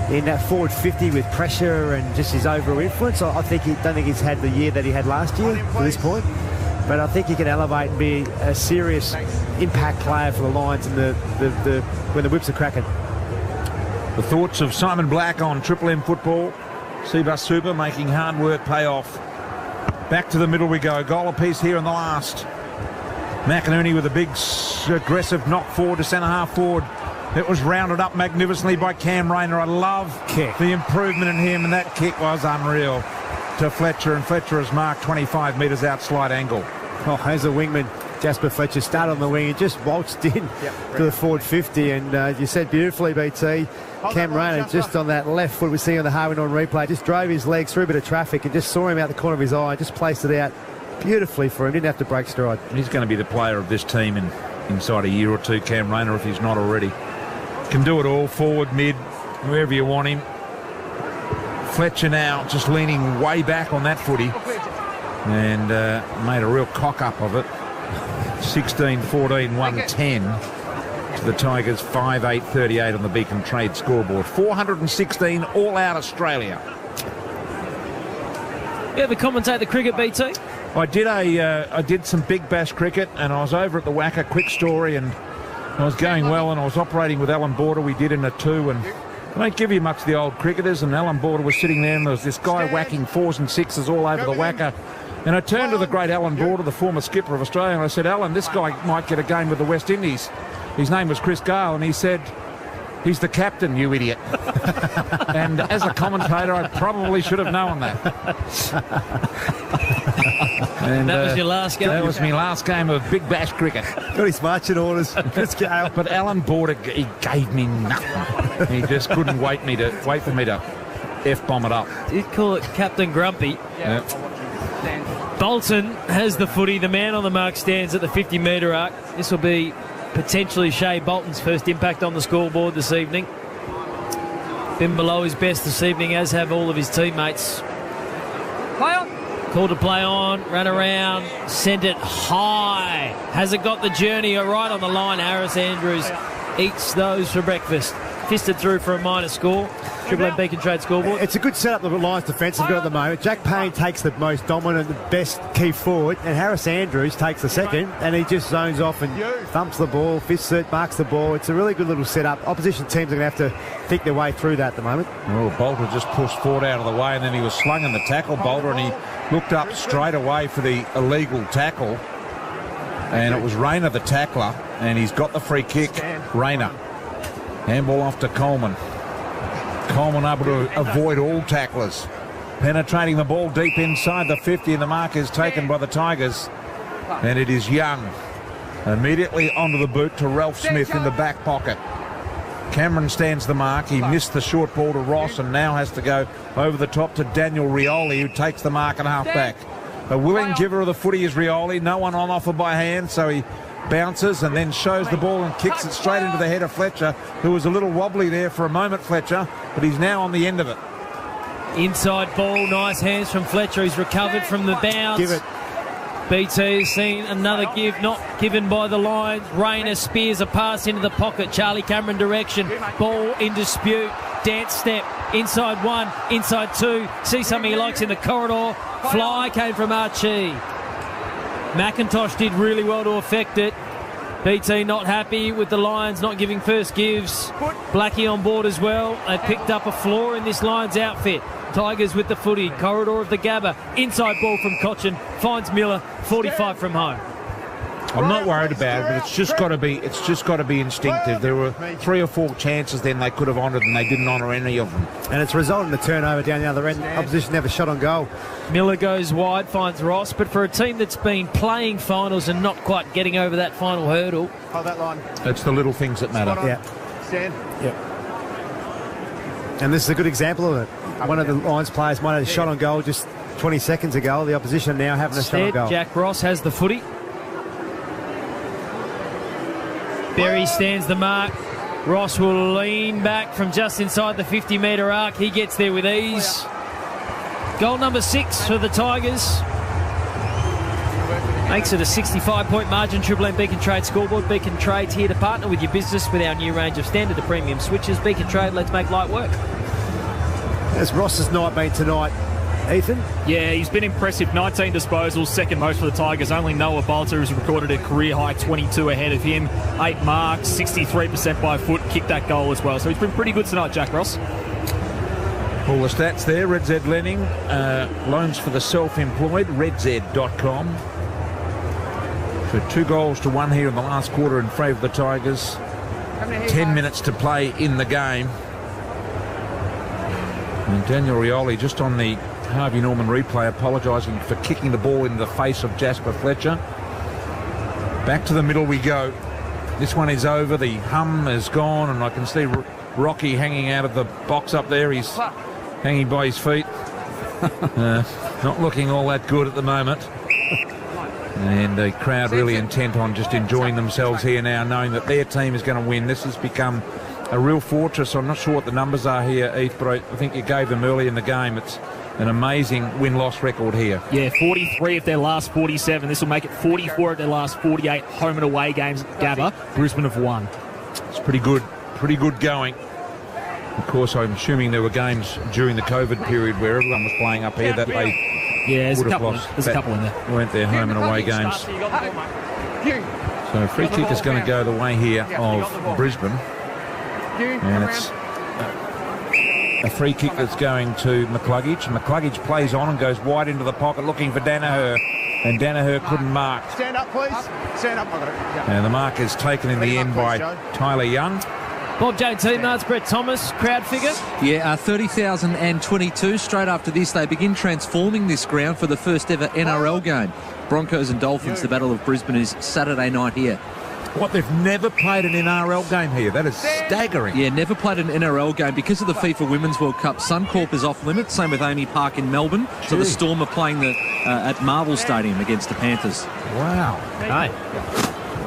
in that forward 50 with pressure and just his overall influence. I don't think he's had the year that he had last year to this point, but I think he can elevate and be a serious impact player for the Lions in the when the whips are cracking. The thoughts of Simon Black on Triple M football. Seabus Super making hard work pay off. Back to the middle we go. Goal apiece here in the last. McInerney with a big aggressive knock forward to centre-half forward. It was rounded up magnificently by Cam Rayner. I love the improvement in him, and that kick was unreal to Fletcher, and Fletcher has marked 25 metres out slight angle. Oh, as a wingman, Jasper Fletcher started on the wing and just waltzed in to the forward 50, and you said beautifully, BT, Cam Rayner just on that left foot we see on the Harvey on replay, just drove his legs through a bit of traffic and just saw him out the corner of his eye, just placed it out beautifully for him, didn't have to break stride. He's going to be the player of this team inside a year or two, Cam Rayner, if he's not already. Can do it all, forward, mid, wherever you want him. Fletcher now just leaning way back on that footy and made a real cock-up of it. 16-14, 110 to the Tigers, 5-8-38 on the Beacon Trade scoreboard. 416 all-out Australia. You ever commentate the cricket, BT? I did some Big Bash cricket, and I was over at the Wacker. Quick story, and I was going well, and I was operating with Alan Border. We did in a 2, and I don't give you much the old cricketers, and Alan Border was sitting there, and there was this guy whacking 4s and 6s all over the Wacker. And I turned to the great Alan Border, the former skipper of Australia, and I said, Alan, this guy might get a game with the West Indies. His name was Chris Gale, and he said, he's the captain, you idiot. And as a commentator, I probably should have known that. And that was your last game? That was my last game of Big Bash cricket. Got his marching orders. But Alan Border, he gave me nothing. He just couldn't wait for me to F-bomb it up. You'd call it Captain Grumpy. Yeah. Bolton has the footy. The man on the mark stands at the 50-metre arc. This will be potentially Shea Bolton's first impact on the scoreboard this evening. Been below his best this evening, as have all of his teammates. Play on. Called to play on, ran around, sent it high. Hasn't got the journey right on the line. Harris Andrews eats those for breakfast. Fisted through for a minor score. Triple M Beacon Trade scoreboard. It's a good setup the Lions defence have got at the moment. Jack Payne takes the most dominant, the best key forward, and Harris Andrews takes the second, and he just zones off and thumps the ball, fists it, marks the ball. It's a really good little setup. Opposition teams are going to have to think their way through that at the moment. Well, Bolter just pushed forward out of the way, and then he was slung in the tackle, Bolter, and he looked up straight away for the illegal tackle. And it was Rayner the tackler, and he's got the free kick. Rayner. Handball off to Coleman. Coleman able to avoid all tacklers. Penetrating the ball deep inside the 50, and the mark is taken by the Tigers. And it is Young. Immediately onto the boot to Ralph Smith in the back pocket. Cameron stands the mark. He missed the short ball to Ross and now has to go over the top to Daniel Rioli, who takes the mark at half-back. A willing giver of the footy is Rioli. No one on offer by hand, so he bounces and then shows the ball and kicks it straight into the head of Fletcher, who was a little wobbly there for a moment, Fletcher, but he's now on the end of it. Inside ball, nice hands from Fletcher. He's recovered from the bounce. Give it. BT has seen another give, not given by the Lions. Rayner spears a pass into the pocket. Charlie Cameron direction. Ball in dispute. Dance step. Inside one, inside two. See something he likes in the corridor. Fly came from Archie. McIntosh did really well to affect it. BT not happy with the Lions not giving first gives. Blackie on board as well. They picked up a flaw in this Lions outfit. Tigers with the footy. Corridor of the Gabba. Inside ball from Cochin. Finds Miller. 45 from home. I'm not worried about it, but it's just got to be instinctive. There were 3 or 4 chances then they could have honoured, and they didn't honour any of them. And it's resulted in the turnover down the other end. Opposition never shot on goal. Miller goes wide, finds Ross, but for a team that's been playing finals and not quite getting over that final hurdle. Hold that line. It's the little things that matter. Yeah. Stand. Yep. And this is a good example of it. One of the Lions players might have a shot on goal just 20 seconds ago. The opposition now having a shot on goal. Jack Ross has the footy. Berry stands the mark. Ross will lean back from just inside the 50-metre arc. He gets there with ease. Goal number 6 for the Tigers. Makes it a 65-point margin. Triple M Beacon Trade scoreboard. Beacon Trade's here to partner with your business with our new range of standard to premium switches. Beacon Trade, let's make light work. Has Ross's night been tonight, Ethan? Yeah, he's been impressive. 19 disposals, second most for the Tigers. Only Noah Bolter has recorded a career-high 22 ahead of him. 8 marks, 63% by foot, kicked that goal as well. So he's been pretty good tonight, Jack Ross. All the stats there. Red Z Lending, loans for the self-employed, redzed.com. So 2 goals to 1 here in the last quarter in favour of the Tigers. 10 minutes to play in the game. And Daniel Rioli just on the Harvey Norman replay apologising for kicking the ball into the face of Jasper Fletcher. Back to the middle we go. This one is over. The hum is gone, and I can see Rocky hanging out of the box up there. He's hanging by his feet. Not looking all that good at the moment. And the crowd really intent on just enjoying themselves here now, knowing that their team is going to win. This has become a real fortress. I'm not sure what the numbers are here, Heath, but I think you gave them early in the game. It's an amazing win-loss record here. Yeah, 43 of their last 47. This will make it 44 of their last 48 home and away games at Gabba. Brisbane have won. It's pretty good going. Of course, I'm assuming there were games during the COVID period where everyone was playing up here that they would have lost. There's a couple in there. Weren't their home and away games. So free kick is going to go the way here of Brisbane. And it's a free kick that's going to McCluggage. McCluggage plays on and goes wide into the pocket looking for Danaher. And Danaher couldn't mark. Stand up, please. Stand up. And the mark is taken in the end by Tyler Young. Bob JT, Marts, Brett Thomas, crowd figure? Yeah, 30,022. Straight after this, they begin transforming this ground for the first ever NRL game. Broncos and Dolphins, the Battle of Brisbane is Saturday night here. What, they've never played an NRL game here? That is staggering. Yeah, never played an NRL game. Because of the FIFA Women's World Cup, Suncorp is off limits. Same with Amy Park in Melbourne. So the Storm are playing at Marvel Stadium against the Panthers. Wow. Hey.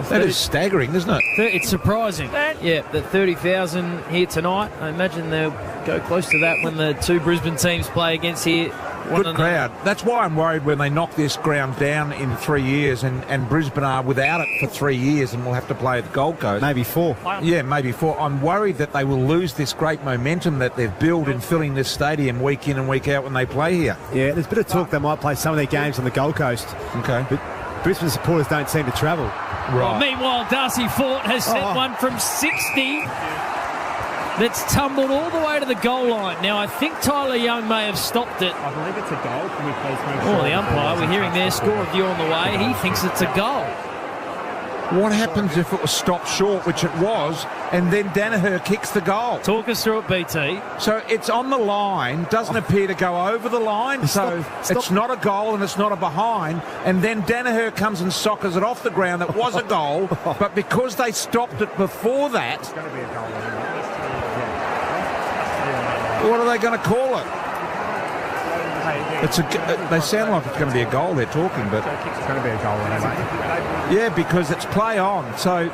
That is staggering, isn't it? It's surprising. Yeah, the 30,000 here tonight. I imagine they'll go close to that when the 2 Brisbane teams play against here. Good crowd. That's why I'm worried when they knock this ground down in 3 years and Brisbane are without it for 3 years and will have to play at the Gold Coast. Maybe 4. Yeah, maybe 4. I'm worried that they will lose this great momentum that they've built in filling this stadium week in and week out when they play here. Yeah, there's a bit of talk they might play some of their games on the Gold Coast. Okay. But Brisbane supporters don't seem to travel. Right. Well, meanwhile, Darcy Fort has sent one from 60 that's tumbled all the way to the goal line. Now, I think Tyler Young may have stopped it. I believe it's a goal. Can we please make sure? Oh, the umpire, we're hearing their score review on the way. He thinks it's a goal. What happens if it was stopped short, which it was, and then Danaher kicks the goal? Talk us through it, BT. So it's on the line, doesn't appear to go over the line, so it's not a goal and it's not a behind, and then Danaher comes and soccers it off the ground. That was a goal, but because they stopped it before that, it's going to be a goal. What are they going to call it? They sound like it's going to be a goal they're talking, but It's going to be a goal anyway. yeah, because it's play on. So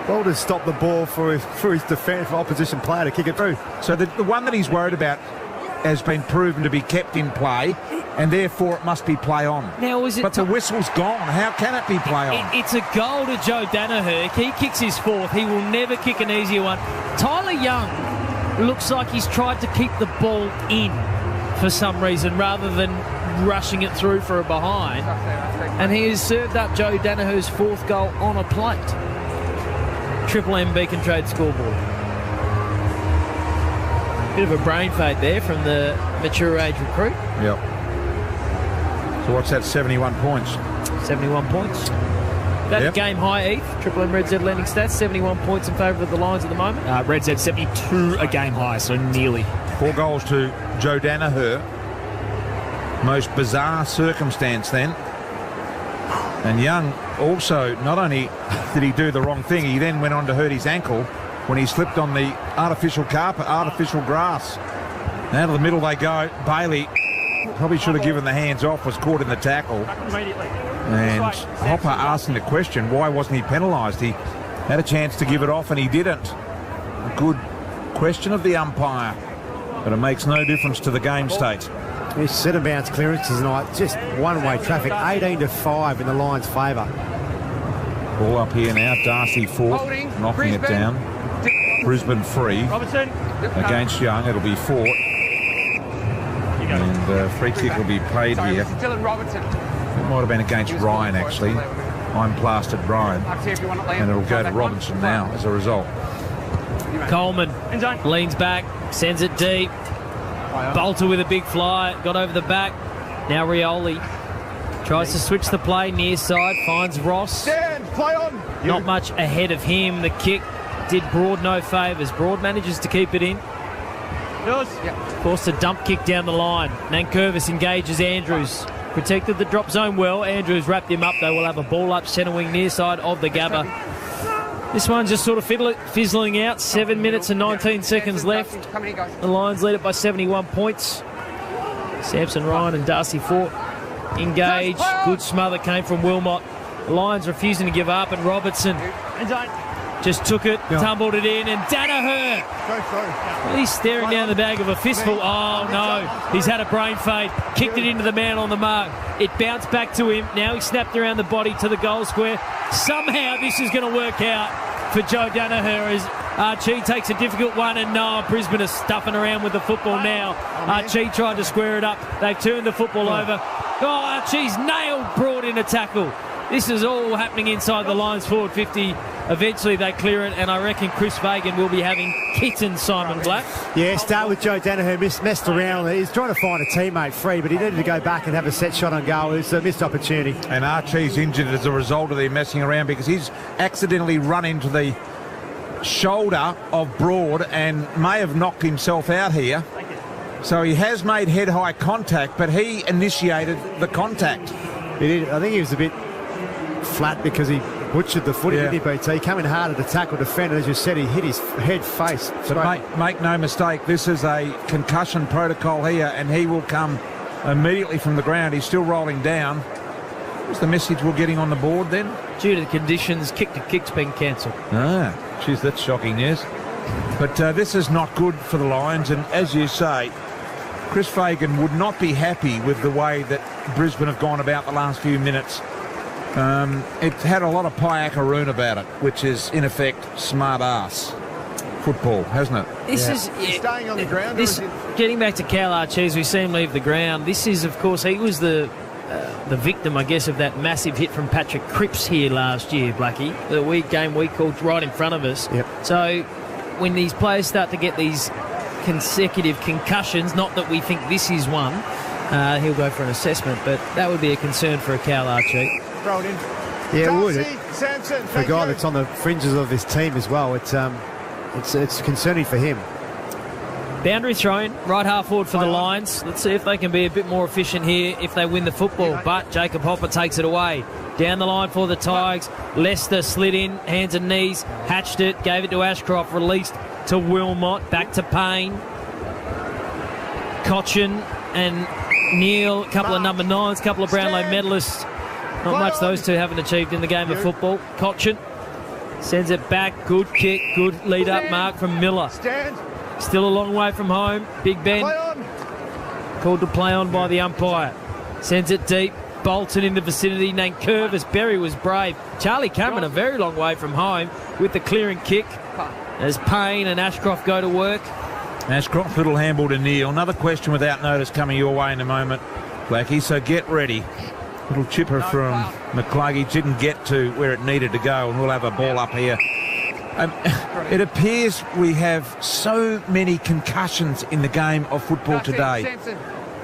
Well, to stop the ball for his defence, for opposition player to kick it through. So the one that he's worried about has been proven to be kept in play, and therefore it must be play on. Now, is it? But the whistle's gone. How can it be play on? It's a goal to Joe Danaher. He kicks his fourth. He will never kick an easier one. Tyler Young looks like he's tried to keep the ball in for some reason rather than rushing it through for a behind. And he has served up Joe Danaher's fourth goal on a plate. Triple M Beacon Trade scoreboard. Bit of a brain fade there from the mature age recruit. Yep. So what's that, 71 points? 71 points. That game high, Eve. Triple M Red Z lending stats, 71 points in favour of the Lions at the moment. Red Z 72 a game high, so nearly. 4 goals to Joe Danaher. Most bizarre circumstance then. And Young also, not only did he do the wrong thing, he then went on to hurt his ankle when he slipped on the artificial carpet, artificial grass. Out of the middle they go. Bailey probably should have given the hands off, was caught in the tackle. And Hopper asking the question, why wasn't he penalised? He had a chance to give it off and he didn't. A good question of the umpire, but it makes no difference to the game state. His centre bounce clearances tonight, just one-way traffic, 18-5 in the Lions' favour. Ball up here now, Darcy Fort knocking it down. Brisbane free against Young, it'll be Fort. And free kick will be played here. It might have been against Ryan actually. I'm plastered Ryan. And it'll go to Robinson now as a result. Coleman leans back, sends it deep. Bolter with a big fly, got over the back. Now Rioli tries to switch the play, near side, finds Ross. Play on. Not much ahead of him. The kick did Broad no favours. Broad manages to keep it in. Forced a dump kick down the line. Nankervis engages Andrews. Protected the drop zone well. Andrews wrapped him up though. We'll have a ball up centre wing near side of the Gabba. This one's just sort of fizzling out. 7 minutes and 19 seconds left. The Lions lead it by 71 points. Samson Ryan and Darcy Fort engage. Good smother came from Wilmot. The Lions refusing to give up, and Robertson just took it, tumbled it in, and Danaher. He's staring down the bag of a fistful. Oh no, he's had a brain fade. Kicked it into the man on the mark. It bounced back to him. Now he snapped around the body to the goal square. Somehow this is going to work out for Joe Danaher as Archie takes a difficult one, and no, Brisbane is stuffing around with the football now. Archie tried to square it up. They've turned the football over. Oh, Archie's nailed Broad in a tackle. This is all happening inside the Lions forward 50. Eventually they clear it, and I reckon Chris Fagan will be having kitten Simon Black. Yeah, start with Joe Danaher, messed around. He's trying to find a teammate free, but he needed to go back and have a set shot on goal. It's a missed opportunity. And Archie's injured as a result of their messing around because he's accidentally run into the shoulder of Broad and may have knocked himself out here. So he has made head-high contact, but he initiated the contact. He did. I think he was a bit flat because he butchered the footy, didn't he, BT? Coming harder to tackle defender, as you said, he hit his head face. But make no mistake, this is a concussion protocol here, and he will come immediately from the ground. He's still rolling down. What's the message we're getting on the board then? Due to the conditions, kick's been cancelled. Ah, geez, that's shocking news. But this is not good for the Lions, and as you say, Chris Fagan would not be happy with the way that Brisbane have gone about the last few minutes. It had a lot of piakaroon about it, which is, in effect, smart-ass football, hasn't it? This is staying on the ground. Getting back to Cal Archie, as we see him leave the ground, this is, of course, he was the victim, I guess, of that massive hit from Patrick Cripps here last year, Blackie. The game we called right in front of us. Yep. So when these players start to get these consecutive concussions, not that we think this is one, he'll go for an assessment, but that would be a concern for a Cal Archie. Yeah, it would. for a guy that's on the fringes of this team as well, it's concerning for him. Boundary thrown, right half forward for the Lions. Let's see if they can be a bit more efficient here if they win the football. But Jacob Hopper takes it away. Down the line for the Tigers. Lester slid in, hands and knees, hatched it, gave it to Ashcroft, released to Wilmot, back to Payne. Cochin and Neil, a couple of number 9s, a couple of Brownlow medalists. Not much those two haven't achieved in the game of football. Cochin sends it back, good kick, good lead-up mark from Miller. Still a long way from home. Big Ben called to play on by the umpire. Sends it deep. Bolton in the vicinity. Nankervis. Berry was brave. Charlie Cameron a very long way from home with the clearing kick as Payne and Ashcroft go to work. Ashcroft, little handball to Neil. Another question without notice coming your way in a moment, Blackie, so get ready. Little chipper from McCluggage didn't get to where it needed to go, and we'll have a ball up here. It appears we have so many concussions in the game of football today.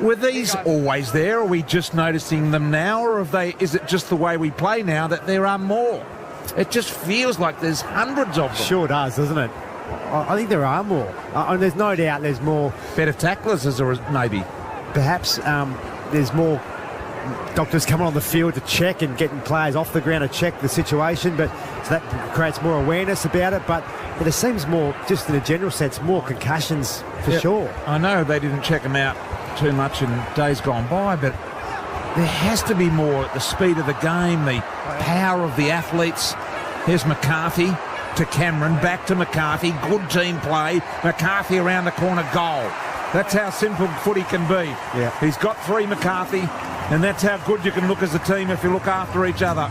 Were these always there? Are we just noticing them now, or is it just the way we play now that there are more? It just feels like there's hundreds of them. Sure does, doesn't it? I think there are more. And there's no doubt there's more. Better tacklers, maybe. Perhaps there's more doctors coming on the field to check and getting players off the ground to check the situation, but so that creates more awareness about it. But there seems more, just in a general sense, more concussions for sure. I know they didn't check them out too much in days gone by, but there has to be more. The speed of the game, the power of the athletes. Here's McCarthy to Cameron, back to McCarthy. Good team play. McCarthy around the corner, goal. That's how simple footy can be. Yeah. He's got 3, McCarthy, and that's how good you can look as a team if you look after each other.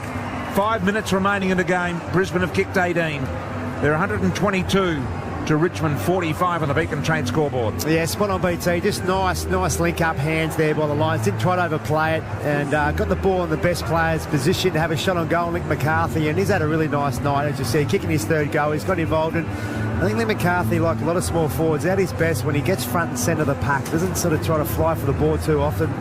5 minutes remaining in the game. Brisbane have kicked 18. They're 122 to Richmond 45 on the Beacon Trade scoreboard. Yeah, spot on BT. Just nice link-up hands there by the Lions. Didn't try to overplay it, and got the ball in the best player's position to have a shot on goal, Nick McCarthy, and he's had a really nice night, as you see, kicking his 3rd goal. He's got involved in, I think Nick McCarthy, like a lot of small forwards, at his best when he gets front and centre of the pack. Doesn't sort of try to fly for the ball too often.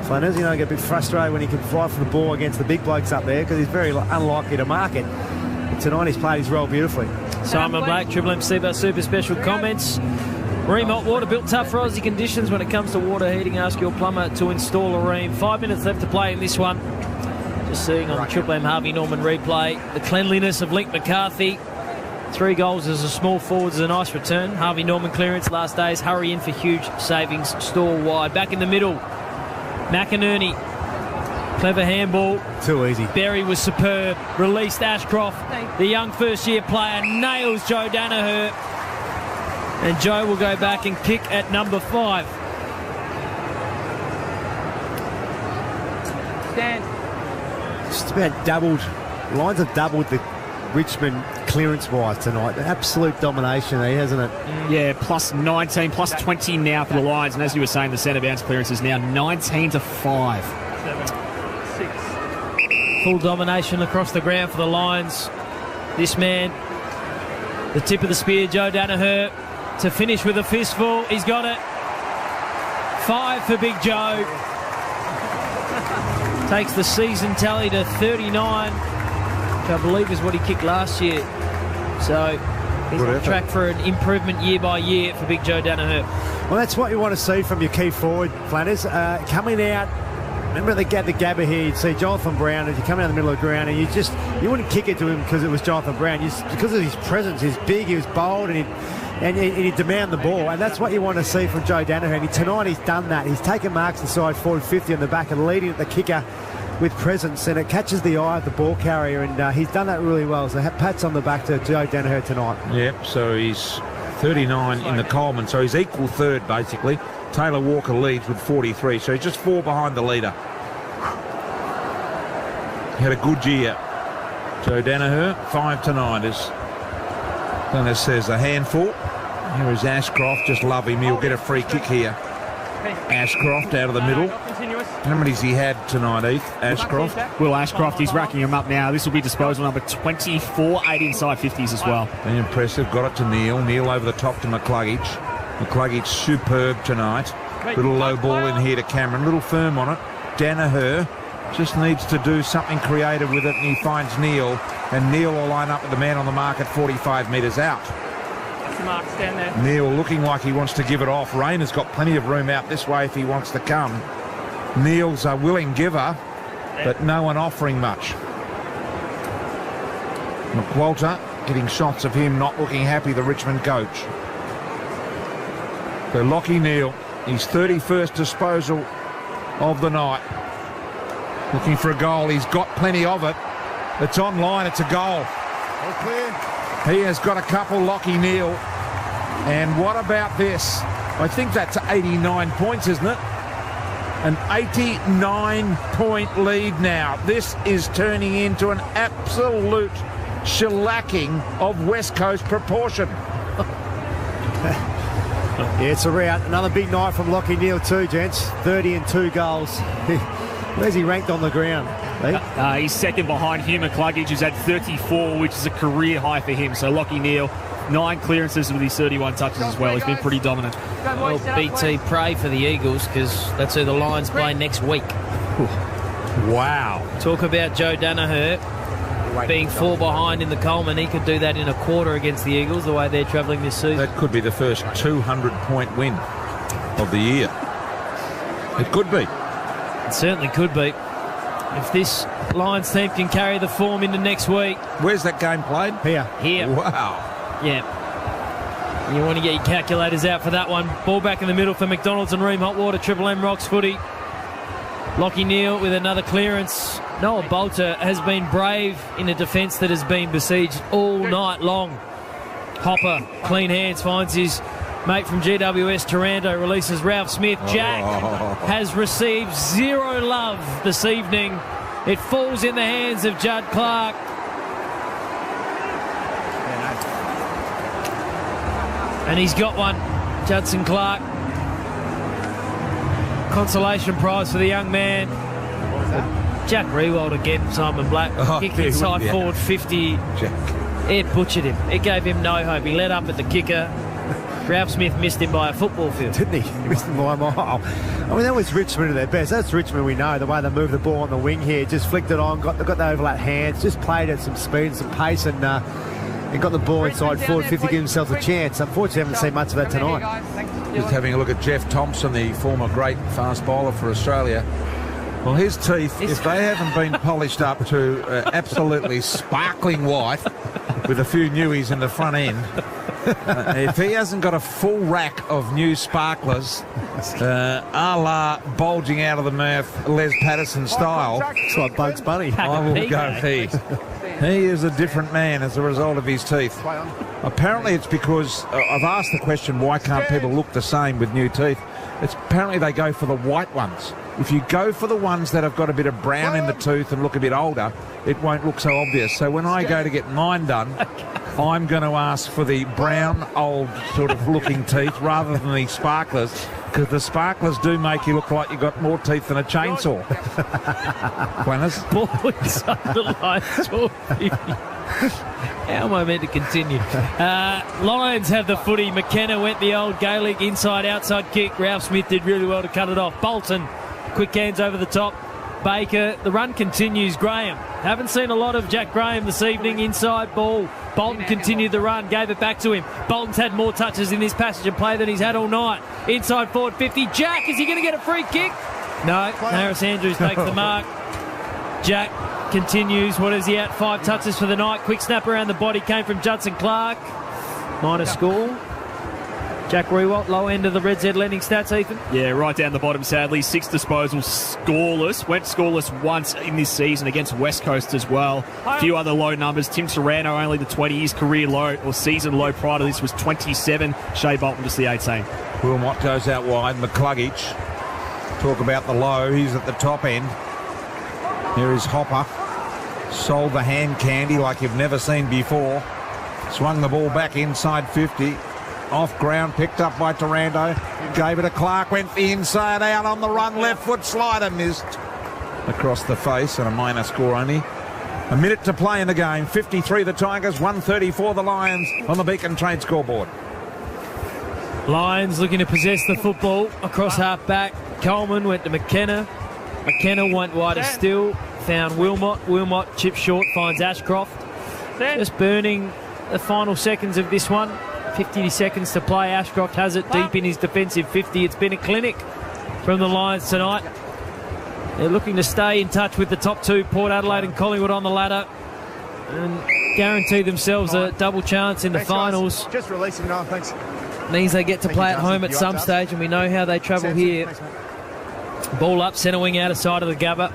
Flanners, get a bit frustrated when he can fly for the ball against the big blokes up there because he's very unlikely to mark it. But tonight he's played his role beautifully. Simon Black, Triple M Super Special comments. Ream Hot Water, built tough for Aussie conditions when it comes to water heating. Ask your plumber to install a Ream. 5 minutes left to play in this one. Just seeing on the Triple M Harvey Norman replay the cleanliness of Link McCarthy. 3 goals as a small forward is a nice return. Harvey Norman clearance last days. Hurry in for huge savings. Store wide. Back in the middle. McInerney. Clever handball. Too easy. Berry was superb. Released Ashcroft. The young first-year player nails Joe Danaher. And Joe will go back and kick at number 5. Just about doubled. Lions have doubled the Richmond clearance-wise tonight. Absolute domination there, hasn't it? Yeah, plus 19, plus 20 now for the Lions. And as you were saying, the centre bounce clearance is now 19-5. Full domination across the ground for the Lions. This man, the tip of the spear, Joe Danaher, to finish with a fistful. He's got it. 5 for Big Joe. Takes the season tally to 39, which I believe is what he kicked last year. So he's on track for an improvement year by year for Big Joe Danaher. Well, that's what you want to see from your key forward, Flanners. Coming out. Remember the Gabba here, you'd see Jonathan Brown as you come out in the middle of the ground, and you wouldn't kick it to him because it was Jonathan Brown. Because of his presence, he's big, he was bold, and he'd demand the ball, and that's what you want to see from Joe Danaher. And tonight he's done that. He's taken marks inside forward 50 on the back and leading at the kicker with presence, and it catches the eye of the ball carrier, and he's done that really well. So pats on the back to Joe Danaher tonight. Yep, so he's 39 in the Coleman, so he's equal 3rd basically. Taylor Walker leads with 43, so he's just 4 behind the leader. He had a good year. Joe Danaher, 5-9 as Dennis says, a handful. Here is Ashcroft, just love him. He'll get a free kick here. Ashcroft out of the middle. How many's he had tonight, Heath? Ashcroft? Will Ashcroft, he's racking him up now. This will be disposal number 24, 8 inside 50s as well. Very impressive. Got it to Neil. Neil over the top to McCluggage. McCluggage superb tonight. Little low ball in here to Cameron. Little firm on it. Danaher just needs to do something creative with it, and he finds Neil, and Neil will line up with the man on the mark at 45 metres out. That's the mark, stand there. Neil looking like he wants to give it off. Rayner's got plenty of room out this way if he wants to come. Neil's a willing giver, but no one offering much. McWalter getting shots of him not looking happy, the Richmond coach. So Lachie Neale, his 31st disposal of the night. Looking for a goal. He's got plenty of it. It's online. It's a goal. All clear. He has got a couple, Lachie Neale. And what about this? I think that's 89 points, isn't it? An 89-point lead now. This is turning into an absolute shellacking of West Coast proportion. Yeah, it's a rout. Another big night from Lachie Neale too, gents. 30 and 2 goals. Where's he ranked on the ground? He's second behind Hugh McCluggage, who's had 34, which is a career high for him. So Lachie Neale, 9 clearances with his 31 touches as well. He's been pretty dominant. Well, BT, pray for the Eagles, because that's who the Lions play next week. Wow. Talk about Joe Danaher being 4 behind in the Coleman. He could do that in a quarter against the Eagles, the way they're travelling this season. That could be the first 200-point win of the year. It could be. It certainly could be. If this Lions team can carry the form into next week. Where's that game played? Here. Wow. Yeah. You want to get your calculators out for that one. Ball back in the middle for McDonald's and Ream Hotwater. Triple M Rocks footy. Lachie Neale with another clearance. Noah Bolter has been brave in a defence that has been besieged all night long. Hopper, clean hands, finds his mate from GWS, Taranto, releases Ralph Smith. Jack has received 0 love this evening. It falls in the hands of Judd Clark. And he's got one, Judson Clark. Consolation prize for the young man. Jack Rewald again, Simon Black. Kick inside forward 50. It butchered him. It gave him no hope. He let up at the kicker. Ralph Smith missed him by a football field. Didn't he? He missed him by a mile. I mean, that was Richmond at their best. That's Richmond we know. The way they moved the ball on the wing here. Just flicked it on, got the overlap hands, just played at some speed and some pace, and got the ball inside forward 50, give themselves a chance. Unfortunately, haven't seen much of that tonight. Just having a look at Jeff Thompson, the former great fast bowler for Australia. Well, his teeth, if they haven't been polished up to absolutely sparkling white with a few newies in the front end, if he hasn't got a full rack of new sparklers, a la bulging out of the mouth, Les Patterson style, it's like Bugs Bunny. I will go he. He is a different man as a result of his teeth. Apparently it's because, I've asked the question, why can't people look the same with new teeth? It's apparently they go for the white ones. If you go for the ones that have got a bit of brown in the tooth and look a bit older, it won't look so obvious. So when I go to get mine done, I'm going to ask for the brown, old sort of looking teeth rather than the sparklers, because the sparklers do make you look like you've got more teeth than a chainsaw. Quanners? Boys underline 1250. How am I meant to continue? Lions have the footy. McKenna went the old Gaelic inside-outside kick. Ralph Smith did really well to cut it off. Bolton, quick hands over the top. Baker, the run continues. Graham, haven't seen a lot of Jack Graham this evening. Inside ball. Bolton continued the run, gave it back to him. Bolton's had more touches in this passage of play than he's had all night. Inside forward 50. Jack, is he going to get a free kick? No. Harris Andrews takes the mark. Jack continues. What is he at? 5 touches for the night. Quick snap around the body came from Judson Clark. Minor score. Jack Rewalt, low end of the Red Z lending stats, Ethan. Yeah, right down the bottom, sadly. 6 disposals, scoreless. Went scoreless once in this season against West Coast as well. A few other low numbers. Tim Taranto, only the 20. His career low, or season low prior to this was 27. Shea Bolton, just the 18. Wilmot goes out wide. McCluggage. Talk about the low. He's at the top end. Here is Hopper. Sold the hand candy like you've never seen before. Swung the ball back inside 50. Off ground, picked up by Taranto. Gave it to Clark, went the inside out on the run. Left foot slider missed. Across the face, and a minor score only. A minute to play in the game. 53 the Tigers, 134 the Lions on the Beacon Trade scoreboard. Lions looking to possess the football across half back. Coleman went to McKenna. McKenna went wider still. Found Wilmot. Wilmot chips short, finds Ashcroft. Just burning the final seconds of this one. 50 seconds to play. Ashcroft has it deep in his defensive 50. It's been a clinic from the Lions tonight. They're looking to stay in touch with the top two, Port Adelaide and Collingwood, on the ladder, and guarantee themselves a double chance in the finals. Just release him now, thanks. Means they get to play at home at some stage, and we know how they travel here. Ball up, centre wing out of side of the Gabba.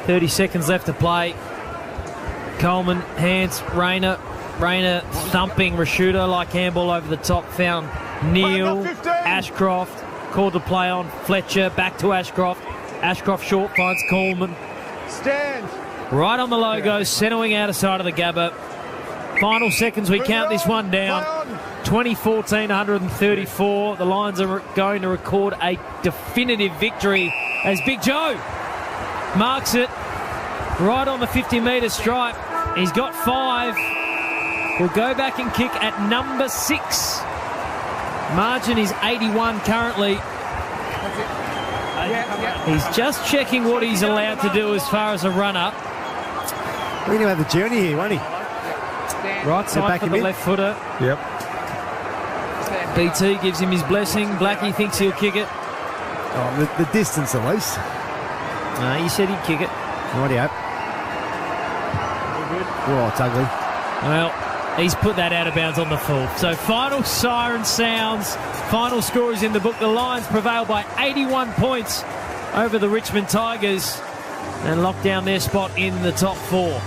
30 seconds left to play. Coleman, hands, Rayner thumping Rashuda like handball over the top. Found Neal, Ashcroft, called the play on Fletcher, back to Ashcroft. Ashcroft short, finds Coleman. Stand. Right on the logo, centre wing out of side of the Gabba. Final seconds, we count this one down. 2014, 134. The Lions are going to record a definitive victory as Big Joe marks it right on the 50-metre stripe. He's got 5. Will go back and kick at number 6. Margin is 81 currently. He's just checking what he's allowed to do as far as a run-up. We're going to have the journey here, won't he? Right side for the left footer. Yep. BT gives him his blessing. Blackie thinks he'll kick it. Oh, the distance at least. No, he said he'd kick it. Rightio. Oh, it's ugly. Well, he's put that out of bounds on the full. So final siren sounds. Final score is in the book. The Lions prevail by 81 points over the Richmond Tigers and lock down their spot in the top 4.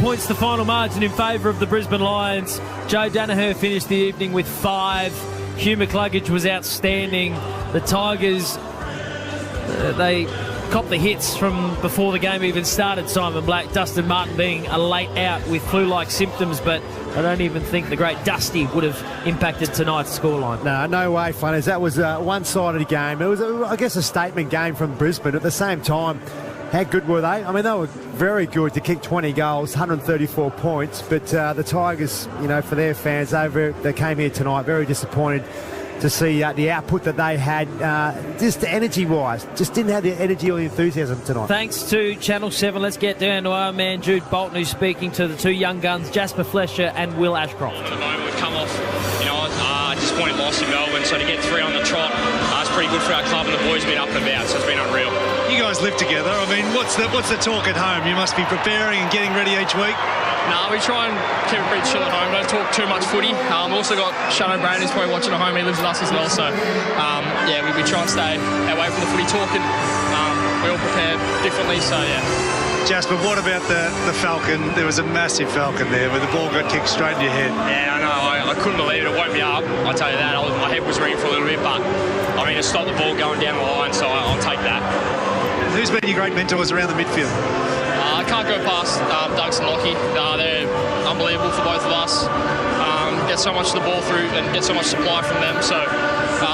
Points the final margin in favour of the Brisbane Lions. Joe Danaher finished the evening with 5. Hugh McCluggage was outstanding. The Tigers, they copped the hits from before the game even started. Simon Black, Dustin Martin being a late out with flu-like symptoms, but I don't even think the great Dusty would have impacted tonight's scoreline. No way, Funners. That was a one-sided game. It was, I guess, a statement game from Brisbane. At the same time, how good were they? I mean, they were very good to kick 20 goals, 134 points. But the Tigers, for their fans, they came here tonight very disappointed to see the output that they had, just energy-wise. Just didn't have the energy or the enthusiasm tonight. Thanks to Channel 7. Let's get down to our man Jude Bolton, who's speaking to the two young guns, Jasper Fletcher and Will Ashcroft. At the moment, we've come off, a disappointing loss in Melbourne, so to get 3 on the trot, it's pretty good for our club, and the boys have been up and about, so it's been unreal. You guys live together. I mean, what's the talk at home? You must be preparing and getting ready each week. No, we try and keep it pretty chill at home. Don't talk too much footy. Also got Sean O'Brien who's probably watching at home. He lives with us as well. So, we try and stay away from the footy talk, and we all prepare differently. So, yeah. Jasper, what about the Falcon? There was a massive Falcon there where the ball got kicked straight in your head. Yeah, I know. I couldn't believe it. It woke me up. I'll tell you that. My head was ringing for a little bit, but it stopped the ball going down the line, so I'll take that. Who's been your great mentors around the midfield? I can't go past Douglas and Lockie. They're unbelievable for both of us. Get so much of the ball through and get so much supply from them. So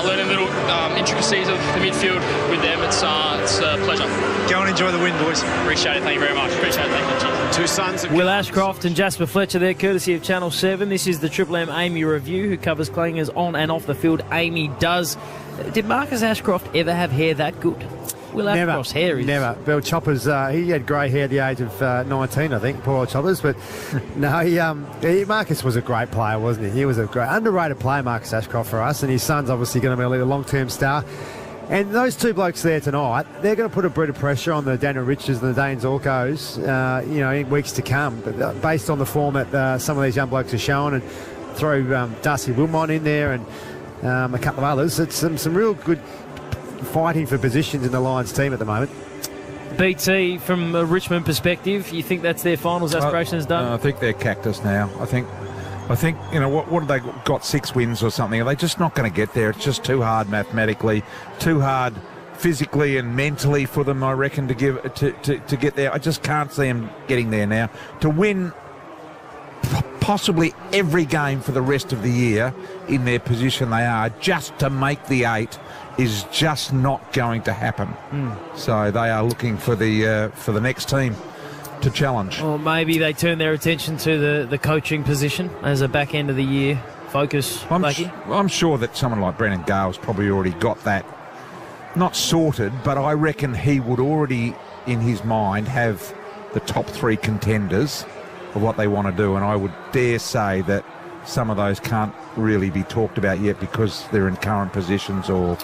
learning little intricacies of the midfield with them, it's a pleasure. Go and enjoy the win, boys. Appreciate it. Thank you very much. Appreciate it. Thank you. Two sons of Will Ashcroft and Jasper Fletcher there, courtesy of Channel 7. This is the Triple M Amy Review, who covers clangers on and off the field. Amy does. Did Marcus Ashcroft ever have hair that good? Will Ashcroft's hair is... Never. Bill Choppers, he had grey hair at the age of 19, I think, poor old Choppers. But no, Marcus was a great player, wasn't he? He was a great, underrated player, Marcus Ashcroft, for us. And his son's obviously going to be a long-term star. And those two blokes there tonight, they're going to put a bit of pressure on the Daniel Richards and the Dane Zorkos, in weeks to come. But based on the form that some of these young blokes are showing, and throw Darcy Wilmot in there and a couple of others, it's some real good fighting for positions in the Lions team at the moment. BT, from a Richmond perspective, you think that's their finals aspirations done? I think they're cactus now. I think what have they got, 6 wins or something? Are they just not going to get there? It's just too hard mathematically, too hard physically and mentally for them, I reckon, to get there. I just can't see them getting there now. To win possibly every game for the rest of the year in their position they are, just to make the 8 is just not going to happen. So they are looking for the next team to challenge. Or maybe they turn their attention to the coaching position as a back end of the year focus. I'm sure that someone like Brendan Gale's probably already got that, not sorted, but I reckon he would already in his mind have the top 3 contenders of what they want to do, and I would dare say that some of those can't really be talked about yet because they're in current positions, or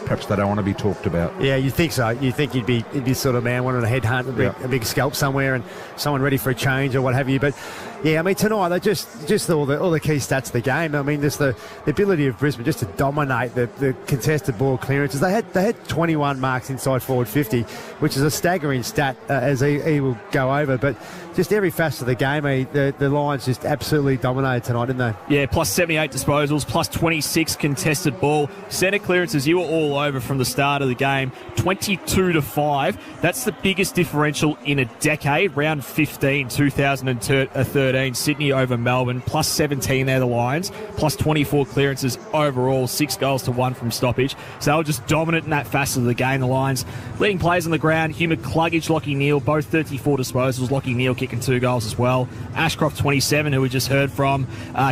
perhaps they don't want to be talked about. Yeah, you think so. You think he'd be sort of man wanting to headhunt a big scalp somewhere and someone ready for a change or what have you. But yeah, I mean, tonight they just all the key stats of the game. I mean, just the ability of Brisbane just to dominate the contested ball clearances. They had 21 marks inside forward 50, which is a staggering stat as he will go over. But just every facet of the game, the Lions just absolutely dominated tonight, didn't they? Yeah, plus 78 disposals, plus 26 contested ball. Centre clearances, you were all over from the start of the game, 22-5. That's the biggest differential in a decade. Round 15, 2013, Sydney over Melbourne, plus 17 there, the Lions, plus 24 clearances overall, 6 goals to 1 from stoppage. So they were just dominant in that facet of the game, the Lions. Leading players on the ground, Hugh McCluggage, Lachie Neale, both 34 disposals. Lachie Neale kicking 2 goals as well. Ashcroft, 27, who we just heard from.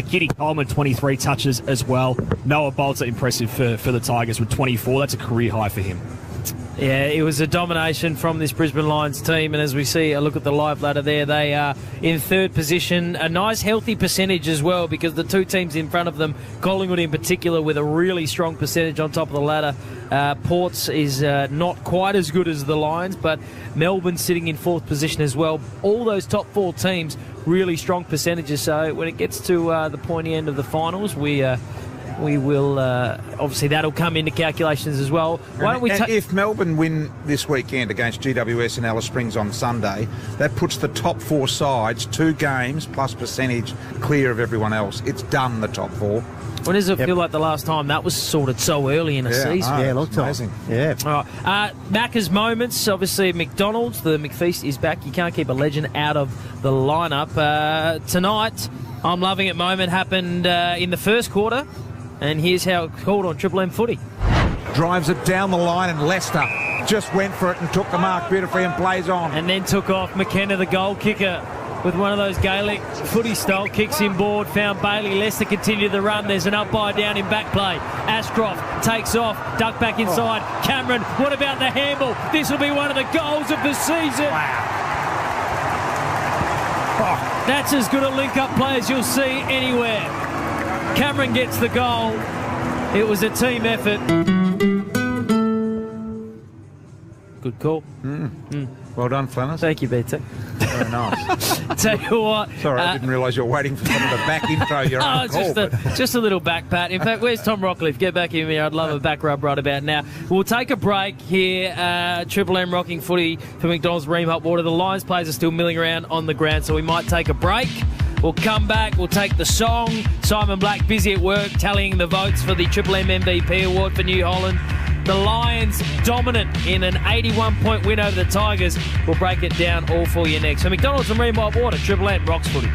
Kitty Coleman, 23 touches as well. Noah Bolter, impressive for the Tigers with 24. That's a career high for him. Yeah, it was a domination from this Brisbane Lions team, and as we see a look at the live ladder there, they are in 3rd position. A nice healthy percentage as well, because the 2 teams in front of them, Collingwood in particular, with a really strong percentage on top of the ladder. Ports is not quite as good as the Lions, but Melbourne sitting in 4th position as well. All those top 4 teams, really strong percentages. So when it gets to the pointy end of the finals, we will obviously that'll come into calculations as well. Why don't we? If Melbourne win this weekend against GWS and Alice Springs on Sunday, that puts the top 4 sides 2 games plus percentage clear of everyone else. It's done, the top 4. When does it feel like the last time that was sorted so early in a season? Yeah, looked amazing. Yeah. All right. Macca's moments. Obviously, McDonald's. The McFeast is back. You can't keep a legend out of the lineup tonight. I'm loving it. Moment happened in the first quarter. And here's how it's called on Triple M footy. Drives it down the line, and Leicester just went for it and took the mark beautifully and plays on. And then took off. McKenna, the goal kicker, with one of those Gaelic footy style kicks inboard. Found Bailey. Leicester continued the run. There's an umpire down in back play. Ashcroft takes off. Duck back inside. Cameron, what about the handball? This will be one of the goals of the season. Wow. That's as good a link-up play as you'll see anywhere. Cameron gets the goal. It was a team effort. Good call. Well done, Flanners. Thank you, BT. Very nice. Tell you what. Sorry, I didn't realise you were waiting for someone to back intro your own call. Just a little back pat. In fact, where's Tom Rockcliffe? Get back in here. I'd love a back rub right about now. We'll take a break here. Triple M rocking footy for McDonald's Ream Hot Water. The Lions players are still milling around on the ground, so we might take a break. We'll come back. We'll take the song. Simon Black busy at work tallying the votes for the Triple M MVP award for New Holland. The Lions dominant in an 81-point win over the Tigers. We'll break it down all for you next. So McDonald's and Ream Hot Water, Triple M rocks footy.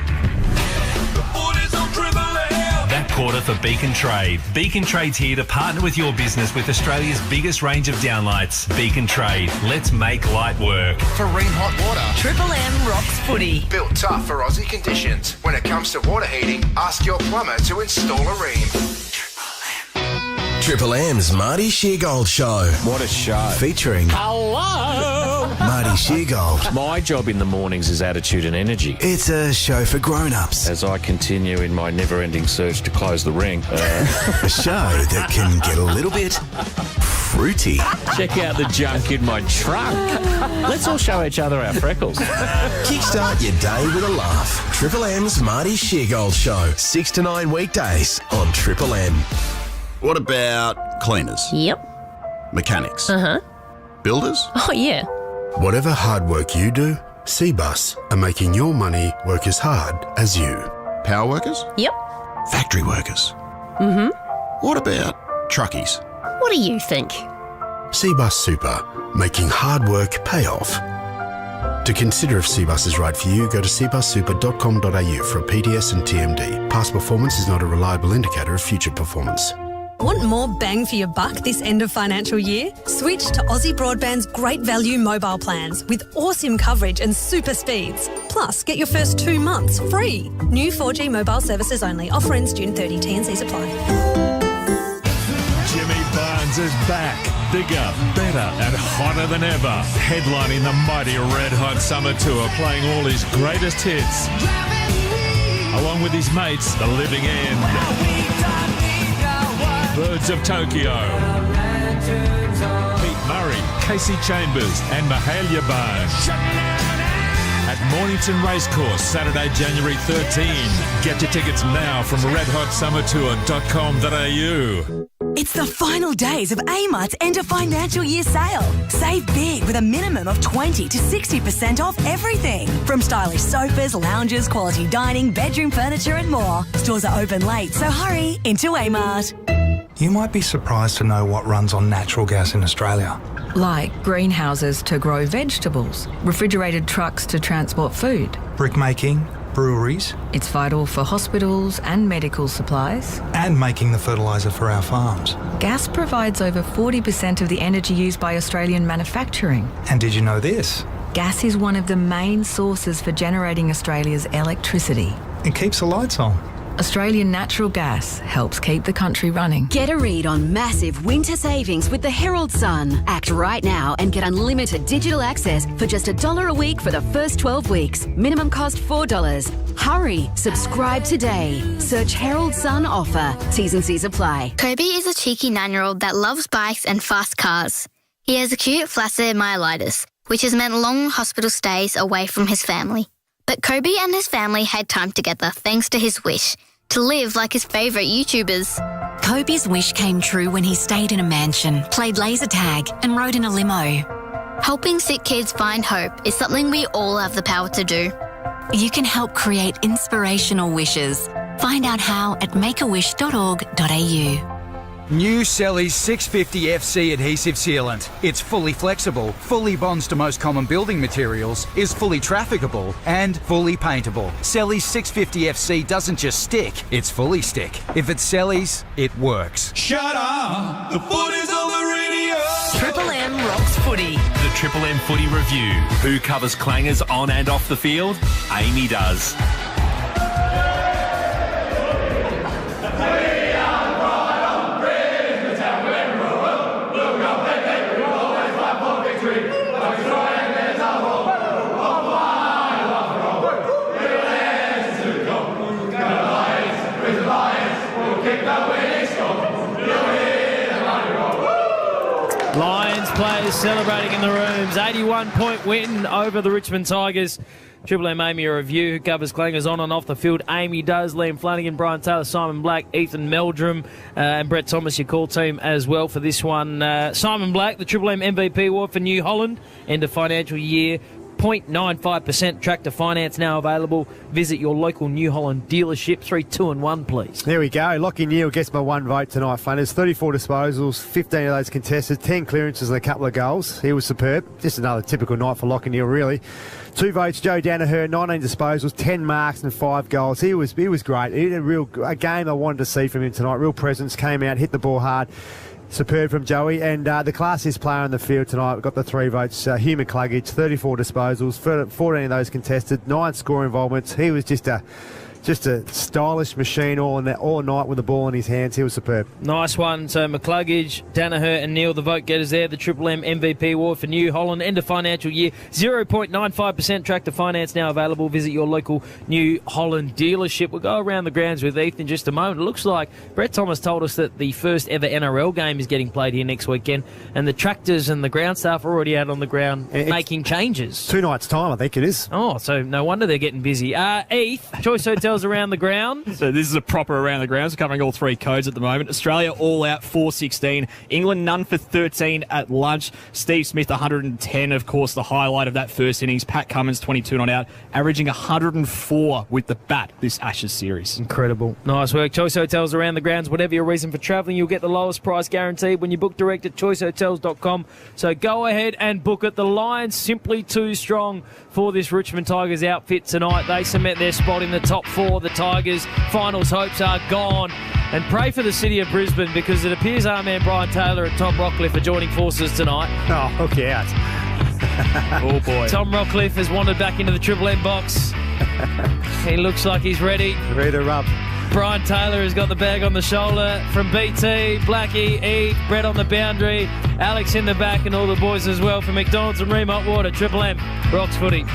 That quarter for Beacon Trade. Beacon Trade's here to partner with your business with Australia's biggest range of downlights. Beacon Trade. Let's make light work. For Ream Hot Water, Triple M rocks footy. built tough for Aussie conditions. When it comes to water heating, ask your plumber to install a Ream. Triple M's Marty Sheargold Show. What a show. Featuring Hello. Marty Sheargold. My job in the mornings is attitude and energy. It's a show for grown-ups. As I continue in my never-ending search to close the ring. A show that can get a little bit fruity. Check out the junk in my trunk. Let's all show each other our freckles. Kickstart your day with a laugh. Triple M's Marty Sheargold Show. 6 to 9 weekdays on Triple M. What about cleaners? Yep. Mechanics? Uh-huh. Builders? Oh, yeah. Whatever hard work you do, Cbus are making your money work as hard as you. Power workers? Yep. Factory workers? Mm-hmm. What about truckies? What do you think? Cbus Super, making hard work pay off. To consider if Cbus is right for you, go to cbussuper.com.au for a PDS and TMD. Past performance is not a reliable indicator of future performance. Want more bang for your buck this end of financial year? Switch to Aussie Broadband's great value mobile plans with awesome coverage and super speeds. Plus, get your first 2 months free. New 4G mobile services only. Offer ends June 30. T&Cs apply. Jimmy Barnes is back. Bigger, better and hotter than ever. Headlining the mighty Red Hot Summer Tour, playing all his greatest hits. Along with his mates, The Living End, Birds of Tokyo, Pete Murray, Casey Chambers and Mahalia Barnes. At Mornington Racecourse, Saturday, January 13. Get your tickets now from redhotsummertour.com.au. It's the final days of Amart's end of financial year sale. Save big with a minimum of 20 to 60% off everything. From stylish sofas, lounges, quality dining, bedroom furniture and more. Stores are open late, so hurry into Amart. You might be surprised to know what runs on natural gas in Australia. Like greenhouses to grow vegetables, refrigerated trucks to transport food. Brickmaking, breweries. It's vital for hospitals and medical supplies. And making the fertiliser for our farms. Gas provides over 40% of the energy used by Australian manufacturing. And did you know this? Gas is one of the main sources for generating Australia's electricity. It keeps the lights on. Australian Natural Gas helps keep the country running. Get a read on massive winter savings with the Herald Sun. Act right now and get unlimited digital access for just $1 a week for the first 12 weeks. Minimum cost $4. Hurry, subscribe today. Search Herald Sun offer. T's and C's apply. Kobe is a cheeky 9-year-old that loves bikes and fast cars. He has acute flaccid myelitis, which has meant long hospital stays away from his family. But Kobe and his family had time together thanks to his wish to live like his favourite YouTubers. Kobe's wish came true when he stayed in a mansion, played laser tag and rode in a limo. Helping sick kids find hope is something we all have the power to do. You can help create inspirational wishes. Find out how at makeawish.org.au. New Selly's 650 FC adhesive sealant. It's fully flexible, fully bonds to most common building materials, is fully trafficable and fully paintable. Selly's 650 FC doesn't just stick, it's fully stick. If it's Selly's, it works. Shut up! The footy's on the radio! Triple M rocks footy. The Triple M Footy Review. Who covers clangers on and off the field? Amy does. Lions players celebrating in the rooms. 81-point win over the Richmond Tigers. Triple M Amy a review. Who covers clangers on and off the field? Amy does. Liam Flanagan, Brian Taylor, Simon Black, Ethan Meldrum, and Brett Thomas, your call team as well for this one. Simon Black, the Triple M MVP award for New Holland. End of financial year. 0.95% tractor finance now available. Visit your local New Holland dealership. 3, 2 and 1, please. There we go. Lockie Neal gets my one vote tonight, Funners. 34 disposals, 15 of those contested, 10 clearances and a couple of goals. He was superb. Just another typical night for Lockie Neal, really. 2 votes, Joe Danaher, 19 disposals, 10 marks and 5 goals. He was great. He had a game I wanted to see from him tonight. Real presence, came out, hit the ball hard. Superb from Joey. And the classiest player on the field tonight, got the 3 votes, Hugh McCluggage, 34 disposals, 14 of those contested, 9 score involvements. He was just a stylish machine all night with the ball in his hands. He was superb. Nice one. So McCluggage, Danaher and Neal, the vote getters there. The Triple M MVP award for New Holland. End of financial year. 0.95% tractor finance now available. Visit your local New Holland dealership. We'll go around the grounds with Ethan in just a moment. It looks like Brett Thomas told us that the first ever NRL game is getting played here next weekend, and the tractors and the ground staff are already out on the ground making changes. 2 nights' time, I think it is. Oh, so no wonder they're getting busy. Choice Hotels Tells Around the Ground. So this is a proper Around the Grounds, covering all three codes at the moment. Australia all out 4-16. England none for 13 at lunch. Steve Smith 110, of course, the highlight of that first innings. Pat Cummins 22 not out, averaging 104 with the bat this Ashes series. Incredible. Nice work. Choice Hotels Around the Grounds. Whatever your reason for travelling, you'll get the lowest price guaranteed when you book direct at choicehotels.com. So go ahead and book it. The Lions simply too strong for this Richmond Tigers outfit tonight. They cement their spot in the top four. The Tigers' finals hopes are gone. And pray for the city of Brisbane, because it appears our man Brian Taylor and Tom Rockcliffe are joining forces tonight. Oh, look out. Oh, boy. Tom Rockcliffe has wandered back into the Triple M box. He looks like he's ready. Ready to rub. Brian Taylor has got the bag on the shoulder from BT, Blackie, Eve, Brett on the boundary, Alex in the back, and all the boys as well from McDonald's and Ream Hot Water. Triple M, Rocks Footy.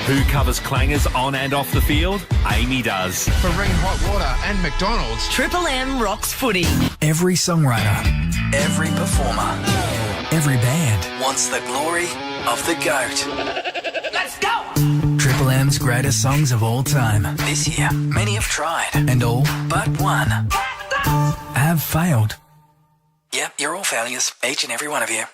Who covers clangers on and off the field? Amy does. For Ream Hot Water and McDonald's, Triple M Rocks Footy. Every songwriter, every performer, every band wants the glory of the GOAT. Let's go! Triple M's greatest songs of all time. This year, many have tried, and all but one have failed. Yep, you're all failures, each and every one of you.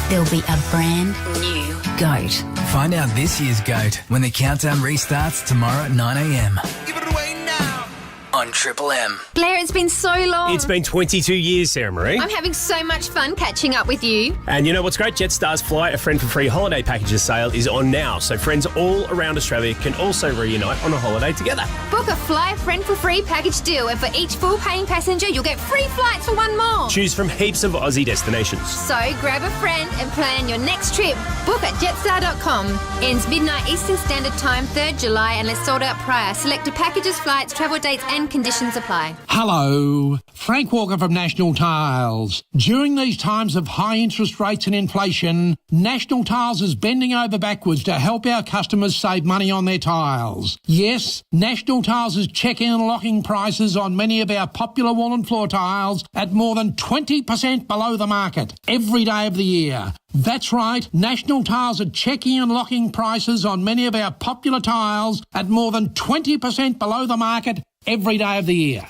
There'll be a brand new GOAT. Find out this year's GOAT when the countdown restarts tomorrow at 9 a.m. Give it away now. on Triple M. Blair, it's been so long. It's been 22 years, Sarah Marie. I'm having so much fun catching up with you. And you know what's great? Jetstar's Fly a Friend for Free holiday packages sale is on now, so friends all around Australia can also reunite on a holiday together. Book a Fly a Friend for Free package deal, and for each full paying passenger, you'll get free flights for one more. Choose from heaps of Aussie destinations. So grab a friend and plan your next trip. Book at jetstar.com. Ends midnight Eastern Standard Time, 3rd July, unless sold out prior. Selected packages, flights, travel dates and conditions apply. Hello, Frank Walker from National Tiles. During these times of high interest rates and inflation, National Tiles is bending over backwards to help our customers save money on their tiles. Yes, National Tiles is checking and locking prices on many of our popular wall and floor tiles at more than 20% below the market every day of the year. That's right, National Tiles are checking and locking prices on many of our popular tiles at more than 20% below the market every day of the year.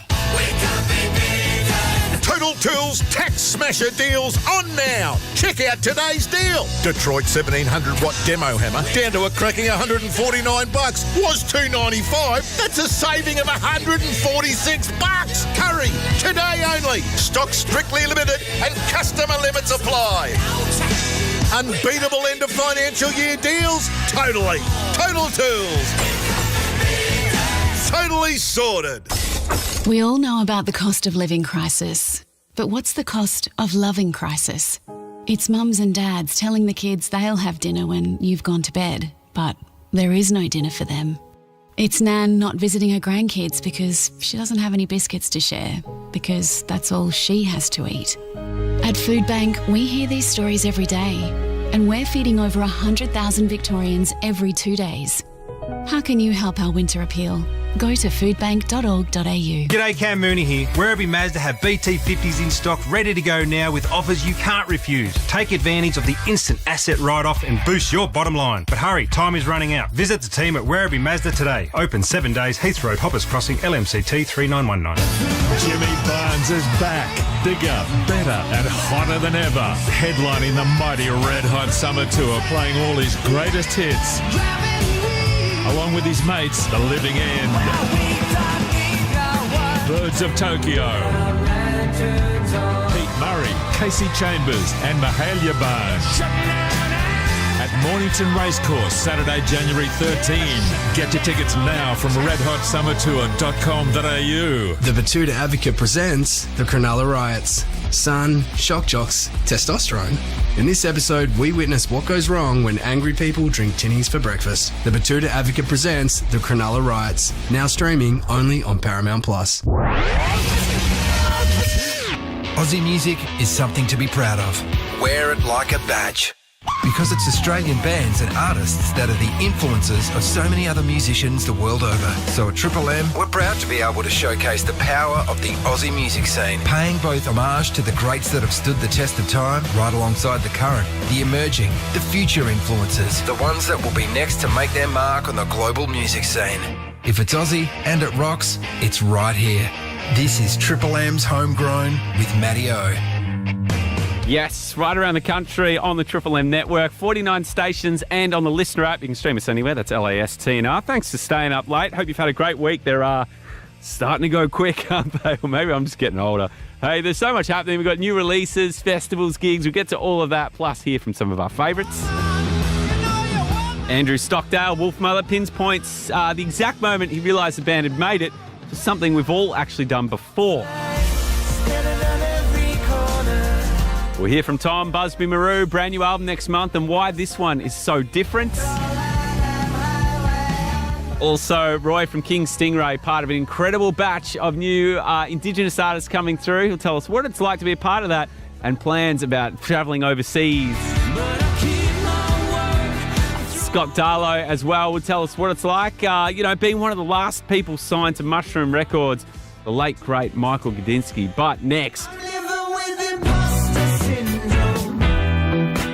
Total Tools Tax Smasher deals on now. Check out today's deal. Detroit 1700-watt demo hammer down to a cracking $149. Was $295. That's a saving of $146. Curry, today only. Stock strictly limited and customer limits apply. Unbeatable end of financial year deals? Totally. Total Tools. Totally sorted. We all know about the cost of living crisis, but what's the cost of loving crisis? It's mums and dads telling the kids they'll have dinner when you've gone to bed, but there is no dinner for them. It's Nan not visiting her grandkids because she doesn't have any biscuits to share, because that's all she has to eat. At Food Bank, we hear these stories every day, and we're feeding over 100,000 Victorians every 2 days. How can you help our winter appeal? Go to foodbank.org.au. G'day, Cam Mooney here. Werribee Mazda have BT50s in stock ready to go now with offers you can't refuse. Take advantage of the instant asset write-off and boost your bottom line. But hurry, time is running out. Visit the team at Werribee Mazda today. Open 7 days, Heath Road, Hoppers Crossing, LMCT 3919. Jimmy Barnes is back. Bigger, better and hotter than ever. Headlining the mighty Red Hot Summer Tour, playing all his greatest hits. Along with his mates, The Living End, Birds of Tokyo, Pete Murray, Casey Chambers and Mahalia Bane. At Mornington Racecourse, Saturday, January 13. Get your tickets now from redhotsummertour.com.au. The Batuta Advocate presents the Cronulla Riots. Sun, shock jocks, testosterone. In this episode, we witness what goes wrong when angry people drink tinnies for breakfast. The Batuta Advocate presents the Cronulla Riots. Now streaming only on Paramount+. Aussie music is something to be proud of. Wear it like a badge. Because it's Australian bands and artists that are the influences of so many other musicians the world over. So at Triple M, we're proud to be able to showcase the power of the Aussie music scene, paying both homage to the greats that have stood the test of time, right alongside the current, the emerging, the future influences, the ones that will be next to make their mark on the global music scene. If it's Aussie and it rocks, it's right here. This is Triple M's Homegrown with Matty O. Yes, right around the country on the Triple M network, 49 stations and on the Listener app. You can stream us anywhere. That's LASTNR. Thanks for staying up late. Hope you've had a great week. They're starting to go quick, aren't they? Or maybe I'm just getting older. Hey, there's so much happening. We've got new releases, festivals, gigs. We'll get to all of that, plus hear from some of our favourites. Andrew Stockdale, Wolf Mother, pins points the exact moment he realised the band had made it to something we've all actually done before. We'll hear from Tom Busby Maru, brand new album next month, and why this one is so different. Also, Roy from King Stingray, part of an incredible batch of new Indigenous artists coming through. He'll tell us what it's like to be a part of that and plans about travelling overseas. Scott Darlow as well will tell us what it's like, being one of the last people signed to Mushroom Records, the late, great Michael Gudinski. But next,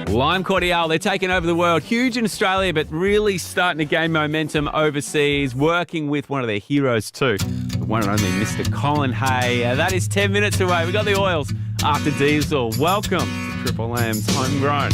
Lime Cordiale, they're taking over the world. Huge in Australia, but really starting to gain momentum overseas, working with one of their heroes too, the one and only Mr. Colin Hay. That is 10 minutes away. We got the Oils after Diesel. Welcome to Triple M's Homegrown.